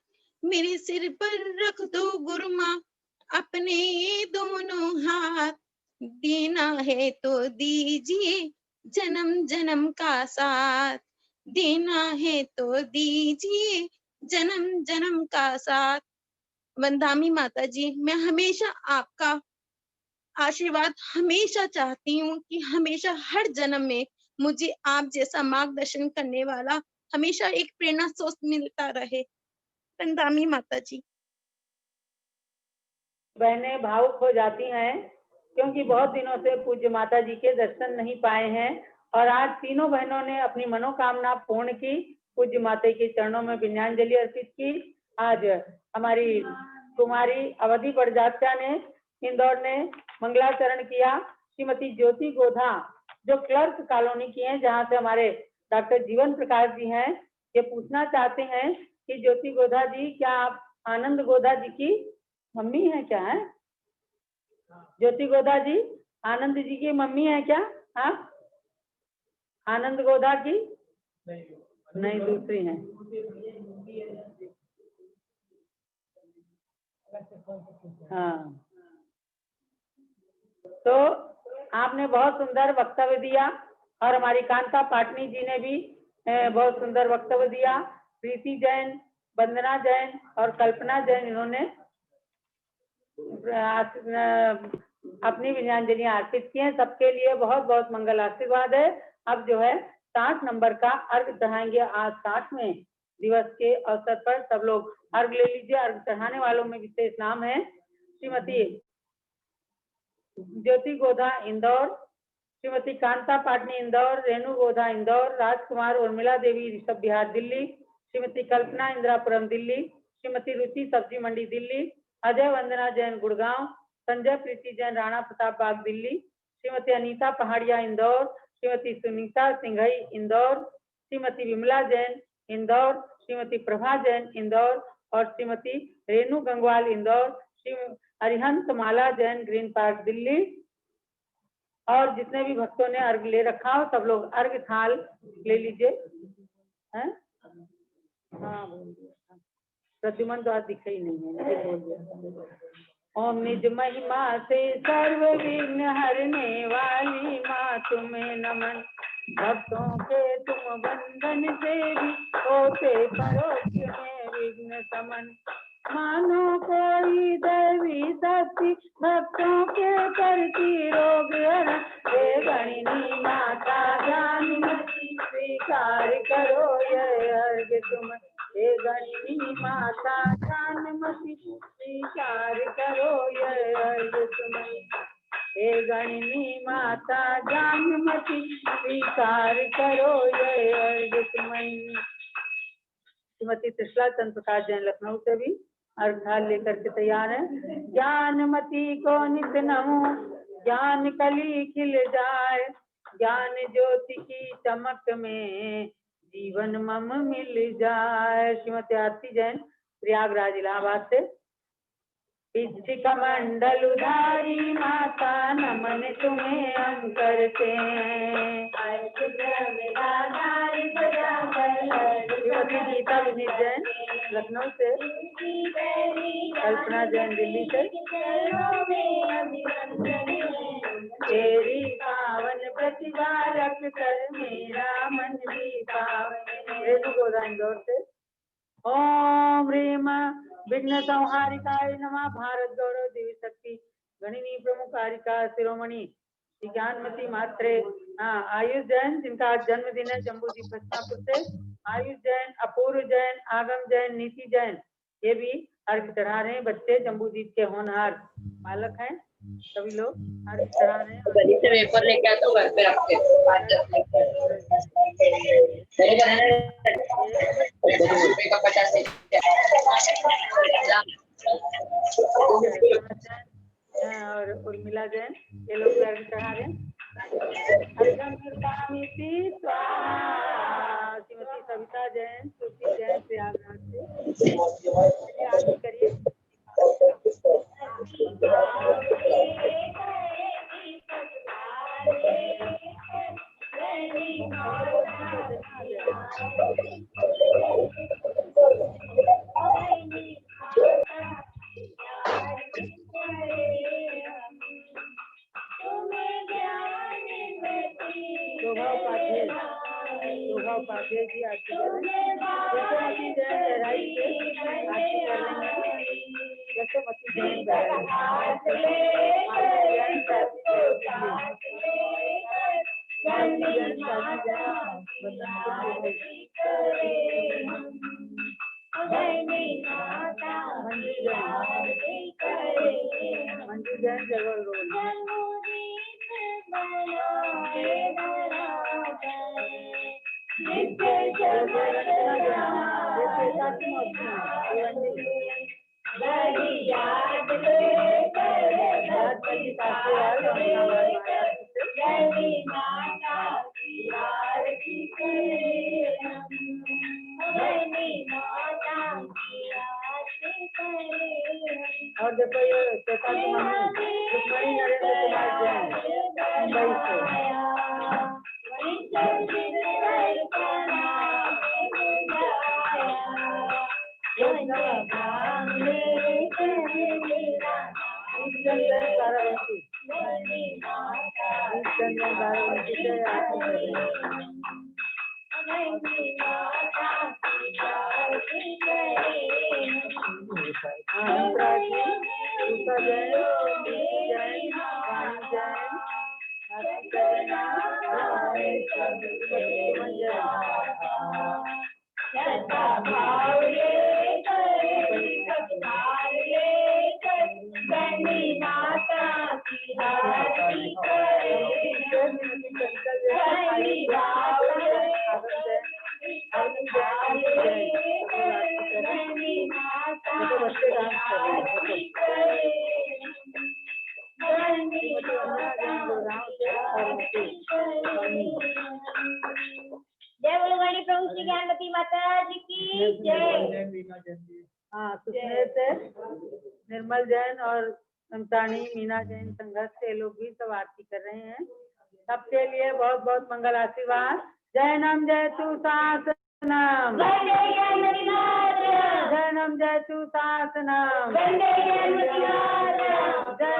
मेरे सिर पर रख दो गुरु माँ अपने ये दोनों हाथ, देना है तो दीजिए जन्म जन्म का साथ, देना है तो दीजिए जन्म जन्म का साथ। वंदामी माता जी, मैं हमेशा आपका आशीर्वाद हमेशा चाहती हूँ कि हमेशा हर जन्म में मुझे आप जैसा मार्गदर्शन करने वाला हमेशा एक प्रेरणा स्रोत मिलता रहे। वंदामी माता जी। बहनें भावुक हो जाती हैं क्योंकि बहुत दिनों से पूज्य माता जी के दर्शन नहीं पाए हैं और आज तीनों बहनों ने अपनी मनोकामना पूर्ण की, पूज्य माता के चरणों में विनयाञ्जलि अर्पित की। आज हमारी कुमारी अवधि बड़जात्या ने इंदौर ने मंगलाचरण किया। श्रीमती ज्योति गोधा जो क्लर्क कॉलोनी की हैं, जहाँ से हमारे डॉक्टर जीवन प्रकाश जी हैं, ये पूछना चाहते हैं कि ज्योति गोधा जी, क्या आप आनंद गोधा जी की मम्मी है क्या? है ज्योति गोधा जी आनंद जी की मम्मी है क्या? हाँ, आनंद गोधा की नहीं, दूसरी है। हाँ, तो आपने बहुत सुंदर वक्तव्य दिया और हमारी कांता पाटनी जी ने भी बहुत सुंदर वक्तव्य दिया। प्रीति जैन, वंदना जैन और कल्पना जैन, इन्होंने अपनी विनयाञ्जलि अर्पित की हैं। सबके लिए बहुत बहुत मंगल आशीर्वाद है। अब जो है 60 नंबर का अर्घ चढ़ाएंगे। आज 60वें दिवस के अवसर पर सब लोग अर्घ ले लीजिए। अर्घ चढ़ाने वालों में विशेष नाम है श्रीमती ज्योति गोधा इंदौर, श्रीमती कांता पाटनी इंदौर, रेणु गोधा इंदौर, राजकुमार उर्मिला देवी ऋषभ बिहार दिल्ली, श्रीमती कल्पना इंदिरापुरम दिल्ली, श्रीमती रुचि सब्जी मंडी दिल्ली, अजय वंदना जैन गुड़गांव, संजय प्रीति जैन राणा प्रताप बाग दिल्ली, श्रीमती अनीता पहाड़िया इंदौर, श्रीमती सुनीता सिंघई इंदौर, श्रीमती विमला जैन इंदौर, श्रीमती प्रभा जैन इंदौर और श्रीमती रेणु गंगवाल इंदौर, श्री अरिहंत माला जैन ग्रीन पार्क दिल्ली। और जितने भी भक्तों ने अर्घ ले रखा हो सब लोग अर्घ थाल ले लीजिए। हैं? हाँ, प्रद्युमन तो आज दिखा ही नहीं है, मुझे बोल दिया। ओम निज महिमा से सर्व विघ्न हरने वाली माँ तुम्हें नमन, भक्तों के तुम बंधन से भी होते परोक्ष में विघ्न समन, मानो कोई दैवी शक्ति भक्तों के करती रोग हरण, हे गणिनी माता जानकी स्वीकार करो यह अर्घ तुम, हे गणिनी माता जानकी स्वीकार करो यह अर्घ तुम, हे गणिनी माता जानकी स्वीकार करो यह अर्घ तुम। श्रीमती त्रिशला चंद्र प्रकाश जैन लखनऊ से भी अर्घ थाल लेकर के तैयार है। ज्ञानमती को नित्य नमो, ज्ञान कली खिल जाए, ज्ञान ज्योति की चमक में जीवन मम मिल जाए। श्रीमती आरती जैन प्रयागराज इलाहाबाद से। इच्छिक मंडल उधारी माता नमन तुम्हें हम करते हैं, श्रीमती गीता विनीत जैन लखनऊ से, कल्पना जैन दिल्ली से। तेरी पावन प्रतिभा रख कर मेरा मन भी पावन, रेणु गोधा इंदौर से। ओम ह्रीम विघ्न संहारिकाय नमः। भारत गौरव देवी शक्ति गणिनी प्रमुख कारिका शिरोमणि श्री ज्ञानमती मात्रे आयुष जैन, जिनका आज जन्मदिन है, जम्बूदीप हस्तिनापुर से। आयुष जैन, अपूर्व जैन, आगम जैन, नीति जैन, ये भी अर्घ चढ़ा रहे हैं। बच्चे जम्बूदीप के होनहार बालक हैं, सभी लोग अर्घ चढ़ा रहे हैं। पेपर लेके आता हूँ घर पे आपके और उर्मिला जैन, ये लोग अर्घ चढ़ा रहे हैं। श्रीमती सविता जैन, श्रुति जैन प्रयागराज से आरती करिए। शोभा उपाध्याय जी आरती कर रहे हैं। यशोमती जैन बहराइच से आरती कर रहे हैं। यशोमती जैन बहराइच मंजू जैन जगह रोड और देखो ये चौथा रुक्मणी नरेंद्र कुमार जैन मुंबई से बाराबंकी से आरती कर रहे हैं। जय बोलो गणी प्रभु श्री ज्ञानमती माता जी की जय। हाँ, सुखमेर से निर्मल जैन और संतानी मीना जैन संघर्ष से लोग भी सब आरती कर रहे हैं। सबके लिए बहुत बहुत मंगल आशीर्वाद। जय नाम जय तू शासनम, जय नाम जय तू शासनम, जय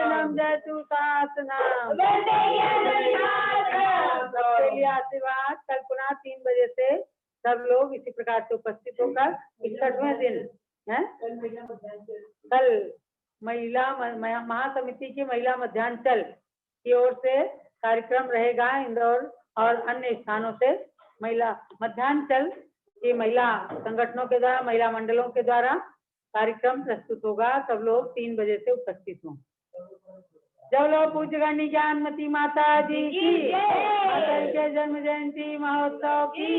नाम जय तू शासनम। सबके लिए आशीर्वाद। कल पुनः 3 बजे से सब लोग इसी प्रकार से उपस्थित होकर 61वें दिन है कल महिला महासमिति की महिला मध्यांचल की ओर से कार्यक्रम रहेगा। इंदौर और अन्य स्थानों से महिला मध्यांचल की महिला संगठनों के द्वारा, महिला मंडलों के द्वारा कार्यक्रम प्रस्तुत होगा। सब लोग 3 बजे से उपस्थित हों। जब लोग पूज्य गणी ज्ञानमती माता जी की माता जी के जन्म जयंती महोत्सव की